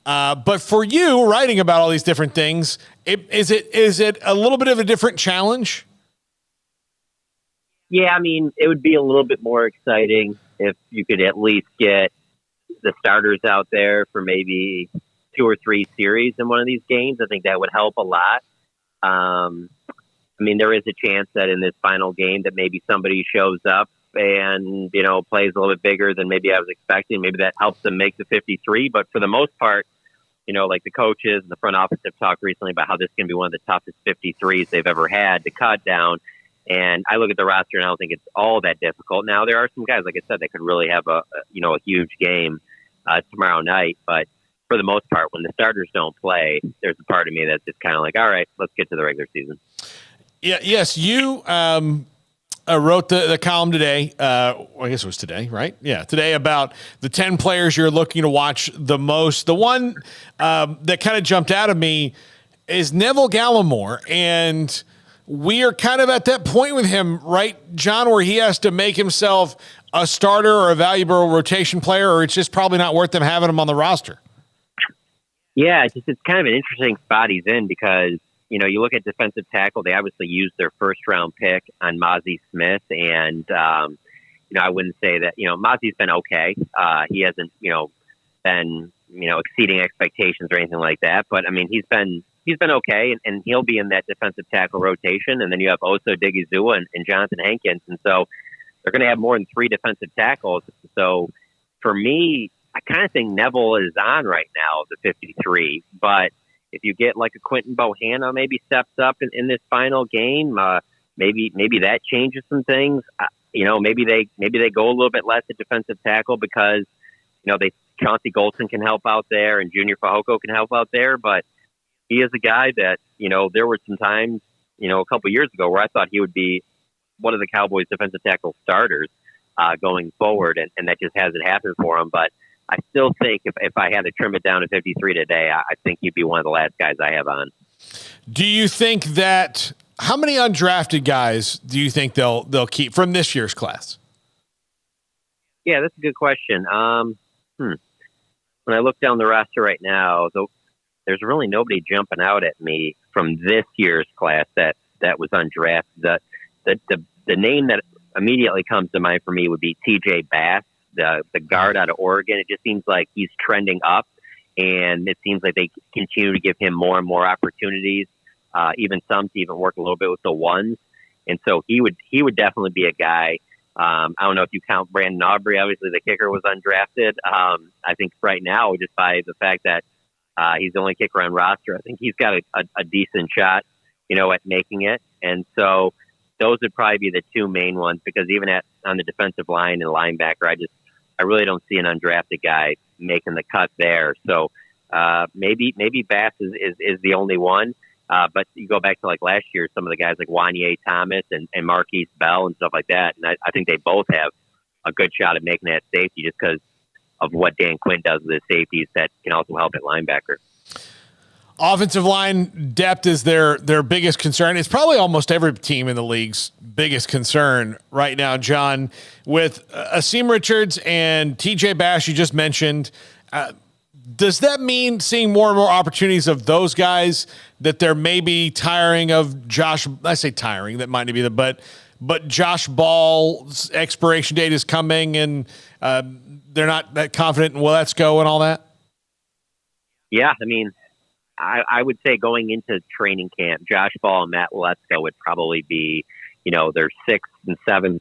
B: But for you, writing about all these different things, is it a little bit of a different challenge?
X: Yeah, I mean, it would be a little bit more exciting if you could at least get the starters out there for maybe 2 or 3 series in one of these games. I think that would help a lot. I mean, there is a chance that in this final game that maybe somebody shows up and, plays a little bit bigger than maybe I was expecting. Maybe that helps them make the 53. But for the most part, like the coaches and the front office have talked recently about how this is going to be one of the toughest 53s they've ever had to cut down. And I look at the roster and I don't think it's all that difficult. Now, there are some guys, like I said, that could really have a huge game tomorrow night. But for the most part, when the starters don't play, there's a part of me that's just kind of like, all right, let's get to the regular season. Yeah. Yes. You wrote the column today. I guess it was today, right? Yeah. Today about the 10 players you're looking to watch the most. The one that kind of jumped out of me is Neville Gallimore. And we are kind of at that point with him, right, John, where he has to make himself a starter or a valuable rotation player, or it's just probably not worth them having him on the roster. Yeah, it's kind of an interesting spot he's in because, you look at defensive tackle, they obviously used their first-round pick on Mozzie Smith, and, I wouldn't say that, Mozzie's been okay. He hasn't, been, exceeding expectations or anything like that, but, I mean, he's been okay, and he'll be in that defensive tackle rotation. And then you have Oso Digizua and Jonathan Hankins. And so they're going to have more than 3 defensive tackles. So for me, I kind of think Neville is on right now, the 53. But if you get like a Quentin Bohanna maybe steps up in this final game, maybe that changes some things. maybe they go a little bit less at defensive tackle because, Chauncey Golson can help out there and Junior Fahoko can help out there. But he is a guy that, there were some times, a couple years ago where I thought he would be one of the Cowboys defensive tackle starters going forward. And that just hasn't happened for him. But I still think if I had to trim it down to 53 today, I think he'd be one of the last guys I have on.
B: Do you think that how many undrafted guys do you think they'll keep from this year's class?
X: Yeah, that's a good question. When I look down the roster right now, there's really nobody jumping out at me from this year's class that was undrafted. The name that immediately comes to mind for me would be TJ Bass, the guard out of Oregon. It just seems like he's trending up, and it seems like they continue to give him more and more opportunities, even some to even work a little bit with the ones. And so he would definitely be a guy. I don't know if you count Brandon Aubrey. Obviously, the kicker was undrafted. I think right now, just by the fact that he's the only kicker on roster, I think he's got a decent shot, at making it. And so those would probably be the two main ones, because even on the defensive line and linebacker, I really don't see an undrafted guy making the cut there. So maybe Bass is the only one. But you go back to like last year, some of the guys like Wanye Thomas and Marquise Bell and stuff like that. And I think they both have a good shot at making that safety just because of what Dan Quinn does with his safeties that can also help at linebacker.
B: Offensive line depth is their biggest concern. It's probably almost every team in the league's biggest concern right now, John. With Asim Richards and TJ Bass, you just mentioned, does that mean seeing more and more opportunities of those guys, that they're maybe tiring of Josh? I say tiring, that might not be but Josh Ball's expiration date is coming, and they're not that confident in let's go and all that?
X: Yeah, I mean, I would say going into training camp, Josh Ball and Matt Letzko would probably be, their 6th and 7th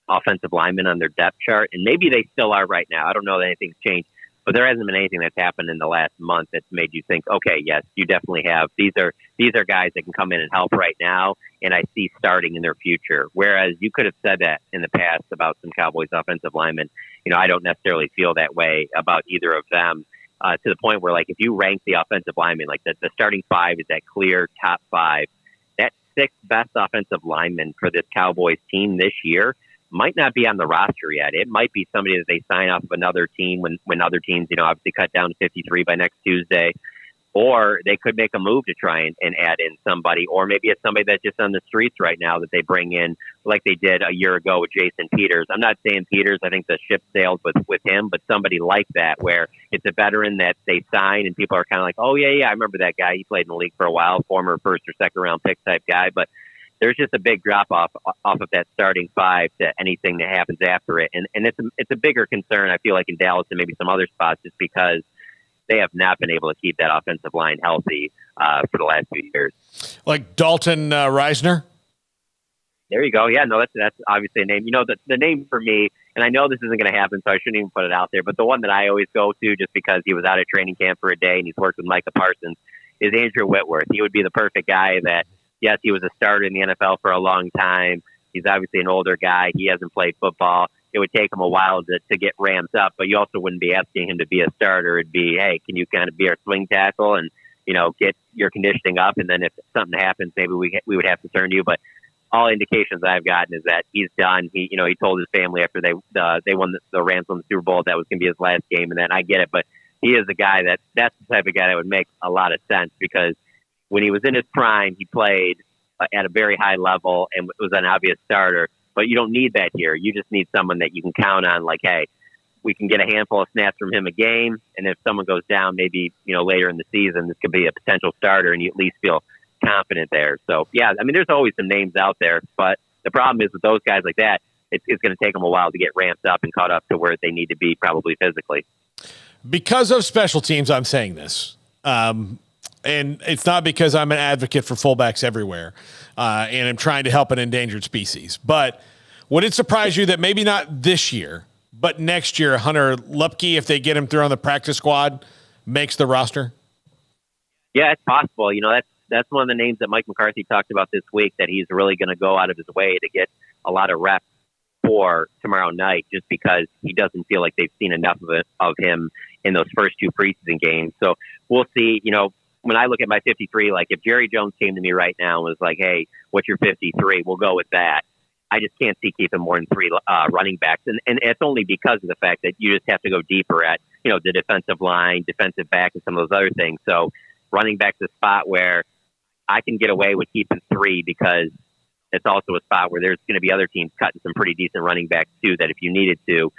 X: offensive linemen on their depth chart. And maybe they still are right now. I don't know that anything's changed, but there hasn't been anything that's happened in the last month that's made you think, okay, yes, you definitely have. These are guys that can come in and help right now, and I see starting in their future. Whereas you could have said that in the past about some Cowboys offensive linemen. I don't necessarily feel that way about either of them. To the point where, like, if you rank the offensive linemen, like the starting 5 is that clear top 5, that 6th best offensive lineman for this Cowboys team this year might not be on the roster yet. It might be somebody that they sign off of another team when other teams, obviously cut down to 53 by next Tuesday. Or they could make a move to try and add in somebody, or maybe it's somebody that's just on the streets right now that they bring in like they did a year ago with Jason Peters. I'm not saying Peters, I think the ship sailed with him, but somebody like that where it's a veteran that they sign and people are kind of like, oh, yeah, I remember that guy. He played in the league for a while, former 1st or 2nd round pick type guy. But there's just a big drop off of that starting 5 to anything that happens after it. And it's a bigger concern, I feel like, in Dallas and maybe some other spots, just because they have not been able to keep that offensive line healthy for the last few years.
B: Like Dalton Reisner?
X: There you go. Yeah, no, that's obviously a name. The name for me, and I know this isn't going to happen, so I shouldn't even put it out there, but the one that I always go to just because he was out at training camp for a day and he's worked with Micah Parsons is Andrew Whitworth. He would be the perfect guy that, yes, he was a starter in the NFL for a long time. He's obviously an older guy. He hasn't played football. It would take him a while to get ramped up, but you also wouldn't be asking him to be a starter. It'd be, hey, can you kind of be our swing tackle and, get your conditioning up? And then if something happens, maybe we would have to turn to you. But all indications I've gotten is that he's done. He told his family after they won the Rams won the Super Bowl, that was going to be his last game. And then I get it, but he is a guy that's the type of guy that would make a lot of sense, because when he was in his prime, he played at a very high level and was an obvious starter. But you don't need that here. You just need someone that you can count on, like, hey, we can get a handful of snaps from him a game, and if someone goes down, maybe, later in the season, this could be a potential starter, and you at least feel confident there. So, yeah, I mean, there's always some names out there, but the problem is with those guys like that, it's going to take them a while to get ramped up and caught up to where they need to be probably physically.
B: Because of special teams, I'm saying this. And it's not because I'm an advocate for fullbacks everywhere and I'm trying to help an endangered species. But would it surprise you that maybe not this year, but next year, Hunter Lupke, if they get him through on the practice squad, makes the roster?
X: Yeah, it's possible. That's one of the names that Mike McCarthy talked about this week, that he's really going to go out of his way to get a lot of reps 4 tomorrow night, just because he doesn't feel like they've seen enough of him in those first 2 preseason games. So we'll see. When I look at my 53, like if Jerry Jones came to me right now and was like, "Hey, what's your 53?" We'll go with that. I just can't see keeping more than 3 running backs, and it's only because of the fact that you just have to go deeper at the defensive line, defensive back, and some of those other things. So running back's a spot where I can get away with keeping 3 because it's also a spot where there's going to be other teams cutting some pretty decent running backs too, that if you needed to,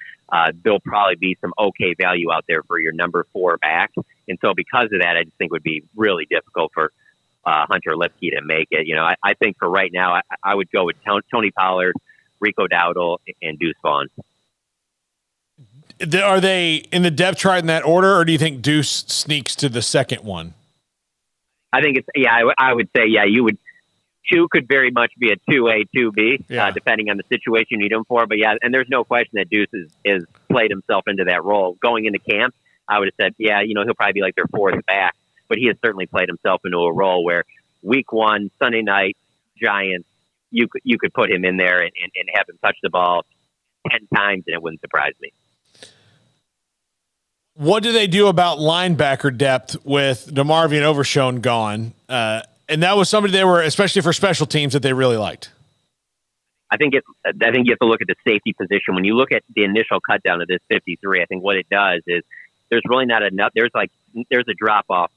X: there'll probably be some okay value out there for your number 4 back. And so because of that, I just think it would be really difficult for Hunter Lipke to make it. I think for right now, I would go with Tony Pollard, Rico Dowdle, and Deuce Vaughn.
B: Are they in the depth chart in that order, or do you think Deuce sneaks to the second one?
X: I think I would say, you would. 2 could very much be a 2A, 2B, depending on the situation you need him for. But and there's no question that Deuce is played himself into that role. Going into camp, I would have said, he'll probably be like their 4th back. But he has certainly played himself into a role where week 1, Sunday night, Giants, you could put him in there and have him touch the ball 10 times, and it wouldn't surprise me.
B: What do they do about linebacker depth with DeMarvion Overshone gone? And that was somebody they were, especially for special teams, that they really liked.
X: I think you have to look at the safety position. When you look at the initial cut down of this 53, I think what it does is there's really not enough. There's a drop off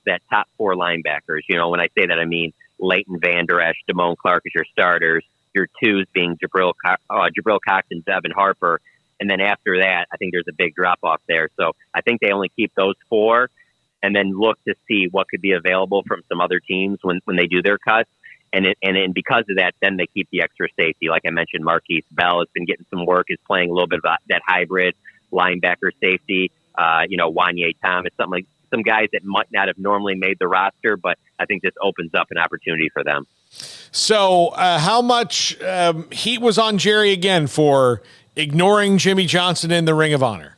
X: that top 4 linebackers. When I say that, I mean Leighton Vander Esch, Damone Clark as your starters. Your 2s being Jabril Cox and Devin Harper. And then after that, I think there's a big drop off there. So I think they only keep those 4. And then look to see what could be available from some other teams when they do their cuts. And because of that, then they keep the extra safety. Like I mentioned, Marquise Bell has been getting some work, is playing a little bit of that hybrid linebacker safety. Wanye Thomas, some guys that might not have normally made the roster, but I think this opens up an opportunity for them.
B: So how much heat was on Jerry again for ignoring Jimmy Johnson in the Ring of Honor?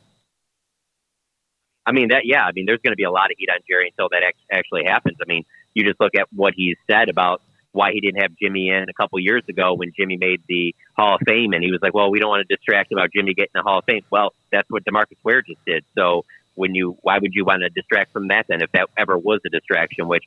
X: There's going to be a lot of heat on Jerry until that actually happens. You just look at what he's said about why he didn't have Jimmy in a couple years ago when Jimmy made the Hall of Fame, and he was like, well, we don't want to distract about Jimmy getting the Hall of Fame. Well, that's what DeMarcus Ware just did. So why would you want to distract from that then, if that ever was a distraction, which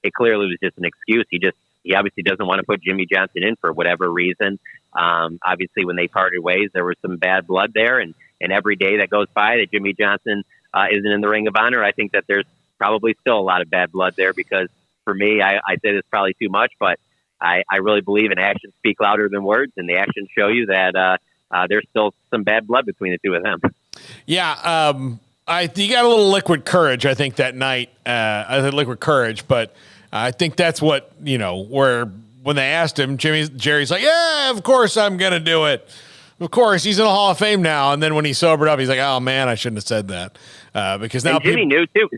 X: it clearly was just an excuse. He obviously doesn't want to put Jimmy Johnson in for whatever reason. Obviously when they parted ways, there was some bad blood there, and every day that goes by that Jimmy Johnson isn't in the Ring of Honor, I think that there's probably still a lot of bad blood there, because for me, I say this probably too much, but I really believe in actions speak louder than words, and the actions show you that there's still some bad blood between the 2 of them.
B: Yeah, you got a little liquid courage, I think, that night. I said liquid courage, but I think that's what, where when they asked him, Jerry's like, yeah, of course I'm going to do it. Of course, he's in the Hall of Fame now. And then when he sobered up, he's like, oh, man, I shouldn't have said that. Because now
X: Jimmy knew, too.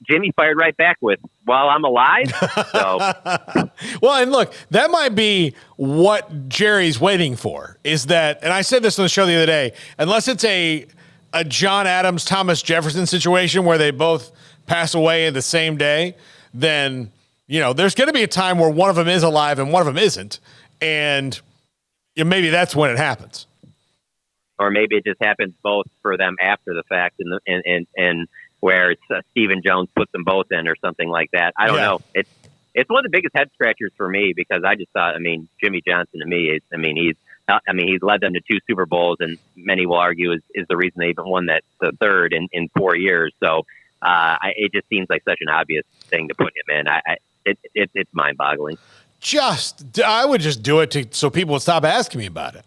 X: Jimmy fired right back with, while I'm alive. So.
B: Well, and look, that might be what Jerry's waiting for, is that, and I said this on the show the other day, unless it's a John Adams, Thomas Jefferson situation where they both pass away in the same day, then, there's going to be a time where one of them is alive and one of them isn't. And maybe that's when it happens.
X: Or maybe it just happens both for them after the fact, and where it's Stephen Jones puts them both in or something like that. I don't know. It's one of the biggest head scratchers for me, because I just thought, Jimmy Johnson to me, he's led them to 2 Super Bowls, and many will argue is the reason they even won the 3rd in 4 years. So it just seems like such an obvious thing to put him in. It's mind boggling.
B: I would just do it so people would stop asking me about it.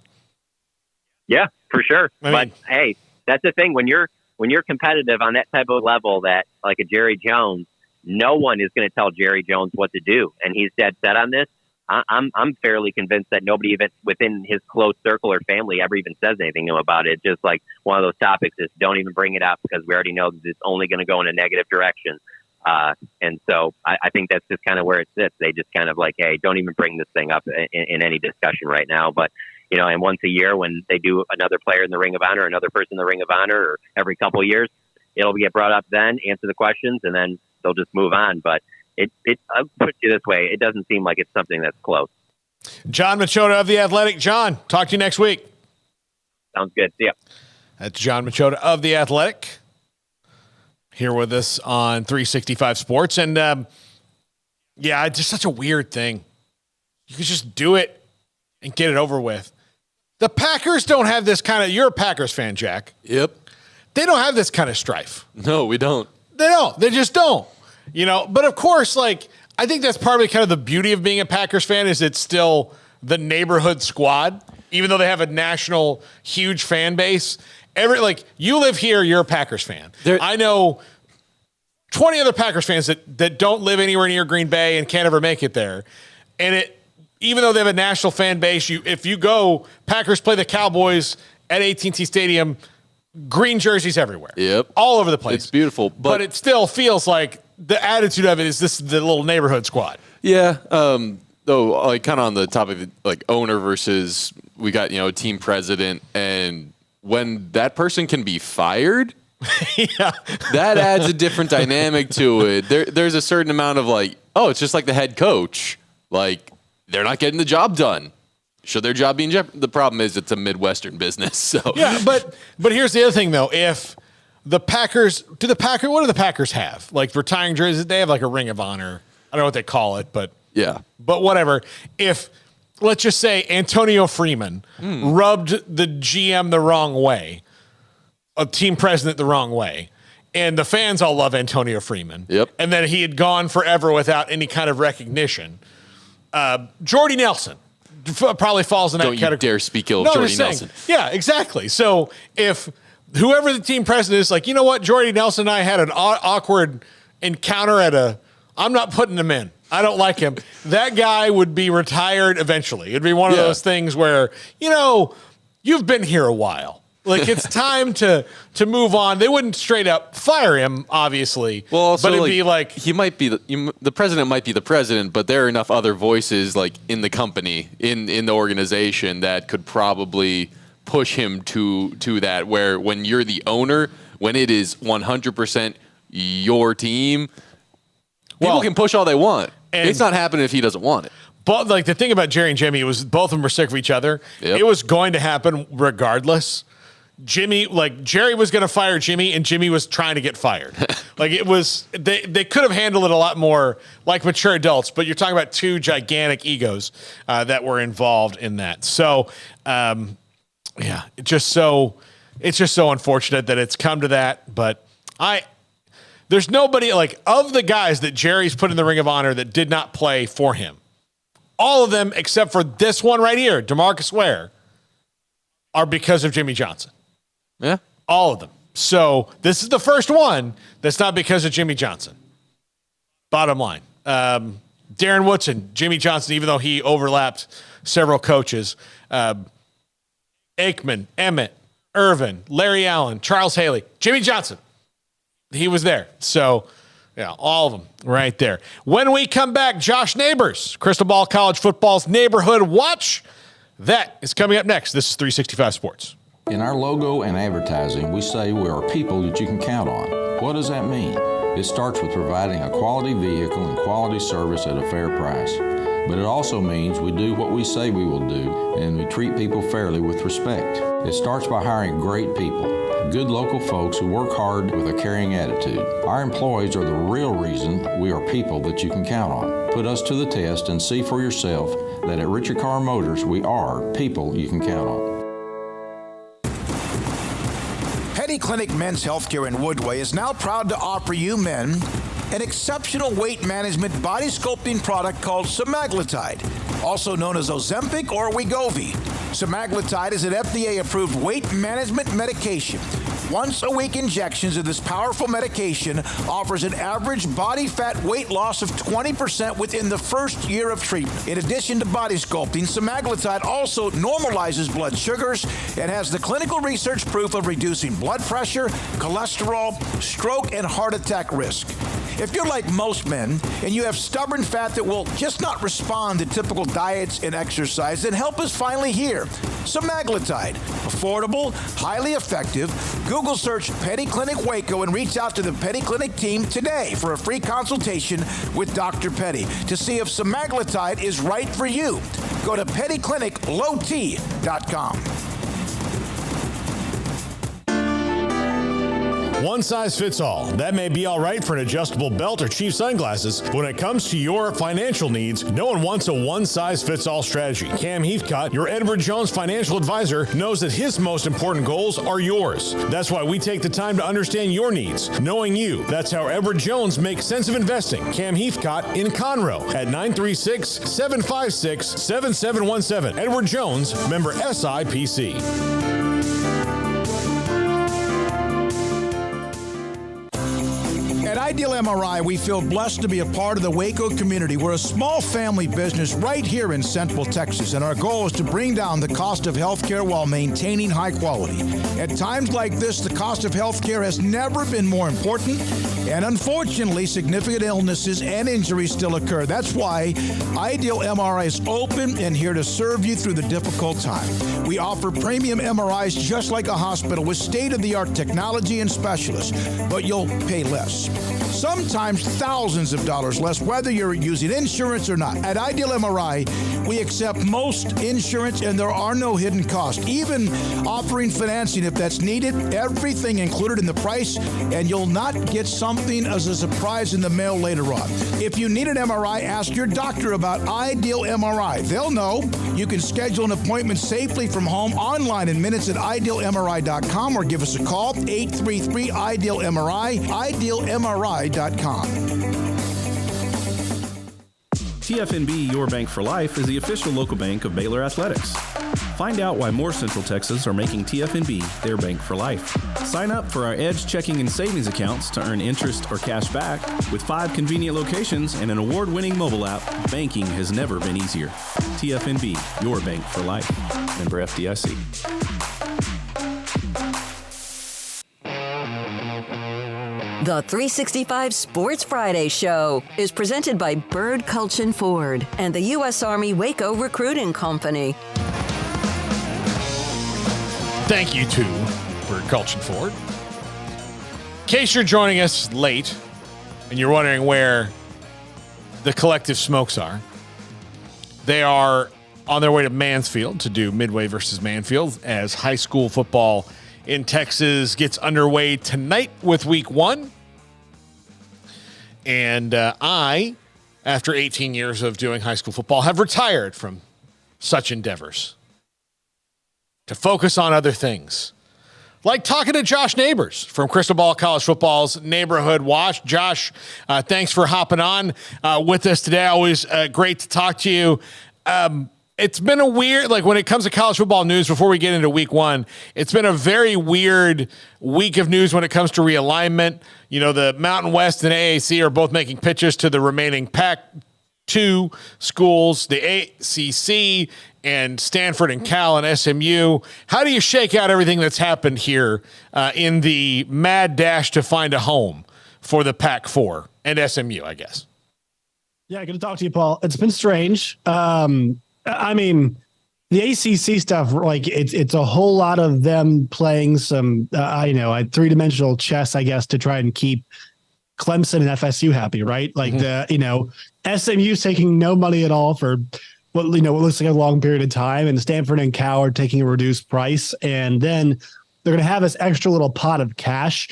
X: Yeah, for sure. But hey, that's the thing. When you're competitive on that type of level, that like a Jerry Jones, no one is going to tell Jerry Jones what to do, and he's dead set on this. I'm fairly convinced that nobody even within his close circle or family ever even says anything to him about it. Just like one of those topics is, don't even bring it up, because we already know that it's only going to go in a negative direction. And so I think that's just kind of where it sits. They just kind of like, hey, don't even bring this thing up in any discussion right now. But and once a year when they do another player in the Ring of Honor, another person in the Ring of Honor, or every couple of years, it'll get brought up then, answer the questions, and then they'll just move on. But I'll put it this way, it doesn't seem like it's something that's close.
B: John Machota of The Athletic. John, talk to you next week.
X: Sounds good. See ya.
B: That's John Machota of The Athletic here with us on 365 Sports. And, yeah, it's just such a weird thing. You could just do it and get it over with. The Packers don't have this kind of – you're a Packers fan, Jack.
R: Yep.
B: They don't have this kind of strife.
R: No, we don't.
B: They don't. They just don't. You know, but of course, like, I think that's probably kind of the beauty of being a Packers fan is it's still the neighborhood squad, even though they have a national huge fan base. You live here, you're a Packers fan. I know 20 other Packers fans that don't live anywhere near Green Bay and can't ever make it there. And even though they have a national fan base, if you go, Packers play the Cowboys at AT&T Stadium, green jerseys everywhere.
R: Yep.
B: All over the place.
R: It's beautiful. But
B: it still feels like the attitude of it is this is the little neighborhood squad.
R: Yeah. Though, like, kind of on the topic of, like, owner versus we got, team president, and when that person can be fired,
B: yeah,
R: that adds a different dynamic to it. There's a certain amount of, like, oh, it's just like the head coach. Like, they're not getting the job done. Should their job be in jeopardy? The problem is it's a Midwestern business. So
B: yeah, but here's the other thing though. If the Packers, what do the Packers have? Like retiring jerseys? They have like a Ring of Honor. I don't know what they call it, but
R: yeah.
B: But whatever. If let's just say Antonio Freeman rubbed the GM the wrong way, a team president the wrong way, and the fans all love Antonio Freeman.
R: Yep.
B: And then he had gone forever without any kind of recognition. Jordy Nelson probably falls in that category.
R: Don't you dare speak ill of Jordy Nelson.
B: Yeah, exactly. So if whoever the team president is like, you know what, Jordy Nelson and I had an awkward encounter I'm not putting him in. I don't like him. That guy would be retired eventually. It'd be one of those things where, you've been here a while. Like, it's time to move on. They wouldn't straight up fire him, obviously.
R: Well, also,
B: but it'd be like
R: he might be the president might be the president, but there are enough other voices like in the company, in the organization that could probably push him to that. Where when you're the owner, when it is 100% your team, people can push all they want. And it's not happening if he doesn't want it.
B: But like the thing about Jerry and Jimmy was both of them were sick of each other.
R: Yep.
B: It was going to happen regardless. Jerry was going to fire Jimmy, and Jimmy was trying to get fired. Like it was, they could have handled it a lot more like mature adults, but you're talking about two gigantic egos that were involved in that. So, it's just so unfortunate that it's come to that. But there's nobody like of the guys that Jerry's put in the Ring of Honor that did not play for him. All of them except for this one right here, DeMarcus Ware, are because of Jimmy Johnson.
R: Yeah.
B: All of them. So this is the first one that's not because of Jimmy Johnson. Bottom line. Darren Woodson, Jimmy Johnson, even though he overlapped several coaches. Aikman, Emmett, Irvin, Larry Allen, Charles Haley, Jimmy Johnson. He was there. So, yeah, all of them right there. When we come back, Josh Nabors, Crystal Ball College Football's Neighborhood Watch. That is coming up next. This is 365 Sports.
S: In our logo and advertising, we say we are people that you can count on. What does that mean? It starts with providing a quality vehicle and quality service at a fair price. But it also means we do what we say we will do, and we treat people fairly with respect. It starts by hiring great people, good local folks who work hard with a caring attitude. Our employees are the real reason we are people that you can count on. Put us to the test and see for yourself that at Richard Carr Motors, we are people you can count on.
J: Petty Clinic Men's Healthcare in Woodway is now proud to offer you men an exceptional weight management body sculpting product called semaglutide, also known as Ozempic or Wegovy. Semaglutide is an FDA-approved weight management medication. Once-a-week injections of this powerful medication offers an average body fat weight loss of 20% within the first year of treatment. In addition to body sculpting, semaglutide also normalizes blood sugars and has the clinical research proof of reducing blood pressure, cholesterol, stroke, and heart attack risk. If you're like most men and you have stubborn fat that will just not respond to typical diets and exercise, then help is finally here. Semaglutide, affordable, highly effective. Google search Petty Clinic Waco and reach out to the Petty Clinic team today for a free consultation with Dr. Petty to see if semaglutide is right for you. Go to pettycliniclowt.com.
K: One size fits all. That may be all right for an adjustable belt or cheap sunglasses, but when it comes to your financial needs, no one wants a one-size-fits-all strategy. Cam Heathcott, your Edward Jones financial advisor, knows that his most important goals are yours. That's why we take the time to understand your needs, knowing you. That's how Edward Jones makes sense of investing. Cam Heathcott in Conroe at 936-756-7717. Edward Jones, member SIPC.
J: At Ideal MRI, we feel blessed to be a part of the Waco community. We're a small family business right here in Central Texas, and our goal is to bring down the cost of healthcare while maintaining high quality. At times like this, the cost of healthcare has never been more important, and unfortunately, significant illnesses and injuries still occur. That's why Ideal MRI is open and here to serve you through the difficult time. We offer premium MRIs just like a hospital with state-of-the-art technology and specialists, but you'll pay less. Sometimes thousands of dollars less, whether you're using insurance or not. At Ideal MRI, we accept most insurance and there are no hidden costs, even offering financing if that's needed. Everything included in the price, and you'll not get something as a surprise in the mail later on. If you need an MRI, ask your doctor about Ideal MRI. They'll know. You can schedule an appointment safely from home online in minutes at idealmri.com or give us a call, 833-IDEAL-MRI, idealmri.com.
A: TFNB Your Bank for Life is the official local bank of Baylor Athletics. Find out why more Central Texas are making TFNB their bank for life. Sign up for our Edge checking and savings accounts to earn interest or cash back. With 5 convenient locations and an award-winning mobile app, banking has never been easier. TFNB, your bank for life. Member FDIC.
D: The 365 Sports Friday Show is presented by Bird Culchin Ford and the U.S. Army Waco Recruiting Company.
B: Thank you to Bird Culchin Ford. In case you're joining us late and you're wondering where the collective smokes are, they are on their way to Mansfield to do Midway versus Mansfield as high school football in Texas gets underway tonight with week 1. And I, after 18 years of doing high school football, have retired from such endeavors to focus on other things, like talking to Josh Nabors from Crystal Ball College Football's Neighborhood Watch. Josh, thanks for hopping on with us today. Always great to talk to you. It's been a weird, like when it comes to college football news, before we get into week 1, it's been a very weird week of news when it comes to realignment. You know, the Mountain West and AAC are both making pitches to the remaining Pac-2 schools, the ACC and Stanford and Cal and SMU. How do you shake out everything that's happened here in the mad dash to find a home for the Pac-4 and SMU, I guess?
F: Yeah, good to talk to you, Paul. It's been strange. I mean, the ACC stuff, like it's a whole lot of them playing some, three-dimensional chess, I guess, to try and keep Clemson and FSU happy, right? Like SMU's taking no money at all for what looks like a long period of time, and Stanford and Cal are taking a reduced price, and then they're going to have this extra little pot of cash,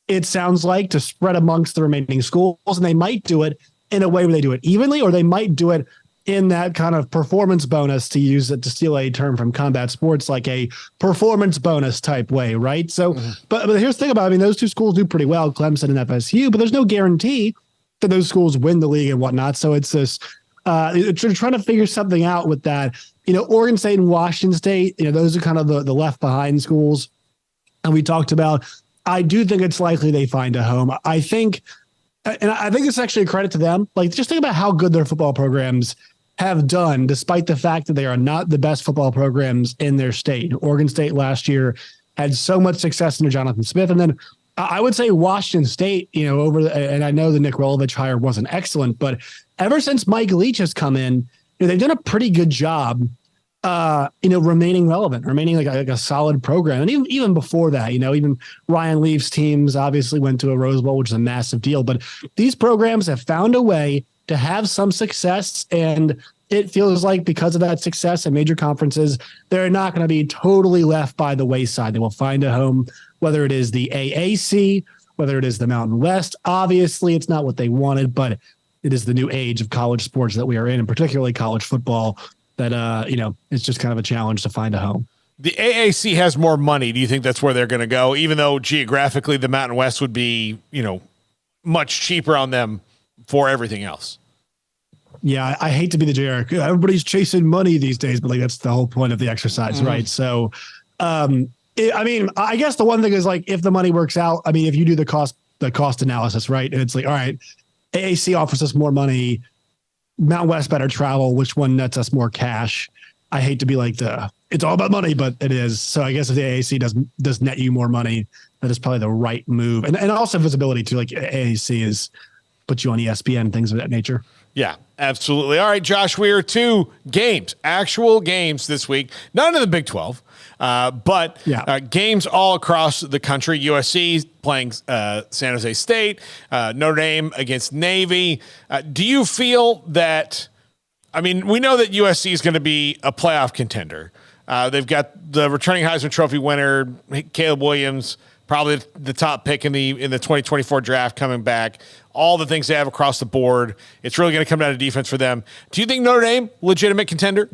F: it sounds like, to spread amongst the remaining schools, and they might do it in a way where they do it evenly, or they might do it in that kind of performance bonus, to use it, to steal a term from combat sports, like a performance bonus type way, right? So, but here's the thing about it. I mean, those two schools do pretty well, Clemson and FSU, but there's no guarantee that those schools win the league and whatnot. So it's this, trying to figure something out with that. Oregon State and Washington State, those are kind of the left behind schools. And we talked about, I do think it's likely they find a home. I think it's actually a credit to them. Like, just think about how good their football programs have done, despite the fact that they are not the best football programs in their state. Oregon State last year had so much success under Jonathan Smith. And then I would say Washington State, and I know the Nick Rolovich hire wasn't excellent, but ever since Mike Leach has come in, they've done a pretty good job, remaining relevant, remaining like a solid program. And even before that, even Ryan Leaf's teams obviously went to a Rose Bowl, which is a massive deal. But these programs have found a way to have some success, and it feels like because of that success in major conferences, they're not going to be totally left by the wayside. They will find a home whether it is the AAC, whether it is the Mountain West. Obviously, it's not what they wanted, but it is the new age of college sports that we are in, and particularly college football, that, it's just kind of a challenge to find a home.
B: The AAC has more money. Do you think that's where they're going to go? Even though geographically the Mountain West would be, much cheaper on them for everything else.
F: Yeah, I hate to be the generic. Everybody's chasing money these days, but that's the whole point of the exercise, right? So, I guess the one thing is if the money works out, if you do the cost analysis, right? And it's all right, AAC offers us more money, Mountain West better travel, which one nets us more cash? I hate to be it's all about money, but it is. So I guess if the AAC does net you more money, that is probably the right move. And also visibility too, AAC puts you on ESPN, things of that nature.
B: Yeah, absolutely. All right, Josh, we are 2 games, actual games this week, none of the Big 12, but games all across the country. USC playing San Jose State, Notre Dame against Navy. Do you feel that, we know that USC is going to be a playoff contender. They've got the returning Heisman Trophy winner, Caleb Williams, probably the top pick in the 2024 draft coming back. All the things they have across the board. It's really going to come down to defense for them. Do you think Notre Dame, legitimate contender?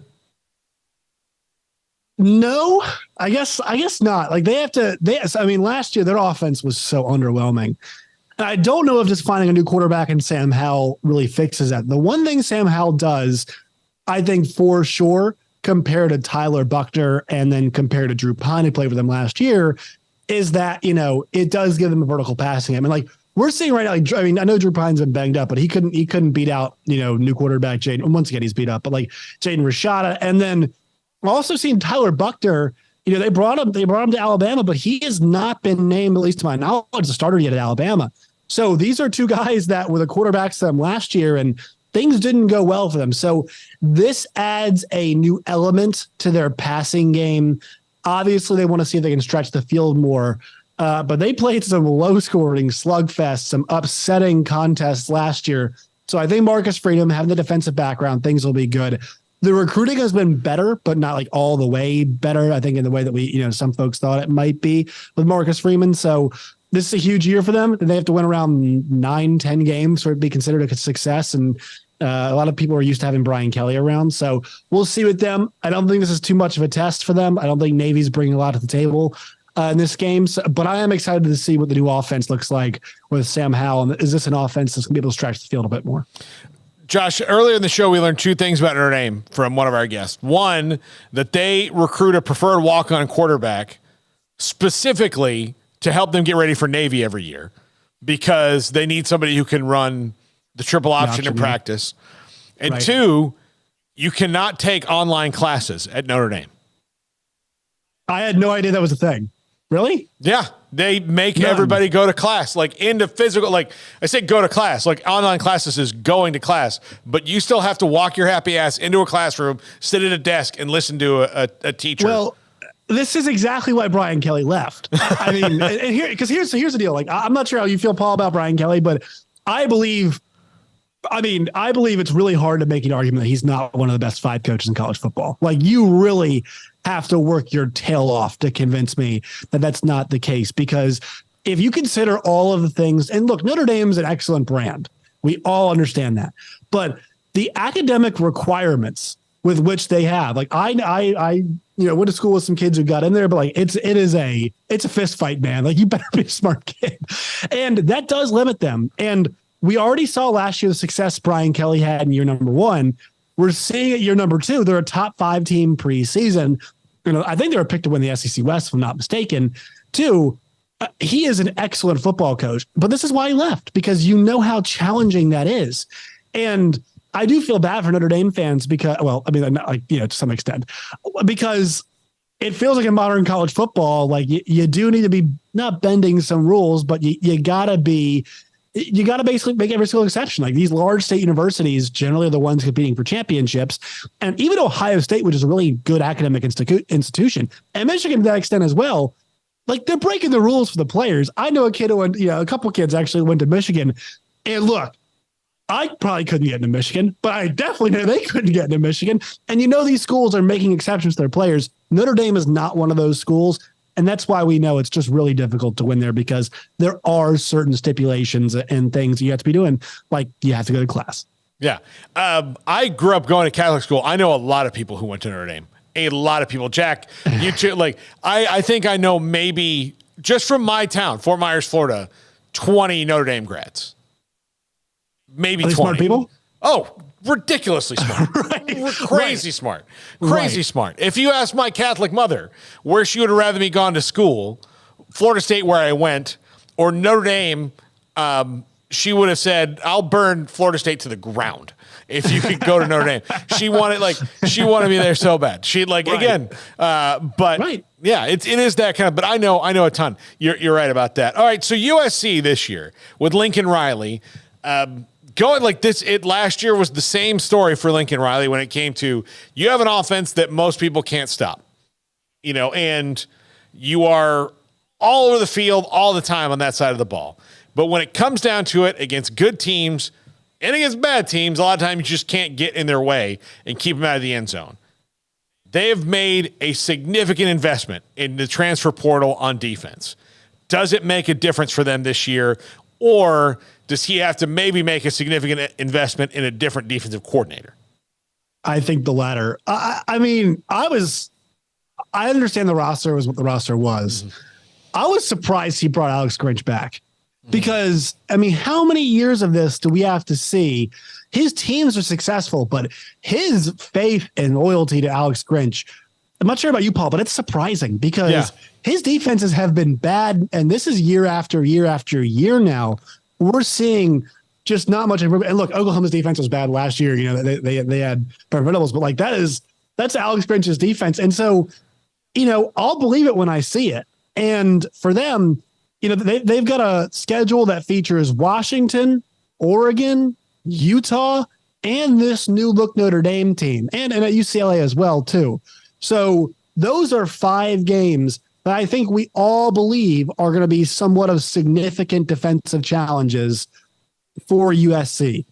F: No, I guess not. Last year their offense was so underwhelming. And I don't know if just finding a new quarterback in Sam Howell really fixes that. The one thing Sam Howell does, I think for sure, compared to Tyler Buchner and then compared to Drew Pine, who played for them last year, is that, it does give them a vertical passing game. We're seeing right now, I know Drew Pine's been banged up, but he couldn't beat out, new quarterback Jaden. Once again, he's beat up, but Jaden Machota. And then we're also seeing Tyler Buchner. They brought him to Alabama, but he has not been named, at least to my knowledge, the starter yet at Alabama. So these are 2 guys that were the quarterbacks to them last year, and things didn't go well for them. So this adds a new element to their passing game. Obviously, they want to see if they can stretch the field more. But they played some low-scoring slugfests, some upsetting contests last year. So I think Marcus Freedom, having the defensive background, things will be good. The recruiting has been better, but not all the way better, I think, in the way that we, some folks thought it might be with Marcus Freeman. So this is a huge year for them. They have to win around 9-10 games for it to be considered a success. And a lot of people are used to having Brian Kelly around. So we'll see with them. I don't think this is too much of a test for them. I don't think Navy's bringing a lot to the table in this game. But I am excited to see what the new offense looks like with Sam Howell. And is this an offense that's going to be able to stretch the field a bit more?
B: Josh, earlier in the show, we learned 2 things about Notre Dame from one of our guests. One, that they recruit a preferred walk-on quarterback specifically to help them get ready for Navy every year because they need somebody who can run the triple option in practice. And right. 2, you cannot take online classes at Notre Dame.
F: I had no idea that was a thing. Really?
B: Yeah. They make everybody go to class, into physical, I say go to class, online classes is going to class, but you still have to walk your happy ass into a classroom, sit at a desk and listen to a teacher.
F: Well, this is exactly why Brian Kelly left. Here's the deal. I'm not sure how you feel, Paul, about Brian Kelly, but I believe it's really hard to make an argument that he's not one of the best 5 coaches in college football. You really have to work your tail off to convince me that that's not the case. Because if you consider all of the things, and look, Notre Dame's an excellent brand. We all understand that. But the academic requirements with which they have, I went to school with some kids who got in there, but it's a fist fight, man. You better be a smart kid. And that does limit them. And we already saw last year the success Brian Kelly had in year number 1. We're seeing it year number 2. They're a top 5 team preseason. I think they were picked to win the SEC West, if I'm not mistaken. 2, he is an excellent football coach, but this is why he left, because how challenging that is. And I do feel bad for Notre Dame fans because, to some extent, because it feels like in modern college football, you do need to be not bending some rules, but you gotta basically make every single exception. These large state universities generally are the ones competing for championships. And even Ohio State, which is a really good academic institution, and Michigan to that extent as well, they're breaking the rules for the players. I know a kid who went, a couple kids actually went to Michigan. And look, I probably couldn't get into Michigan, but I definitely know they couldn't get into Michigan. And these schools are making exceptions to their players. Notre Dame is not one of those schools. And that's why we know it's just really difficult to win there, because there are certain stipulations and things you have to be doing. Like you have to go to class.
B: Yeah. I grew up going to Catholic school. I know a lot of people who went to Notre Dame. A lot of people. Jack, you too. Like, I think I know maybe just from my town, Fort Myers, Florida, 20 Notre Dame grads. Maybe 20.
F: Smart people?
B: Oh, ridiculously smart. Crazy smart. Crazy smart. If you ask my Catholic mother where she would have rather me gone to school, Florida State where I went, or Notre Dame, she would have said, I'll burn Florida State to the ground if you could go to Notre Dame. She wanted me there so bad. She'd again, but yeah, it is that kind of, but I know a ton. You're right about that. All right. So USC this year with Lincoln Riley, going like this, last year was the same story for Lincoln Riley when it came to, you have an offense that most people can't stop, and you are all over the field all the time on that side of the ball. But when it comes down to it, against good teams and against bad teams, a lot of times you just can't get in their way and keep them out of the end zone. They have made a significant investment in the transfer portal on defense. Does it make a difference for them this year, or does he have to maybe make a significant investment in a different defensive coordinator?
F: I think the latter. I understand the roster was what the roster was. Mm-hmm. I was surprised he brought Alex Grinch back. Because, how many years of this do we have to see? His teams are successful, but his faith and loyalty to Alex Grinch, I'm not sure about you, Paul, but it's surprising because his defenses have been bad, and this is year after year after year now. We're seeing just not much improvement. And look, Oklahoma's defense was bad last year. They had preventables, but that's Alex Grinch's defense. And so, I'll believe it when I see it. And for them, they've got a schedule that features Washington, Oregon, Utah, and this new look Notre Dame team, and at UCLA as well, too. So those are 5 games that I think we all believe are going to be somewhat of significant defensive challenges for USC.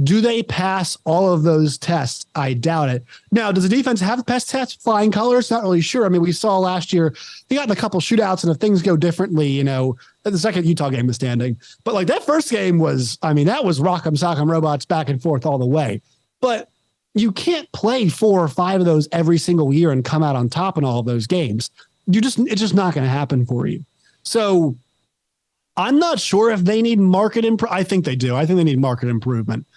F: Do they pass all of those tests? I doubt it. Now, does the defense have best tests flying colors? Not really sure. We saw last year, they got in a couple shootouts, and if things go differently, the second Utah game was standing. But that first game was, that was rock'em sock'em robots back and forth all the way. But you can't play 4 or 5 of those every single year and come out on top in all of those games. It's just not going to happen for you. So I'm not sure if they need market improvement. I think they do. I think they need market improvement.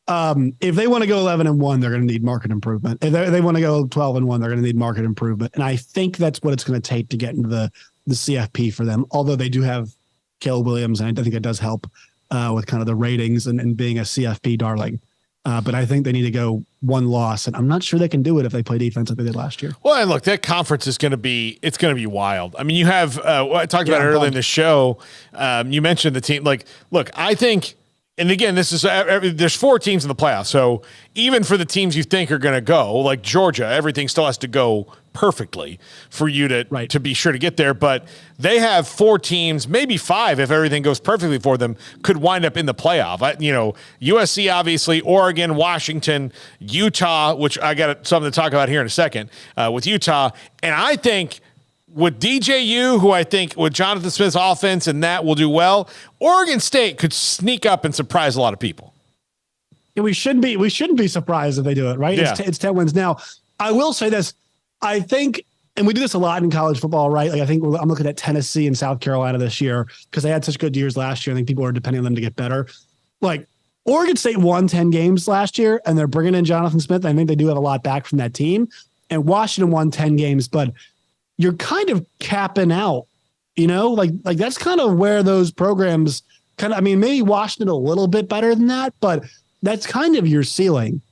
F: If they want to go 11-1, they're going to need market improvement. If they want to go 12-1, they're going to need market improvement. And I think that's what it's going to take to get into the CFP for them. Although they do have Caleb Williams, and I think it does help with kind of the ratings and being a CFP darling. But I think they need to go 1 loss, and I'm not sure they can do it if they play defense like they did last year.
B: Well, and look, that conference is going to be wild. You have I talked about it earlier in the show. You mentioned the team. Look, I think. And again, there's 4 teams in the playoffs. So even for the teams you think are going to go, like Georgia, everything still has to go perfectly for you to be sure to get there. But they have 4 teams, maybe 5 if everything goes perfectly for them, could wind up in the playoff. USC, obviously, Oregon, Washington, Utah, which I got something to talk about here in a second with Utah. And I think with DJU, who I think with Jonathan Smith's offense and that will do well, Oregon State could sneak up and surprise a lot of people.
F: Yeah, we shouldn't be surprised if they do it, right?
B: Yeah.
F: It's 10 wins. Now, I will say this. I think, and we do this a lot in college football, right? I think I'm looking at Tennessee and South Carolina this year because they had such good years last year. I think people are depending on them to get better. Oregon State won 10 games last year, and they're bringing in Jonathan Smith. I think they do have a lot back from that team. And Washington won 10 games, but you're kind of capping out, that's kind of where those programs maybe Washington a little bit better than that, but that's kind of your ceiling.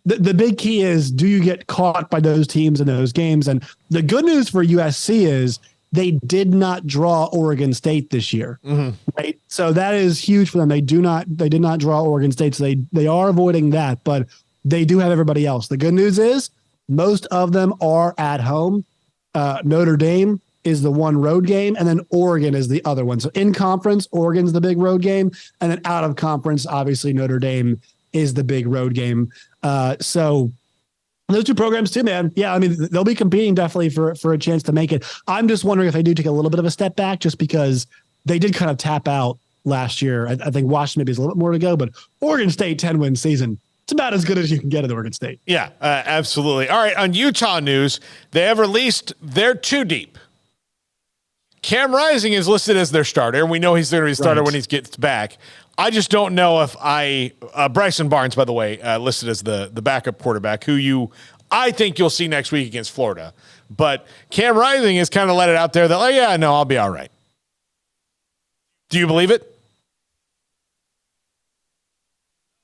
F: The big key is, do you get caught by those teams in those games? And the good news for USC is they did not draw Oregon State this year, right? So that is huge for them. They did not draw Oregon State, so they are avoiding that, but they do have everybody else. The good news is most of them are at home. Notre Dame is the one road game, and then Oregon is the other one. So in conference, Oregon's the big road game, and then out of conference, obviously Notre Dame is the big road game. So Those two programs too, man. Yeah, I mean, they'll be competing definitely for a chance to make it. I'm just wondering if they do take a little bit of a step back just because they did kind of tap out last year. I think Washington maybe has a little bit more to go, but Oregon State 10-win season, it's about as good as you can get at Oregon State.
B: Yeah, absolutely. All right, on Utah news, they have released their two deep. Cam Rising is listed as their starter, and we know he's going to be a starter when he gets back. I just don't know if Bryson Barnes, by the way, listed as the backup quarterback, who I think you'll see next week against Florida. But Cam Rising has kind of let it out there that, I'll be all right. Do you believe it?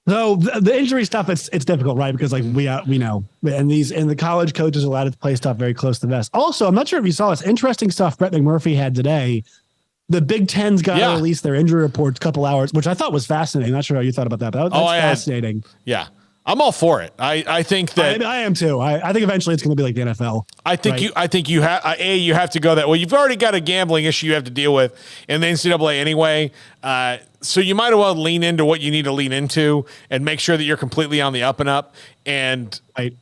F: So the injury stuff, it's difficult, right? Because we know, and the college coaches are allowed to play stuff very close to the vest. Also, I'm not sure if you saw this interesting stuff Brett McMurphy had today. The Big Ten's got to release their injury reports a couple hours, which I thought was fascinating. Not sure how you thought about that, but that's fascinating.
B: I'm all for it. I think that
F: I am too. I think eventually it's going to be like the NFL.
B: I think you have to go that way. You've already got a gambling issue you have to deal with in the NCAA anyway. So you might as well lean into what you need to lean into and make sure that you're completely on the up and up. And I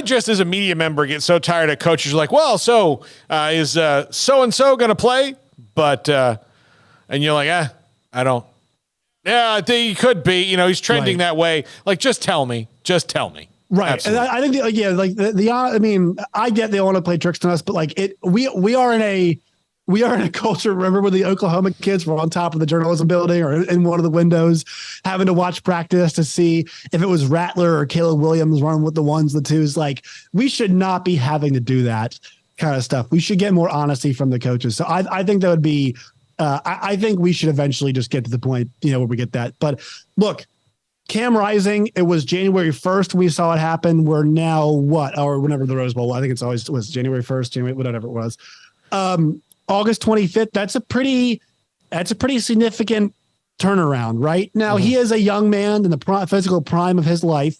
B: just as a media member get so tired of coaches like, well, is so-and-so going to play? But, and you're like, I don't. Yeah, I think he could be. He's trending that way. Like, just tell me.
F: Right.
B: Absolutely.
F: And I think, I mean, I get they want to play tricks on us, but we are in a culture. Remember when the Oklahoma kids were on top of the journalism building or in one of the windows having to watch practice to see if it was Rattler or Caleb Williams running with the ones, the twos. Like, we should not be having to do that kind of stuff. We should get more honesty from the coaches. So I think that would be, I think we should eventually just get to the point, where we get that. But look, Cam Rising, it was January 1st. We saw it happen. We're now or whenever the Rose Bowl, I think it was January 1st, whatever it was. August 25th. That's a pretty significant turnaround right now. He is a young man in the physical prime of his life.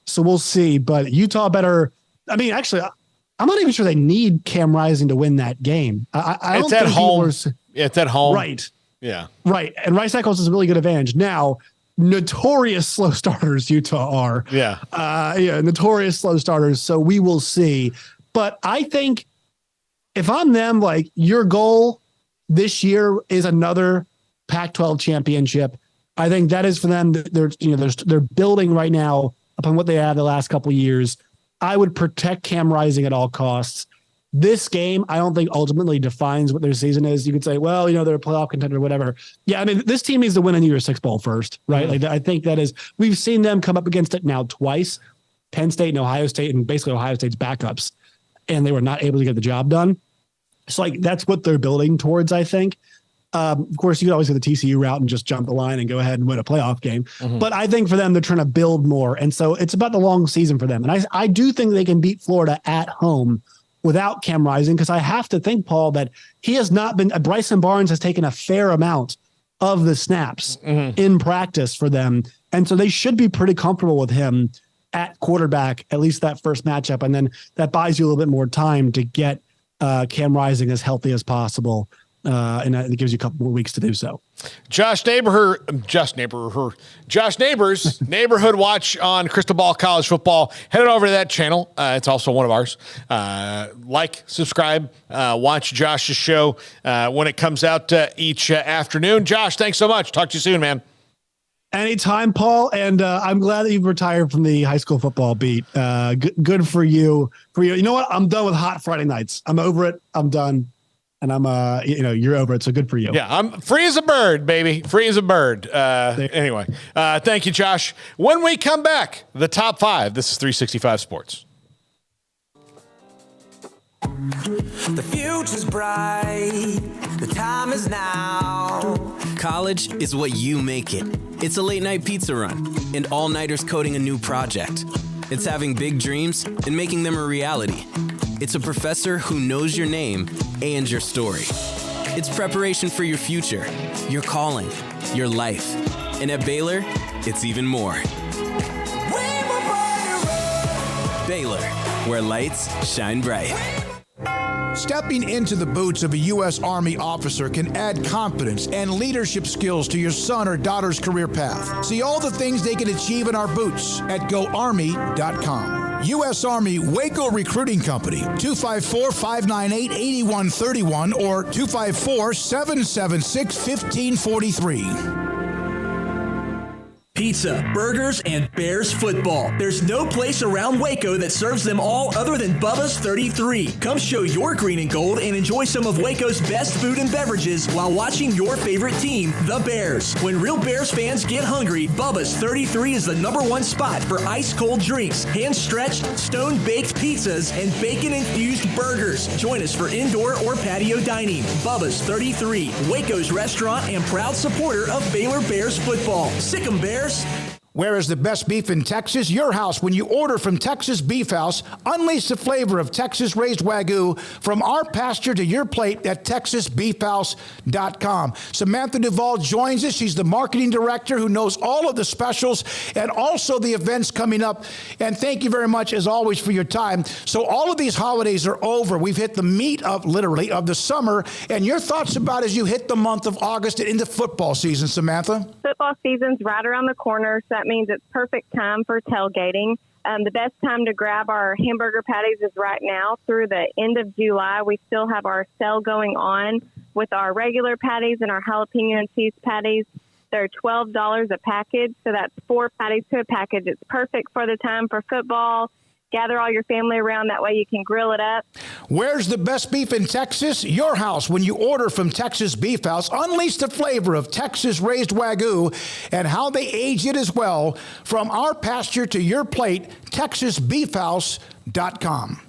F: So we'll see, but Utah better. I mean, actually, I'm not even sure they need Cam Rising to win that game. I don't
B: it's at
F: think
B: home. It's at home.
F: Right.
B: Yeah.
F: Right. And Rice Eccles is a really good advantage. Now, notorious slow starters Utah are.
B: Yeah.
F: Notorious slow starters. So we will see. But I think if I'm them, like, your goal this year is another Pac-12 championship. I think that is for them. They're building right now upon what they had the last couple of years. I would protect Cam Rising at all costs. This game, I don't think ultimately defines what their season is. You could say, well, they're a playoff contender or whatever. Yeah, I mean, this team needs to win a New Year's Six Bowl first, right?
B: Mm-hmm.
F: Like, I think that is, we've seen them come up against it now twice, Penn State and Ohio State, and basically Ohio State's backups, and they were not able to get the job done. So, that's what they're building towards, I think. Of course, you could always go the TCU route and just jump the line and go ahead and win a playoff game. Mm-hmm. But I think for them, they're trying to build more. And so it's about the long season for them. And I do think they can beat Florida at home without Cam Rising, because I have to think, Paul, that he has not been – Bryson Barnes has taken a fair amount of the snaps in practice for them. And so they should be pretty comfortable with him at quarterback, at least that first matchup. And then that buys you a little bit more time to get Cam Rising as healthy as possible. And it gives you a couple more weeks to do so.
B: Josh Nabors, Neighborhood Watch on Crystal Ball College Football. Head over to that channel. It's also one of ours. Subscribe, watch Josh's show when it comes out each afternoon. Josh, thanks so much. Talk to you soon, man.
F: Anytime, Paul. And I'm glad that you've retired from the high school football beat. Good for you. You know what? I'm done with hot Friday nights. I'm over it. I'm done. And I'm, you're over it. So good for you.
B: Yeah, I'm free as a bird, baby. Free as a bird. Anyway, thank you, Josh. When we come back, the top five. This is 365 Sports.
C: The future's bright. The time is now.
E: College is what you make it. It's a late night pizza run and all-nighters coding a new project. It's having big dreams and making them a reality. It's a professor who knows your name and your story. It's preparation for your future, your calling, your life. And at Baylor, it's even more. Baylor, where lights shine bright.
J: Stepping into the boots of a U.S. Army officer can add confidence and leadership skills to your son or daughter's career path. See all the things they can achieve in our boots at GoArmy.com. U.S. Army Waco Recruiting Company, 254-598-8131 or 254-776-1543.
Q: Pizza, burgers, and Bears football. There's no place around Waco that serves them all other than Bubba's 33. Come show your green and gold and enjoy some of Waco's best food and beverages while watching your favorite team, the Bears. When real Bears fans get hungry, Bubba's 33 is the #1 spot for ice-cold drinks, hand-stretched, stone-baked pizzas, and bacon-infused burgers. Join us for indoor or patio dining. Bubba's 33, Waco's restaurant and proud supporter of Baylor Bears football. Sick 'em, Bears.
J: Where is the best beef in Texas? Your house. When you order from Texas Beef House, unleash the flavor of Texas-raised Wagyu from our pasture to your plate at TexasBeefHouse.com. Samantha Duvall joins us. She's the marketing director who knows all of the specials and also the events coming up. And thank you very much, as always, for your time. So all of these holidays are over. We've hit the meat of, literally, of the summer. And your thoughts about as you hit the month of August and into football season, Samantha?
H: Football season's right around the corner, so that means it's perfect time for tailgating. The best time to grab our hamburger patties is right now through the end of July. We still have our sale going on with our regular patties and our jalapeno and cheese patties. They're $12 a package, so that's 4 patties to a package. It's perfect for the time for football. Gather all your family around. That way you can grill it up.
J: Where's the best beef in Texas? Your house. When you order from Texas Beef House, unleash the flavor of Texas-raised Wagyu and how they age it as well. From our pasture to your plate, TexasBeefHouse.com.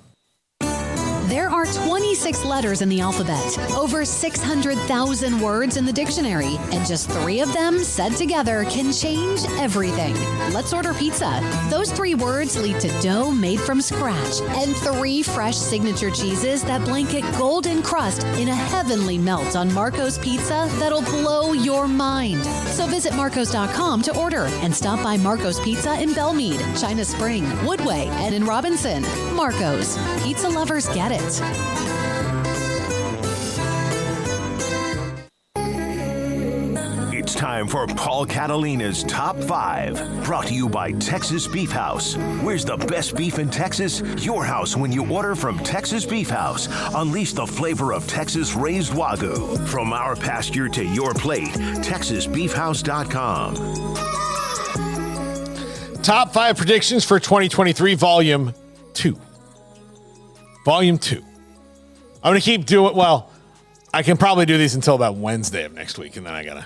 V: There are 26 letters in the alphabet, over 600,000 words in the dictionary, and just 3 of them said together can change everything. Let's order pizza. Those 3 words lead to dough made from scratch and 3 fresh signature cheeses that blanket golden crust in a heavenly melt on Marco's Pizza that'll blow your mind. So visit Marcos.com to order and stop by Marco's Pizza in Belmead, China Spring, Woodway, and in Robinson. Marco's. Pizza lovers get it.
O: It's time for Paul Catalina's Top 5, brought to you by Texas Beef House. Where's the best beef in Texas? Your house when you order from Texas Beef House. Unleash the flavor of Texas-raised Wagyu. From our pasture to your plate, TexasBeefHouse.com.
B: Top 5 predictions for 2023, Volume 2. Volume 2. I'm going to keep doing, well, I can probably do these until about Wednesday of next week, and then I got to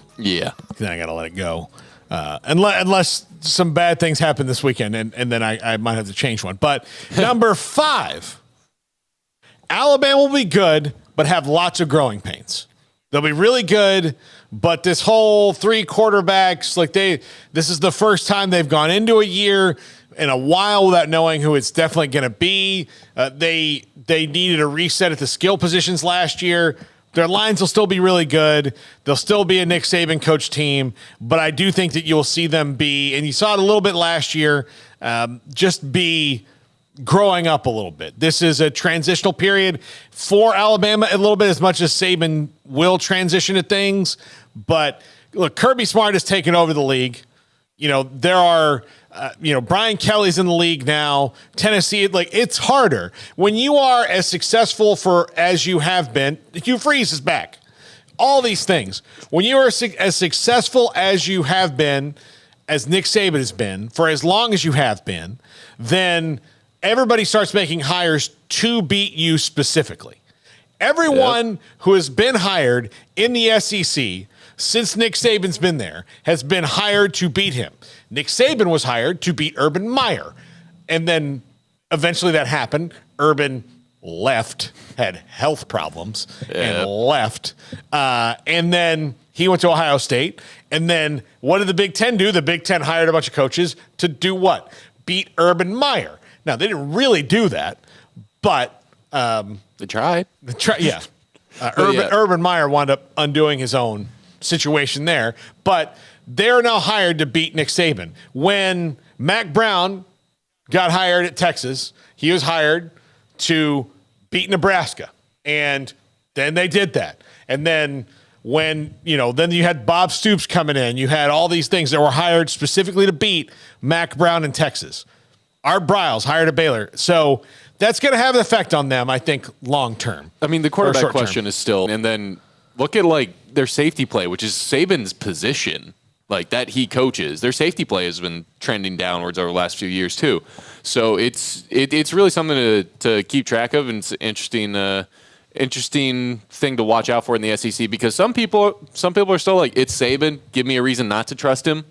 B: let it go. Unless some bad things happen this weekend, and then I might have to change one. But number 5, Alabama will be good, but have lots of growing pains. They'll be really good, but this whole 3 quarterbacks, this is the first time they've gone into a year in a while without knowing who it's definitely going to be. They needed a reset at the skill positions last year. Their lines will still be really good. They'll still be a Nick Saban coach team, but I do think that you'll see them be, and you saw it a little bit last year, just be growing up a little bit. This is a transitional period for Alabama a little bit, as much as Saban will transition to things. But look, Kirby Smart has taken over the league. There are, Brian Kelly's in the league now. Tennessee, it's harder. When you are as successful as you have been, Hugh Freeze is back. All these things. When you are as successful as you have been, as Nick Saban has been, for as long as you have been, then everybody starts making hires to beat you specifically. Everyone who has been hired in the SEC since Nick Saban's been there has been hired to beat him. Nick Saban was hired to beat Urban Meyer. And then eventually that happened. Urban left, had health problems, and left. And then he went to Ohio State. And then what did the Big Ten do? The Big Ten hired a bunch of coaches to do what? Beat Urban Meyer. Now, they didn't really do that, but
R: they tried.
B: Yeah. Urban Meyer wound up undoing his own situation there, but they're now hired to beat Nick Saban. When Mac Brown got hired at Texas, he was hired to beat Nebraska, and then they did that. And then then you had Bob Stoops coming in. You had all these things that were hired specifically to beat Mac Brown in Texas. Art Briles hired at Baylor. So that's going to have an effect on them, I think, long term.
R: I mean, the quarterback question is still, and then look at like their safety play, which is Saban's position, like that he coaches. Their safety play has been trending downwards over the last few years too. So it's really something to keep track of, and it's an interesting thing to watch out for in the SEC, because some people are still like, it's Saban, give me a reason not to trust him,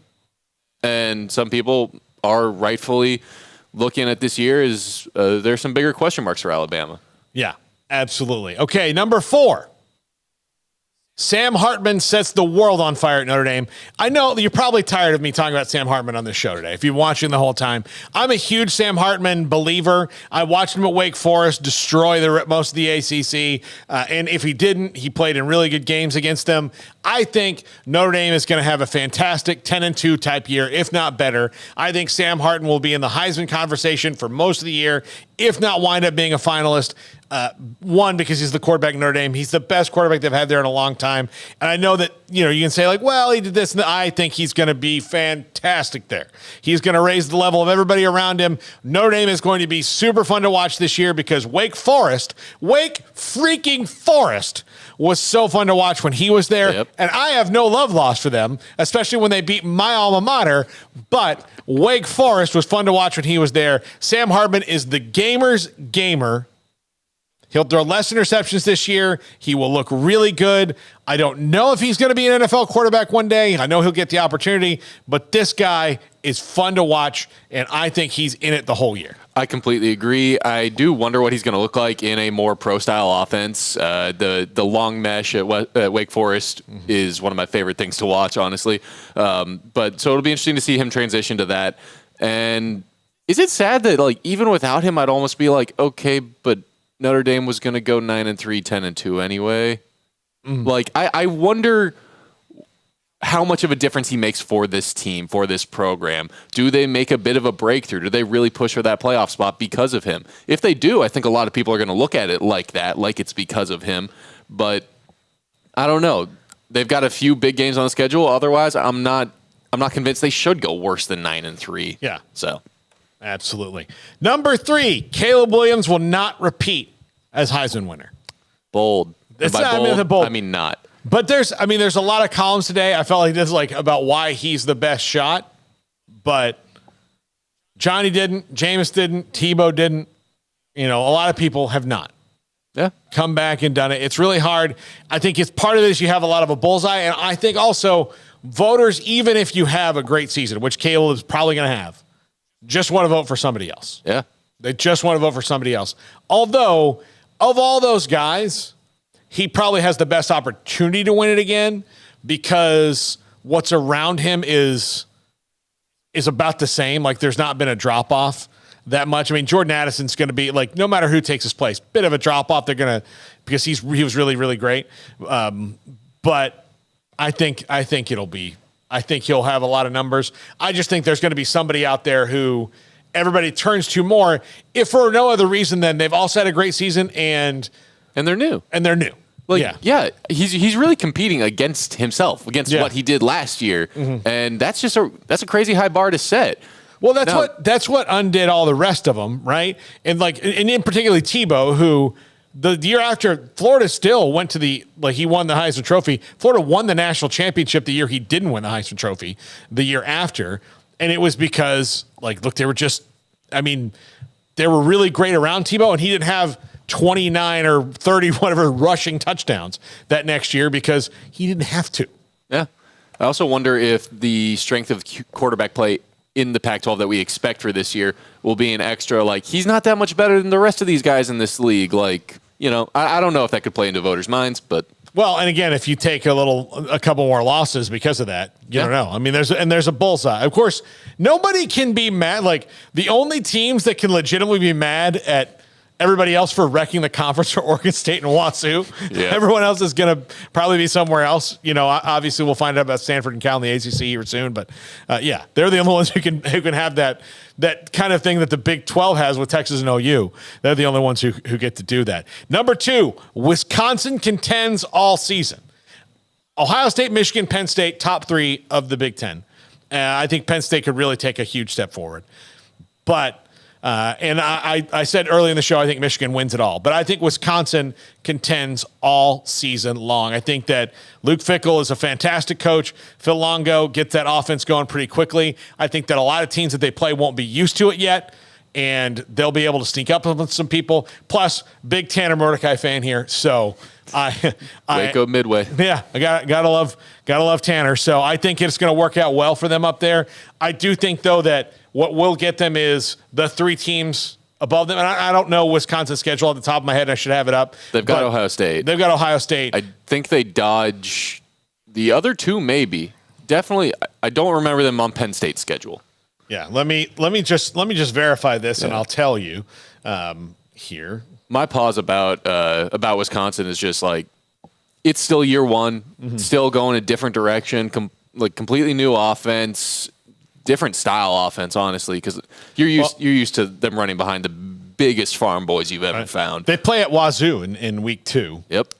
R: and some people are rightfully looking at this year as there's some bigger question marks for Alabama.
B: Yeah, absolutely. Okay, number 4. Sam Hartman sets the world on fire at Notre Dame. I know you're probably tired of me talking about Sam Hartman on this show today, if you've been watching the whole time. I'm a huge Sam Hartman believer. I watched him at Wake Forest destroy most of the ACC, and if he didn't, he played in really good games against them. I think Notre Dame is going to have a fantastic 10-2 type year, if not better. I think Sam Hartman will be in the Heisman conversation for most of the year, if not wind up being a finalist. One, because he's the quarterback in Notre Dame. He's the best quarterback they've had there in a long time. And I know that, you can say like, well, he did this. And I think he's going to be fantastic there. He's going to raise the level of everybody around him. Notre Dame is going to be super fun to watch this year, because Wake freaking Forest was so fun to watch when he was there. Yep. And I have no love lost for them, especially when they beat my alma mater. But Wake Forest was fun to watch when he was there. Sam Hartman is the gamer's gamer. He'll throw less interceptions this year. He will look really good. I don't know if he's going to be an NFL quarterback one day. I know he'll get the opportunity, but this guy is fun to watch, and I think he's in it the whole year.
R: I completely agree. I do wonder what he's going to look like in a more pro-style offense. The long mesh at Wake Forest is one of my favorite things to watch, honestly. But so it'll be interesting to see him transition to that. And is it sad that, like, even without him, I'd almost be like, okay, but Notre Dame was going to go 9-3, 10-2 anyway. Like, I wonder how much of a difference he makes for this team, for this program. Do they make a bit of a breakthrough? Do they really push for that playoff spot because of him? If they do, I think a lot of people are going to look at it like that, like it's because of him. But I don't know. They've got a few big games on the schedule. Otherwise, I'm not convinced they should go worse than 9-3.
B: Yeah.
R: So.
B: Absolutely. Number 3, Caleb Williams will not repeat as Heisman winner.
R: Bold.
B: It's
R: by
B: not,
R: bold, I mean not.
B: But there's a lot of columns today. I felt like this is like about why he's the best shot, but Johnny didn't, Jameis didn't, Tebow didn't. A lot of people have not.
R: Yeah.
B: Come back and done it. It's really hard. I think it's part of this. You have a lot of a bullseye, and I think also voters, even if you have a great season, which Caleb is probably going to have, just want to vote for somebody else.
R: Yeah.
B: They just want to vote for somebody else. Although, of all those guys, he probably has the best opportunity to win it again, because what's around him is about the same. Like, there's not been a drop-off that much. I mean, Jordan Addison's going to be, like, no matter who takes his place, bit of a drop-off. They're going to, because he was really, really great. But I think he'll have a lot of numbers. I just think there's going to be somebody out there who everybody turns to more, if for no other reason than they've also had a great season and
R: they're new. Like, yeah, he's really competing against himself, against what he did last year, and that's a crazy high bar to set.
B: Well, that's what undid all the rest of them, right? And in particularly Tebow, who the year after, Florida still went to he won the Heisman Trophy. Florida won the national championship the year he didn't win the Heisman Trophy, the year after. And it was because, they were just, they were really great around Tebow, and he didn't have 29 or 30, whatever, rushing touchdowns that next year because he didn't have to.
R: Yeah. I also wonder if the strength of quarterback play in the Pac-12 that we expect for this year will be an extra, he's not that much better than the rest of these guys in this league. I don't know if that could play into voters' minds, but.
B: Well, and again, if you take a couple more losses because of that, you don't know. There's a bullseye. Of course, nobody can be mad. The only teams that can legitimately be mad at everybody else for wrecking the conference are Oregon State and Wazoo. Yeah. Everyone else is going to probably be somewhere else. Obviously we'll find out about Stanford and Cal in the ACC here soon, but they're the only ones who can have that kind of thing that the Big 12 has with Texas and OU. They're the only ones who get to do that. Number 2, Wisconsin contends all season. Ohio State, Michigan, Penn State, top 3 of the Big 10. I think Penn State could really take a huge step forward. But And I said early in the show, I think Michigan wins it all. But I think Wisconsin contends all season long. I think that Luke Fickell is a fantastic coach. Phil Longo gets that offense going pretty quickly. I think that a lot of teams that they play won't be used to it yet, and they'll be able to sneak up with some people. Plus, big Tanner Mordecai fan here, so
R: Waco Midway.
B: Yeah, I gotta love Tanner. So I think it's going to work out well for them up there. I do think though that what will get them is the 3 teams above them. And I don't know Wisconsin's schedule at the top of my head. I should have it up.
R: They've got Ohio State.
B: They've got Ohio State.
R: I think they dodge the other 2, maybe. Definitely, I don't remember them on Penn State's schedule.
B: Yeah, let me just verify this, and I'll tell you here.
R: My pause about Wisconsin is just like it's still year one, still going a different direction, completely new offense, different style offense, honestly, because you're used to them running behind the biggest farm boys you've ever found.
B: They play at Wazoo in week 2.
R: Yep.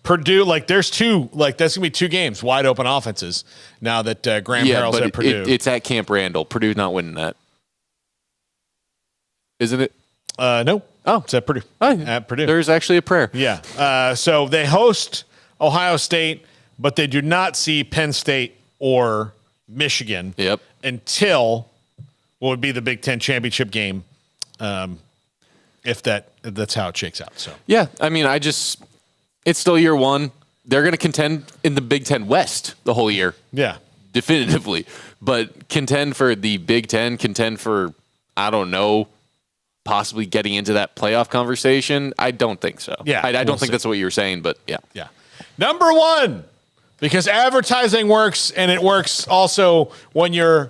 B: Purdue, there's 2, that's gonna be 2 games, wide open offenses. Now that Graham Harrell's at Purdue,
R: it's at Camp Randall. Purdue's not winning that, isn't it?
B: No. Oh, it's at Purdue. At Purdue.
R: There's actually a prayer.
B: Yeah. So they host Ohio State, but they do not see Penn State or Michigan until what would be the Big Ten championship game, if that's how it shakes out. So
R: yeah, I mean, it's still year one. They're going to contend in the Big Ten West the whole year.
B: Yeah,
R: definitively. But contend for the Big Ten, contend for, I don't know, possibly getting into that playoff conversation. I don't think so.
B: Yeah,
R: I don't think that's what you were saying, but yeah.
B: Yeah. Number 1, because advertising works, and it works also when your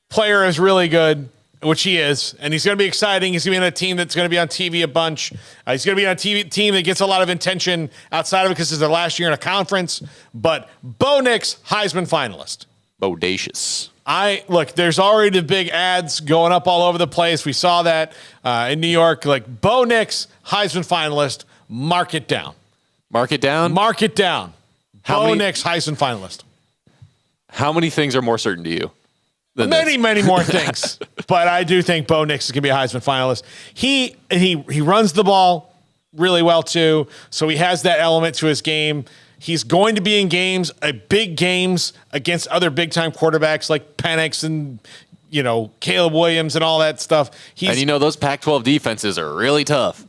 B: player is really good, which he is, and he's going to be exciting. He's going to be on a team that's going to be on TV a bunch. He's going to be on a team that gets a lot of attention outside of it because it's their last year in a conference. But Bo Nix, Heisman finalist.
R: Bodacious.
B: There's already the big ads going up all over the place. We saw that in New York. Bo Nix, Heisman finalist. Mark it down.
R: Mark it down?
B: Mark it down. Bo Nix, Heisman finalist.
R: How many things are more certain to you?
B: Many more things. But I do think Bo Nix is going to be a Heisman finalist. He runs the ball really well, too. So he has that element to his game. He's going to be in big games against other big-time quarterbacks like Penix and, Caleb Williams and all that stuff.
R: Those Pac-12 defenses are really tough.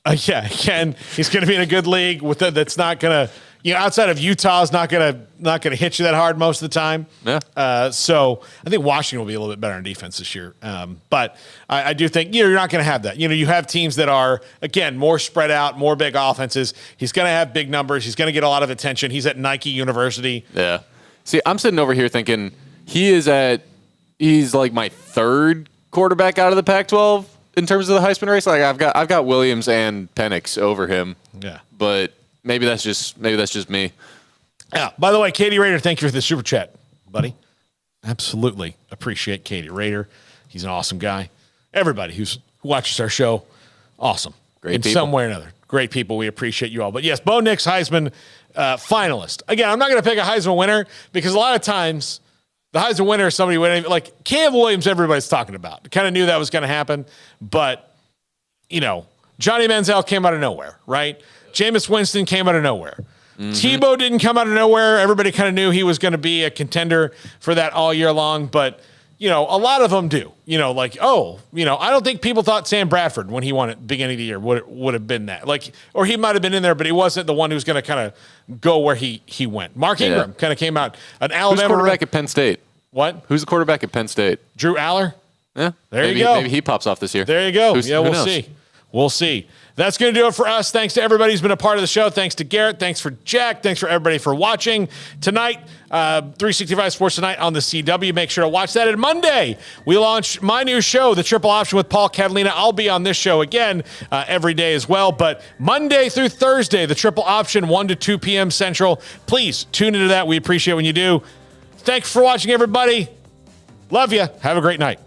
B: Again, he's going to be in a good league that's not going to, outside of Utah, is not going to hit you that hard most of the time.
R: Yeah.
B: So I think Washington will be a little bit better on defense this year. But I do think you're not going to have that. You have teams that are, again, more spread out, more big offenses. He's going to have big numbers. He's going to get a lot of attention. He's at Nike University.
R: Yeah. See, I'm sitting over here thinking he's like my 3rd quarterback out of the Pac-12 in terms of the Heisman race. I've got Williams and Penix over him.
B: Yeah.
R: But maybe that's just me.
B: Yeah. By the way, Katie Rader, thank you for the super chat, buddy. Absolutely appreciate Katie Rader. He's an awesome guy. Everybody who watches our show, awesome.
R: Great
B: in
R: people.
B: Some way or another. Great people. We appreciate you all. But yes, Bo Nix, Heisman finalist. Again, I'm not going to pick a Heisman winner because a lot of times the Heisman winner is somebody winning. Like Caleb Williams, everybody's talking about. Kind of knew that was going to happen. But, Johnny Manziel came out of nowhere, right? Jameis Winston came out of nowhere. Tebow didn't come out of nowhere. Everybody kind of knew he was going to be a contender for that all year long. But, a lot of them do. I don't think people thought Sam Bradford when he won at the beginning of the year would have been that. Or he might have been in there, but he wasn't the one who was going to kind of go where he went. Mark Ingram kind of came out. An Alabama.
R: Who's the quarterback at Penn State?
B: What?
R: Who's the quarterback at Penn State?
B: Drew Aller.
R: Yeah.
B: You go.
R: Maybe he pops off this year.
B: There you go.
R: Who
B: We'll
R: knows?
B: see. We'll see. That's going to do it for us. Thanks to everybody who's been a part of the show. Thanks to Garrett. Thanks for Jack. Thanks for everybody for watching. Tonight, 365 Sports Tonight on the CW. Make sure to watch that. And Monday, we launch my new show, The Triple Option with Paul Catalina. I'll be on this show again every day as well. But Monday through Thursday, The Triple Option, 1 to 2 p.m. Central. Please tune into that. We appreciate when you do. Thanks for watching, everybody. Love you. Have a great night.